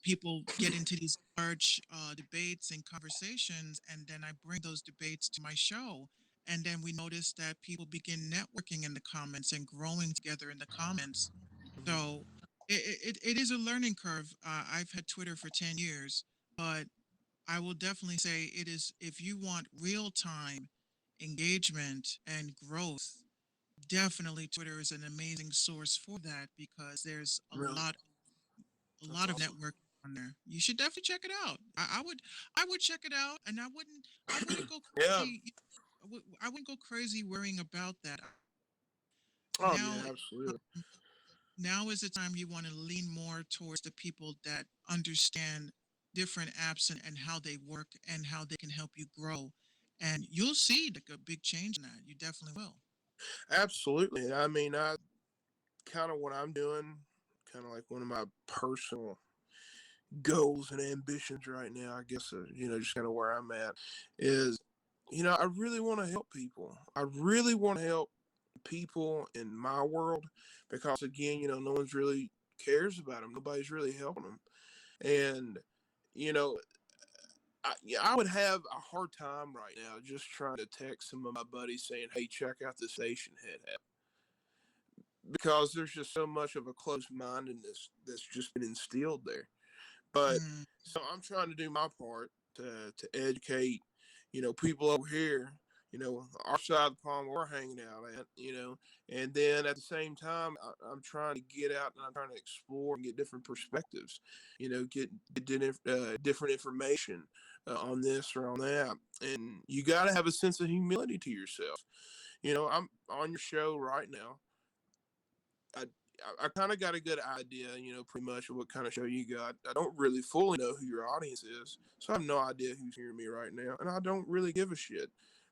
people get into these large debates and conversations, and then I bring those debates to my show. And then we notice that people begin networking in the comments and growing together in the comments. Hmm. So it is a learning curve. I've had Twitter for 10 years, but I will definitely say it is, if you want real time engagement and growth, definitely Twitter is an amazing source for that because there's Really, a that's lot of awesome. network on there. You should definitely check it out. I would check it out, and I wouldn't go Yeah. crazy. I wouldn't go crazy worrying about that. Oh yeah, Now absolutely. now is the time you want to lean more towards the people that understand different apps and how they work and how they can help you grow. And you'll see like a big change in that. You definitely will. Absolutely. I mean, I kind of what I'm doing, kind of like one of my personal goals and ambitions right now. I guess just kind of where I'm at is, I really want to help people. I really want to help people in my world because again, no one's really cares about them. Nobody's really helping them, and you know yeah, I would have a hard time right now just trying to text some of my buddies saying, "Hey, check out the Station Head app," because there's just so much of a close mindedness that's just been instilled there. But Mm, so I'm trying to do my part to educate, people over here, our side of the pond where we're hanging out at, and then at the same time, I'm trying to get out and I'm trying to explore and get different perspectives, get different information on this or on that, and you got to have a sense of humility to yourself. I'm on your show right now. I I kind of got a good idea, pretty much of what kind of show you got. I don't really fully know who your audience is, so I have no idea who's hearing me right now, and I don't really give a shit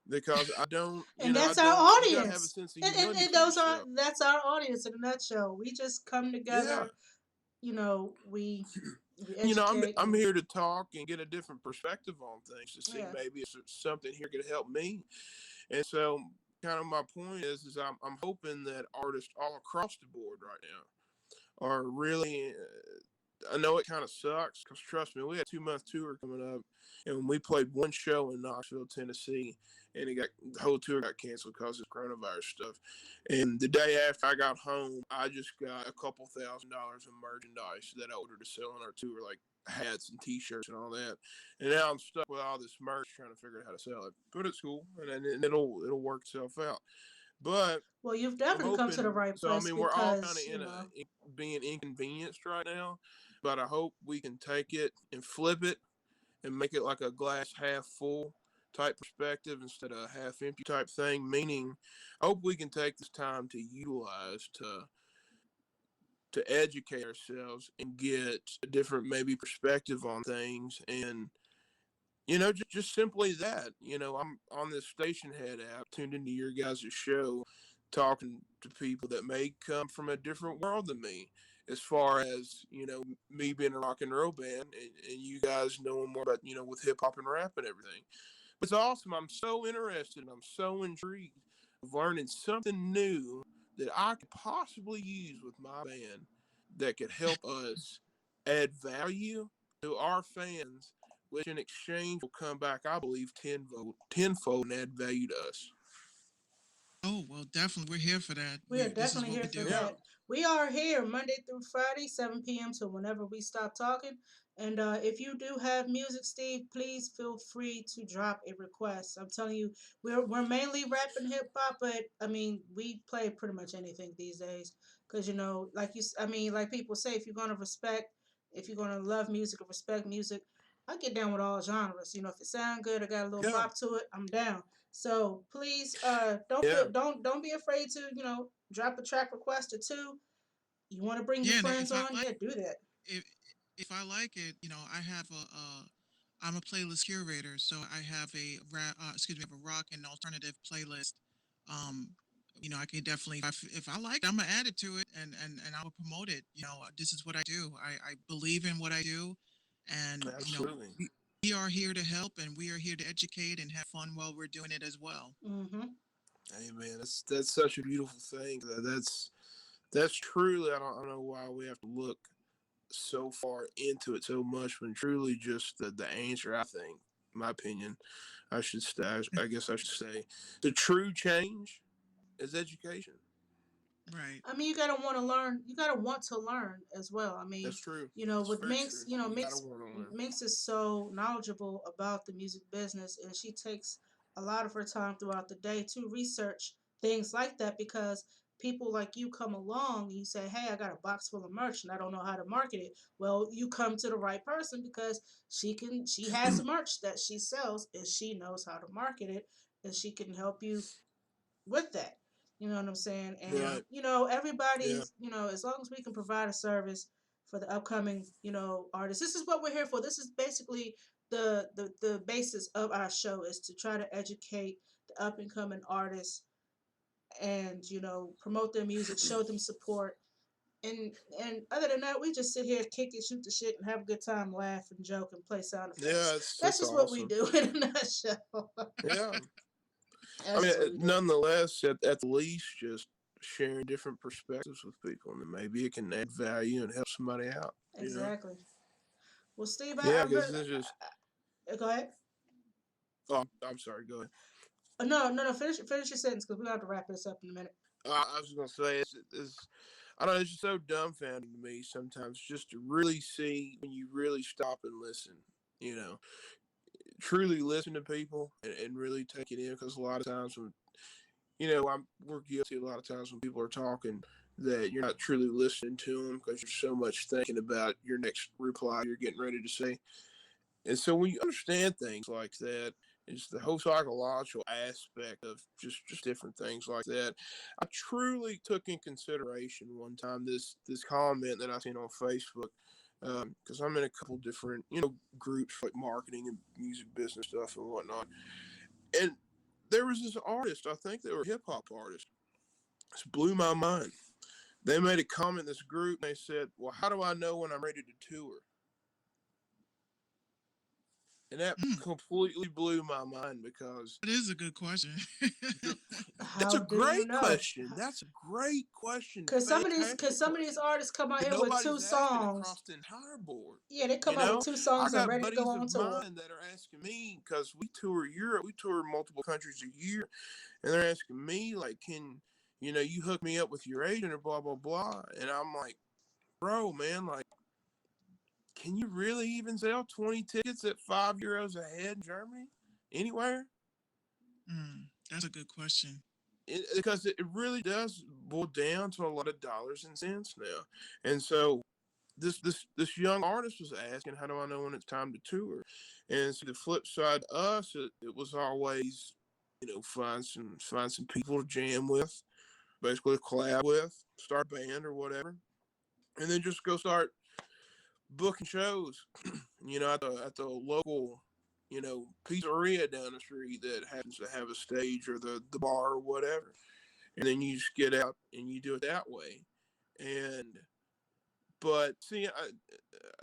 because I don't, And I that's our don't. You got to have a audience. sense of And, humility and to those are yourself. that's our audience in a nutshell. We just come Yeah, together, we I'm educate I'm and here to talk and get a different perspective on things to see yeah. maybe if something here could help me. And so, kind of my point is I'm hoping that artists all across the board right now are really. I know it kind of sucks because trust me, we had a 2 month tour coming up, and we played one show in Knoxville, Tennessee, and the whole tour got canceled because of coronavirus stuff. And the day after I got home, I just got a couple $1,000s of merchandise that I ordered to sell on our tour, like hats and T-shirts and all that. And now I'm stuck with all this merch trying to figure out how to sell it. But it's cool, and it'll work itself out. But Well, you've I'm definitely come to the hoping. right So I place mean, we're all kind of because, being inconvenienced right now, but I hope we can take it and flip it and make it like a glass half full type perspective instead of half empty type thing. Meaning, I hope we can take this time to utilize to educate ourselves and get a different maybe perspective on things. And just simply that. I'm on this station head app, tuned into your guys' show, talking to people that may come from a different world than me, as far as, me being a rock and roll band, and you guys knowing more about, with hip hop and rap and everything. But it's awesome. I'm so interested and I'm so intrigued of learning something new that I could possibly use with my band that could help us add value to our fans, which in exchange will come back, I believe, tenfold and add value to us. Oh, well, definitely. We're here for that. We are This is definitely what here we for do. Yeah, that. We are here Monday through Friday, 7 p.m. to whenever we stop talking. And if you do have music, Steve, please feel free to drop a request. I'm telling you, we're mainly rap and hip hop, but I mean, we play pretty much anything these days. Because I mean, like people say, if you're gonna love music or respect music, I get down with all genres. If it sound good, I got a little yeah, bop to it, I'm down. So please, yeah, don't be afraid to drop a track request or two. You want to bring your Yeah, and friends on? Yeah, do that. if if I like it, I have I'm a playlist curator, so I have a rock and alternative playlist. Um, I can definitely, if I like it, I'm gonna add it to it, and I will promote it. This is what I do. I believe in what I do, and absolutely. we are here to help, and we are here to educate and have fun while we're doing it as well. Hmm. Hey man, that's such a beautiful thing. That's truly, I don't know why we have to look so far into it so much when truly just the answer, I think, my opinion, I guess I should say, the true change is education. Right. I mean, you gotta want to learn. You gotta want to learn as well. I mean, That's true. That's with very Minx, true. You gotta want to learn. Minx is so knowledgeable about the music business, and she takes a lot of her time throughout the day to research things like that because people like you come along and you say, "Hey, I got a box full of merch and I don't know how to market it." Well, you come to the right person because she has the merch that she sells and she knows how to market it and she can help you with that. You know what I'm saying? And Right. Yeah. everybody's, as long as we can provide a service for the upcoming, artists. This is what we're here for. This is basically the basis of our show is to try to educate the up and coming artists and promote their music, show them support. And other than that, we just sit here, kick it, shoot the shit, and have a good time, laugh and joke and play sound Yeah, effects. That's that's just what we awesome. do in a nutshell. Yeah. I That's mean, just what we do. nonetheless, at the least, just sharing different perspectives with people, and maybe it can add value and help somebody out. Exactly. Well, Steve, Yeah, I because really it's just. go ahead. Oh, I'm sorry. Go ahead. No, no, no. Finish your sentence because we have to wrap this up in a minute. I was gonna say it's I don't know. It's just so dumbfounding to me sometimes just to really see when you really stop and listen. You know, truly listen to people and really take it in because a lot of times when we're guilty a lot of times when people are talking that you're not truly listening to them because you're so much thinking about your next reply you're getting ready to say. And so when you understand things like that, it's the whole psychological aspect of just different things like that. I truly took in consideration one time this comment that I seen on Facebook because I'm in a couple different groups like marketing and music business stuff and whatnot. And there was this artist, I think they were a hip hop artist. This blew my mind. They made a comment in this group and they said, "Well, how do I know when I'm ready to tour?" And that Mm, completely blew my mind because that is a good question. you're, that's How a do you great know? question. That's a great question. Cause Fantastic some of these question. artists come out But here with two nobody's asking songs. across the entire board. Yeah, they come You out with know, two I songs and got ready to go buddies on of tour. mine that are asking me because we tour Europe, we tour multiple countries a year, and they're asking me like, "Can you hook me up with your agent or blah blah blah?" And I'm like, "Bro, man, like, can you really even sell 20 tickets at €5 a head in Germany anywhere?" That's a good question. Because it really does boil down to a lot of dollars and cents now. And so this young artist was asking, "How do I know when it's time to tour?" And so the flip side to us, it was always, find some people to jam with, basically collab with, start a band or whatever, and then just go start booking shows, at the local, pizzeria down the street that happens to have a stage or the bar or whatever. And then you just get out and you do it that way. And but see,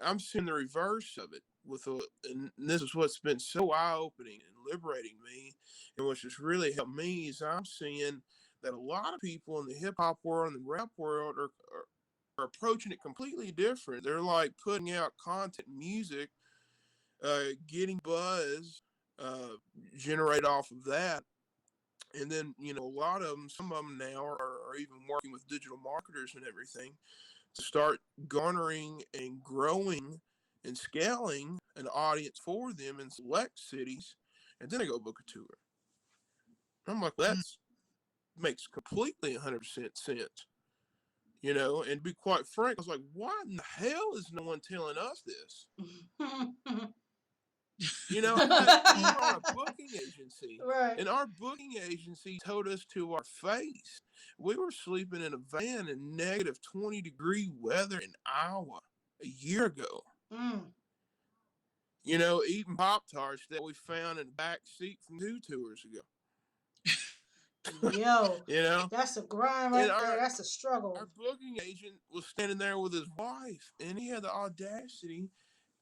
I'm seeing the reverse of it and this is what's been so eye opening and liberating me, and what's just really helped me is I'm seeing that a lot of people in the hip hop world and the rap world are approaching it completely different. They're like putting out content, music, getting buzz, uh, generate off of that. And then, a lot of them, some of them now are even working with digital marketers and everything to start garnering and growing and scaling an audience for them in select cities. And then they go book a tour. I'm like, Mm. that's makes completely 100% sense. And to be quite frank, I was like, why in the hell is no one telling us this? We were on a booking agency, Right. and our booking agency told us to our face we were sleeping in a van in negative 20-degree weather in Iowa a year ago. Mm. Eating Pop Tarts that we found in the back seat from 2 tours ago. Yo, you know, that's a grind and right there. our That's a struggle. our booking agent was standing there with his wife, and he had the audacity.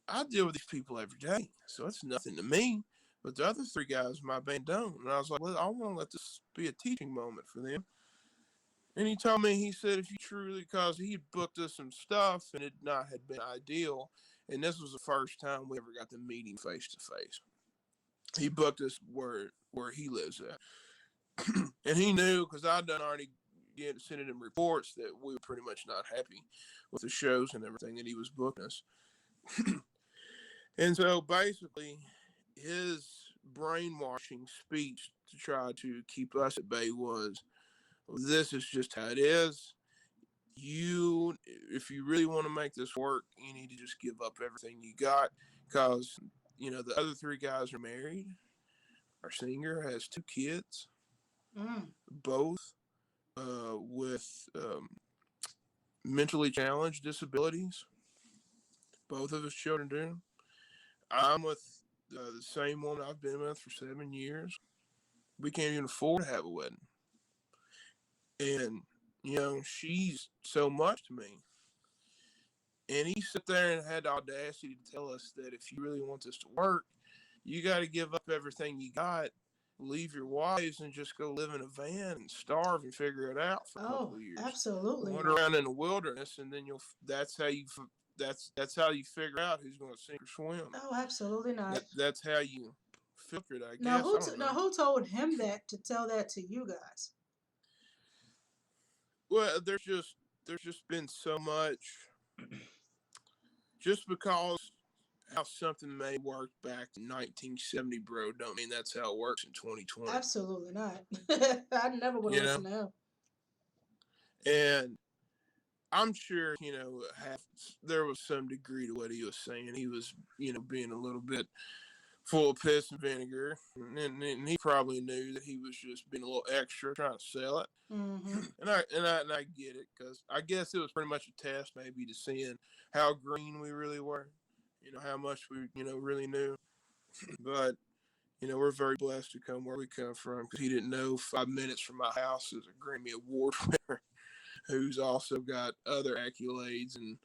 I deal with these people every day, so it's nothing to me. But the other three guys in my band don't. And I was like, well, I want to let this be a teaching moment for them. And he told me, he said, if you truly, because he had booked us some stuff and it not had been ideal. And this was the first time we ever got to meet him face to face. He booked us where he lives at. And he knew, because I'd done already sending him reports that we were pretty much not happy with the shows and everything that he was booking us. And so basically, his brainwashing speech to try to keep us at bay was, this is just how it is. If you really want to make this work, you need to just give up everything you got, because, the other three guys are married. Our singer has 2 kids, Mm. both with mentally challenged disabilities. Both of his children do. I'm with the same woman I've been with for 7 years. We can't even afford to have a wedding. And, she's so much to me. And he sat there and had the audacity to tell us that if you really want this to work, you got to give up everything you got, leave your wives, and just go live in a van and starve and figure it out for a couple Oh, of years. absolutely Wander not. around in the wilderness, and then that's how you figure out who's going to sink or swim. Oh, absolutely not. That's how you filter it, I Now guess. I don't now know. who told him that to tell that to you guys? Well, there's just been so much. Just because how something may work back in 1970, bro, don't mean that's how it works in 2020. Absolutely not. I never would have You know, listened to him. and I'm sure there was some degree to what he was saying. He was being a little bit full of piss and vinegar, and he probably knew that he was just being a little extra trying to sell it. Mm-hmm. And I get it, because I guess it was pretty much a test, maybe, to seeing how green we really were, how much we really knew. But we're very blessed to come where we come from, because he didn't know 5 minutes from my house is a Grammy Award winner who's also got other accolades and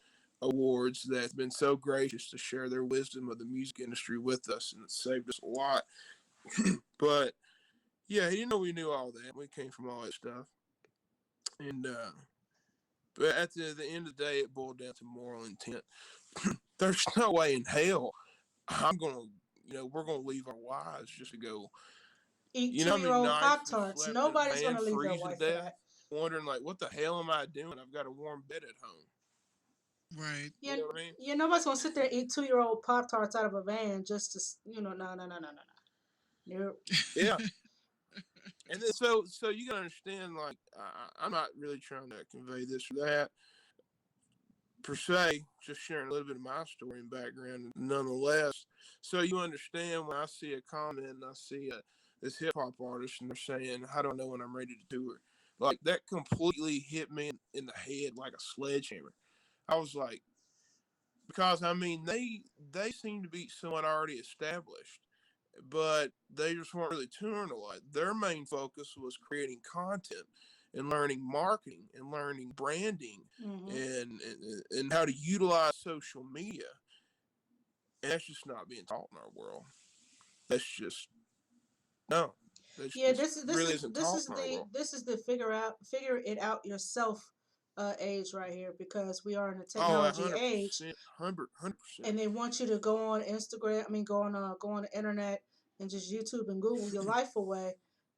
awards that's been so gracious to share their wisdom of the music industry with us, and it saved us a lot. But yeah, he didn't know we knew all that. We came from all that stuff. And but at the end of the day, it boiled down to moral intent. There's no way in hell we're gonna leave our wives just to go. Eat How many two-year-old nights Pop we Tarts. slept in a Nobody's van gonna leave their freezing wife for to death, that. wondering like, what the hell am I doing? I've got a warm bed at home. Right. Yeah, You know what I mean? yeah. Nobody's gonna sit there and eat 2-year-old Pop Tarts out of a van just to no, no, no, no, no, no, no. Nope. Yeah. And then so you gotta understand, like, I'm not really trying to convey this or that. per se, just sharing a little bit of my story and background, nonetheless, so you understand when I see a comment and I see this hip hop artist and they're saying, "How do I know when I'm ready to tour?" Like that completely hit me in the head like a sledgehammer. I was like, because I mean they seem to be somewhat already established, but they just weren't really touring a lot. Their main focus was creating content and learning marketing and learning branding Hmm. and how to utilize social media. And that's just not being taught in our world. That's just no. That's Yeah, just really isn't this taught is in our the world. figure it out yourself age right here, because we are in a Oh, technology age, 100%, 100%. and they want you to go on Instagram. I mean, go on the internet and just YouTube and Google your life away.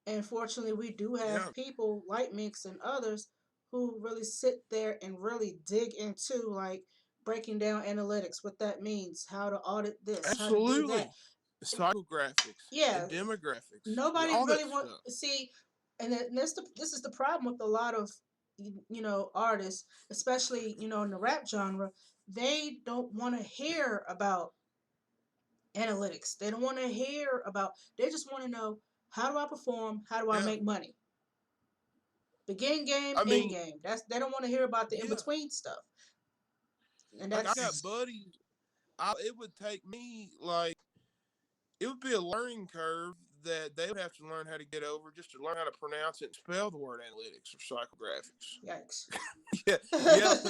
And fortunately, we do have Yeah, people like Minx and others who really sit there and really dig into, like, breaking down analytics, what that means, how to audit this, how to do that. absolutely. Psychographics Yeah, and demographics, nobody all that really want stuff. see, and this is the problem with a lot of artists, especially in the rap genre. They don't want to hear about analytics. They don't want to hear about. They just want to know, how do I perform? How do I Yeah, make money? Begin game, I end mean, game. They don't want to hear about the in yeah. between stuff. And Like I got that's buddies. It would take me like it would be a learning curve that they would have to learn how to get over just to learn how to pronounce it and spell the word analytics or psychographics. yikes. Yeah,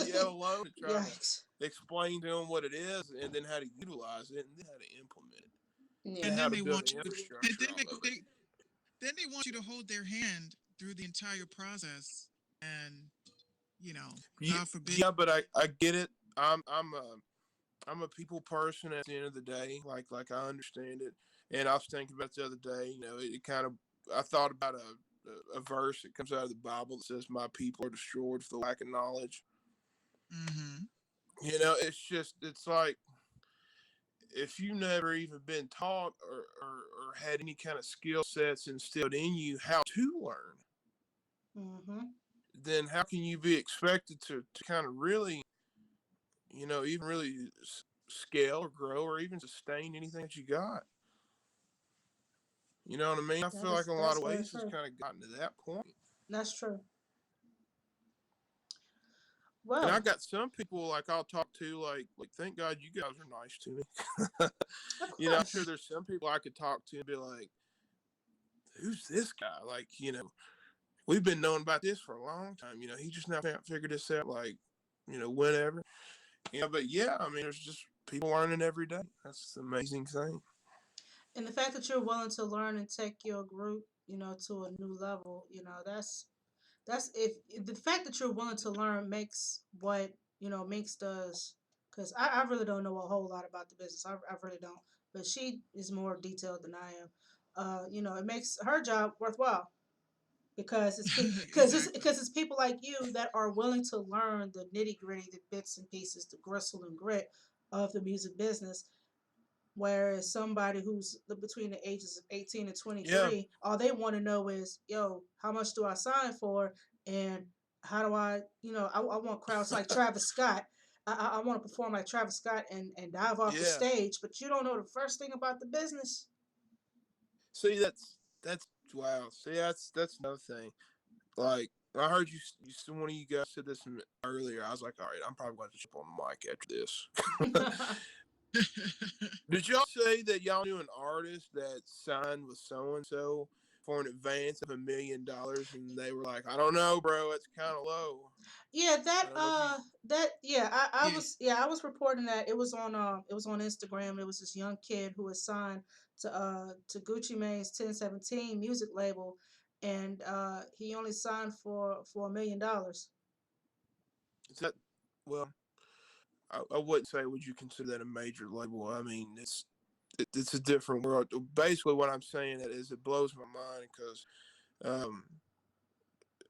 yeah, alone to try to Yikes. explain to them what it is and then how to utilize it and then how to implement it and And Yeah. how then to they build want an you to, and infrastructure off of it. then they want you to hold their hand through the entire process. And, Yeah, God forbid. yeah, but I get it. I'm a people person at the end of the day. Like I understand it, and I was thinking about the other day. It kind of I thought about a verse that comes out of the Bible that says, "My people are destroyed for the lack of knowledge." Hmm. It's like if you never even been taught or had any kind of skill sets instilled in you how to learn, Hmm. then how can you be expected to kind of really, even really scale or grow or even sustain anything that you got? You know what I mean? I feel like in a lot That's of very ways it's true. kind of gotten to that point. That's true. And I Well, got some people like I'll talk to like thank God you guys are nice to me. of I'm sure course. there's some people I could talk to and be like, who's this guy? Like, we've been knowing about this for a long time. He just now figured this out like, whenever. But yeah, I mean there's just people learning every day. That's the amazing thing. And the fact that you're willing to learn and take your group, to a new level, that's if the fact that you're willing to learn makes what Minx does. Because I really don't know a whole lot about the business. I really don't. But she is more detailed than I am. It makes her job worthwhile, because Exactly. it's people like you that are willing to learn the nitty gritty, the bits and pieces, the gristle and grit of the music business. Whereas somebody who's between the ages of 18 and Yeah, 23, all they want to know is, yo, how much do I sign for? And how do I want crowds like Travis Scott. I want to perform like Travis Scott and dive off the yeah. stage, but you don't know the first thing about the business. See, that's wow. See, that's another thing. Like I heard one of you guys said this earlier. I was like, all right, I'm probably going to jump on the mic after this. Did y'all say that y'all knew an artist that signed with so and so for an advance of $1 million, and they were like, I don't know, bro, it's kind of low. Yeah, I don't know if you. Yeah. I was reporting that it was on Instagram. It was this young kid who was signed to Gucci Mane's 1017 music label, and he only signed for $1 million. Is that well? I wouldn't say would you consider that a major label. I mean, it's a different world. Basically, what I'm saying is it blows my mind because um,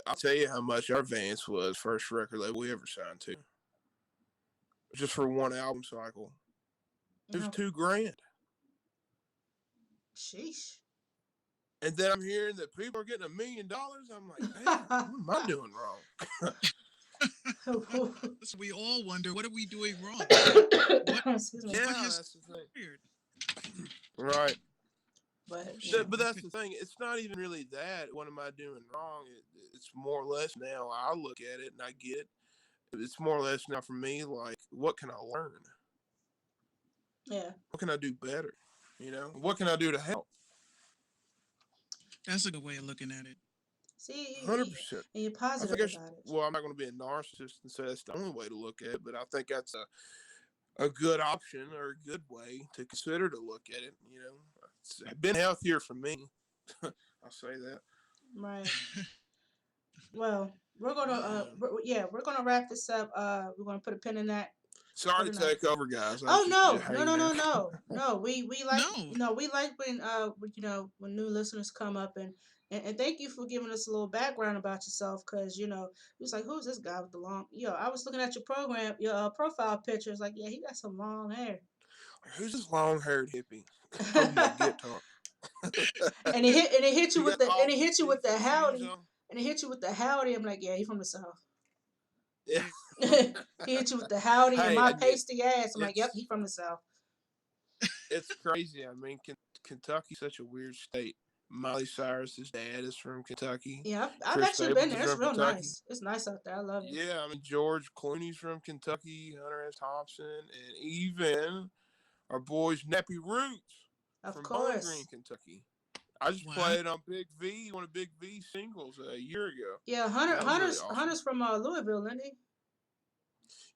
I'll tell you how much our Vance was first record label we ever signed to, just for one album cycle. It was No, $2,000, sheesh. and then I'm hearing that people are getting $1 million. I'm like, damn, what am I doing wrong? So we all wonder, what are we doing wrong? What Excuse me. what Yeah, has that's the thing. weird? Right. But Oh you shoot, know, But I that's could. the thing. It's not even really that. What am I doing wrong? It's more or less now. I look at it and I get it. It's more or less now for me. Like, what can I learn? yeah. What can I do better? What can I do to help? That's a good way of looking at it. 100%. And you're I positive think I should. about it. Well, I'm not going to be a narcissist and say that's the only way to look at it, but I think that's a good option or a good way to consider to look at it. It's been healthier for me. I'll say that. Right. Well, we're gonna Uh-oh. yeah, we're gonna wrap this up. We're gonna put a pin in that for Sorry to tonight. take over, guys. I was Oh just no, no, hanging no, no, out. no, no. We like No, we like when when new listeners come up and thank you for giving us a little background about yourself because it was like who's this guy with the long I was looking at your program your profile picture. It's like yeah he got some long hair. Who's this long-haired hippie holding a guitar? And it hit you He with got the and all it the hit you with the see-through shoes howdy on. and it hit you with the howdy. I'm like yeah he from the south. Yeah. He hit you with the howdy and Hey, my and pasty ass. I'm like, yep, it's he from the south. it's crazy. I mean, Kentucky's such a weird state. Miley Cyrus's dad is from Kentucky. Yeah, I've Chris actually been Staples is there. It's from real Kentucky. nice. It's nice out there. I love it. Yeah, I mean George Clooney's from Kentucky. Hunter S. Thompson, and even our boys Nappy Roots Of from Bowling Green, course. Kentucky. I just what? played on Big V, one of Big V singles a year ago. Yeah, That was really awesome. Hunter's from Louisville, isn't he?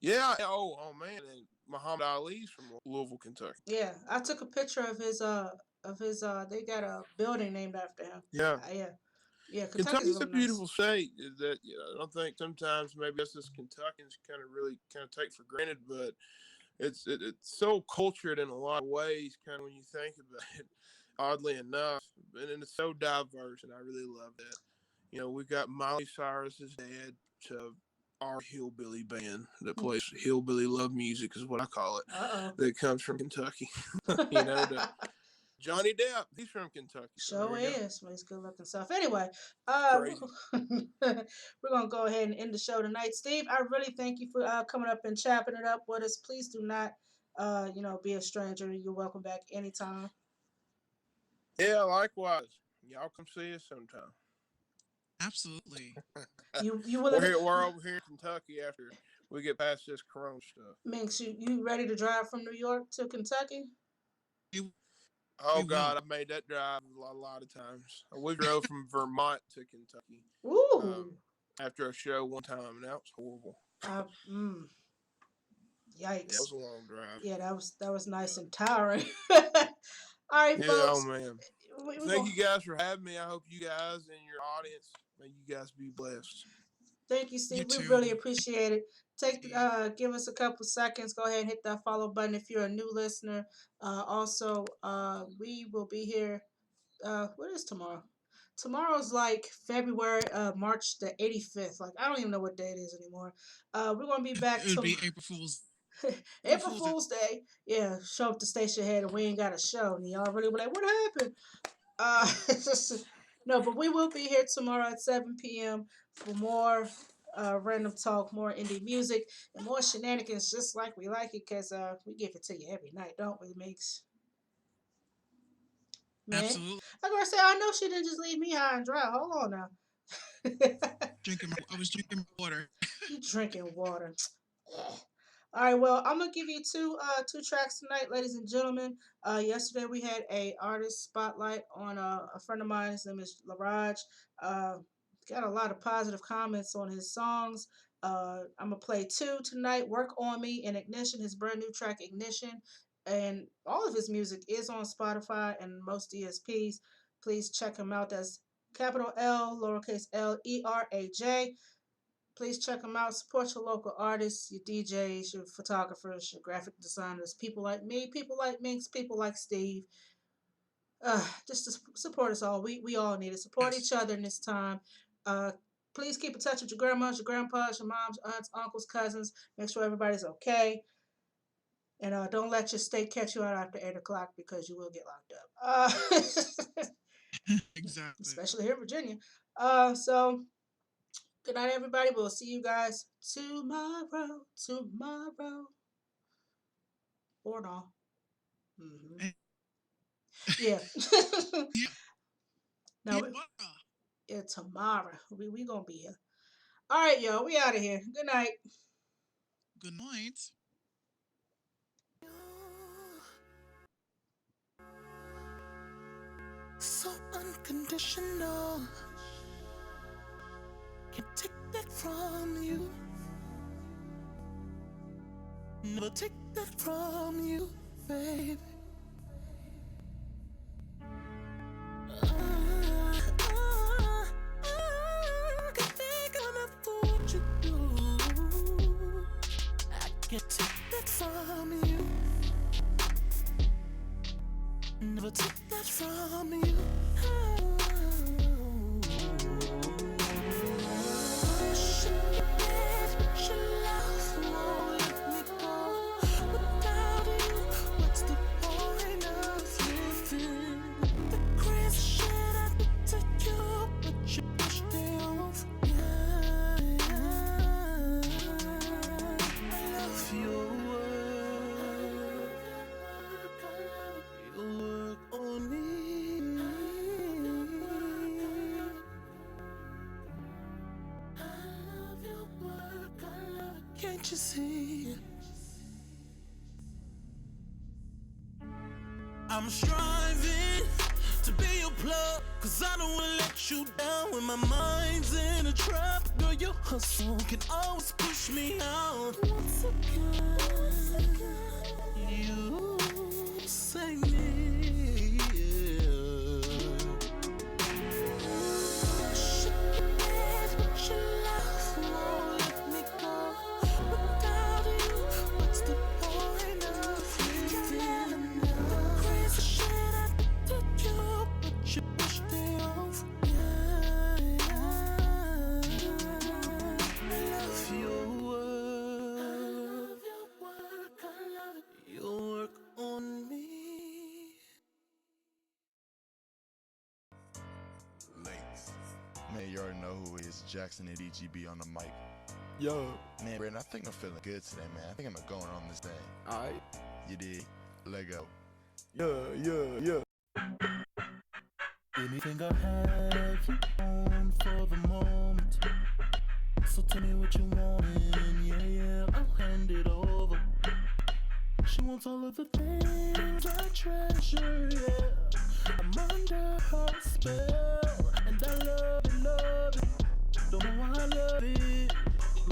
Yeah. Oh man. And Muhammad Ali's from Louisville, Kentucky. Yeah, I took a picture of his they got a building named after him. Yeah. Yeah, yeah. Kentucky's Kentucky's a really nice. beautiful state. That I don't think sometimes maybe us as Kentuckians kind of take for granted, but it's so cultured in a lot of ways. Kind of when you think about it, oddly enough, and it's so diverse, and I really love that. We've got Miley Cyrus's dad to our hillbilly band that plays hillbilly love music is what I call it. Uh That comes from Kentucky. To oh. Johnny Depp, he's from Kentucky. So there Show you go. is. Well, he's good looking stuff. Anyway, Crazy. we're gonna go ahead and end the show tonight. Steve, I really thank you for coming up and chopping it up with us. Please do not, be a stranger. You're welcome back anytime. Yeah, likewise. Y'all come see us sometime. Absolutely. You willing to We're over here in Kentucky after we get past this Corona stuff. Minx, you ready to drive from New York to Kentucky? We, Oh we will. God, I've made that drive a lot of times. We drove from Vermont to Kentucky Ooh. after a show one time, and that was horrible. Uh, mm, Yeah, it yikes. was a long drive. Yeah, that was nice and tiring. All right, Yeah, oh folks. man. We Thank gonna you guys for having me. I hope you guys and your audience, may you guys be blessed. thank you, You Steve. We too, really appreciate it. Steve. Give us a couple seconds. Go ahead and hit that follow button if you're a new listener. Also, we will be here. What is tomorrow? Tomorrow's like February, March the 85th. Like I don't even know what day it is anymore. We're gonna be back It would to be April April Fool's Day. Fool's Day. Yeah, show up to station head and we ain't got a show, and y'all really be like, what happened? No, but we will be here tomorrow at 7 p.m. for more random talk, more indie music, and more shenanigans, just like we like it, cause we give it to you every night, don't we, Mix? Man, Absolutely. I gotta say, I know she didn't just leave me high and dry. Hold on now. I was drinking my water. You drinking water. All right, well, I'm gonna give you two tracks tonight, ladies and gentlemen. Yesterday we had a artist spotlight on a friend of mine. His name is Laraj. Uh, got a lot of positive comments on his songs. I'm gonna play two tonight. Work on Me and Ignition, his brand new track Ignition, and all of his music is on Spotify and most DSPs. Please check him out. That's capital L, lowercase Leraj. Please check them out. Support your local artists, your DJs, your photographers, your graphic designers, people like me, people like Minx, people like Steve. Just to support us all. We all need to support Yes. each other in this time. Uh, please keep in touch with your grandmas, your grandpas, your moms, aunts, uncles, cousins. Make sure everybody's okay. And don't let your state catch you out after 8 o'clock because you will get locked up. Exactly. Especially here in Virginia. So Good night, everybody. We'll see you guys tomorrow. Tomorrow. Or not. Mm-hmm. And Yeah. yeah, No, yeah, tomorrow. We gonna be here. All right, y'all. We out of here. Good night. good night. So unconditional. Can't take that from you. Never take that from you, baby. Can't think enough for what you do. I can't take that from you. Never take that from you. Can't you see? I'm striving to be your plug, cause I don't wanna let you down when my mind's in a trap. Girl, your hustle can always push me out. Once again, you say me. Shake your head, but your love won't let me go. Without you, what's the point of living? The crazy shit I did to you, but you pushed it off. I love your work. I love your work on me. Links. Man, you already know who it is. Jackson and EGB on the mic. Yo, Man, Brandon, I think I'm feeling good today, man. I think I'm going on this thing. alright. You dig? Let go. Yeah. Anything I have you on for the moment. So tell me what you want, and yeah, I'll hand it over. She wants all of the things I treasure, yeah. I'm under her spell, and I love it. Don't know why I love it.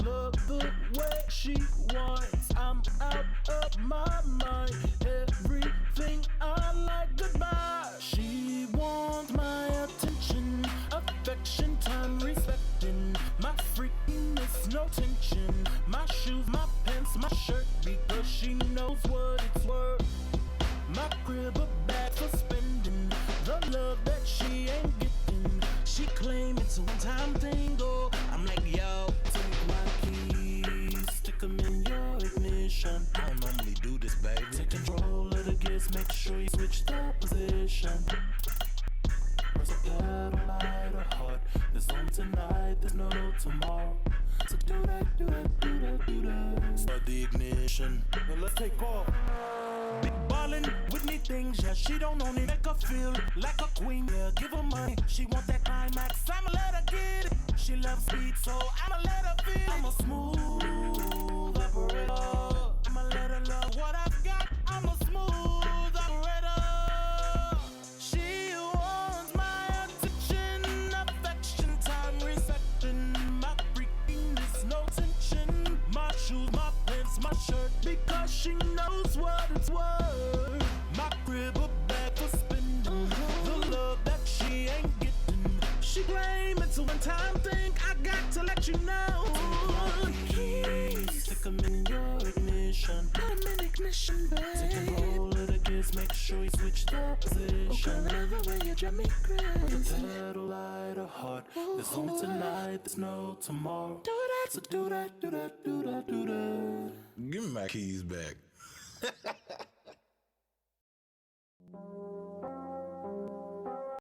Love the way she whines. I'm out of my mind. Everything I like, goodbye. She wants my attention, affection, time, respecting. My freakiness, no tension. My shoes, my pants, my shirt, because she knows what it's worth. My crib, a bag for spending. The love that she ain't getting. She claim it's a one-time thing, oh. I'm like, yo, take my keys, stick 'em in your ignition. I don't normally do this, baby. Take control of the gears, make sure you switch the position. Press a pedal, light a heart. There's on tonight, there's no tomorrow. So do that. Start the ignition. Now let's take off. Big ballin' with me things, yeah. She don't only make her feel like a queen, yeah. Give her money, she want that climax. I'ma let her get it. She loves speed, so I'ma let her feel. I'm a smooth operator. I'ma let her love what I've got. I'm a smooth operator. She wants my attention, affection, time, reception. My freakiness, no tension. My shoes, my pants, my shirt, because she knows what it's worth. My crib, a bag for spending. The love that she ain't getting. She claim it's a one-time thing. I got to let you know. Keys, stick 'em in your ignition. Put 'em in ignition, babe. Take control of the gears, make sure you switch the position. Oh, girl, I love the way you drive me crazy. With a pedal, light a heart. There's only tonight, there's no tomorrow. Do that. So do that. Give me my keys back.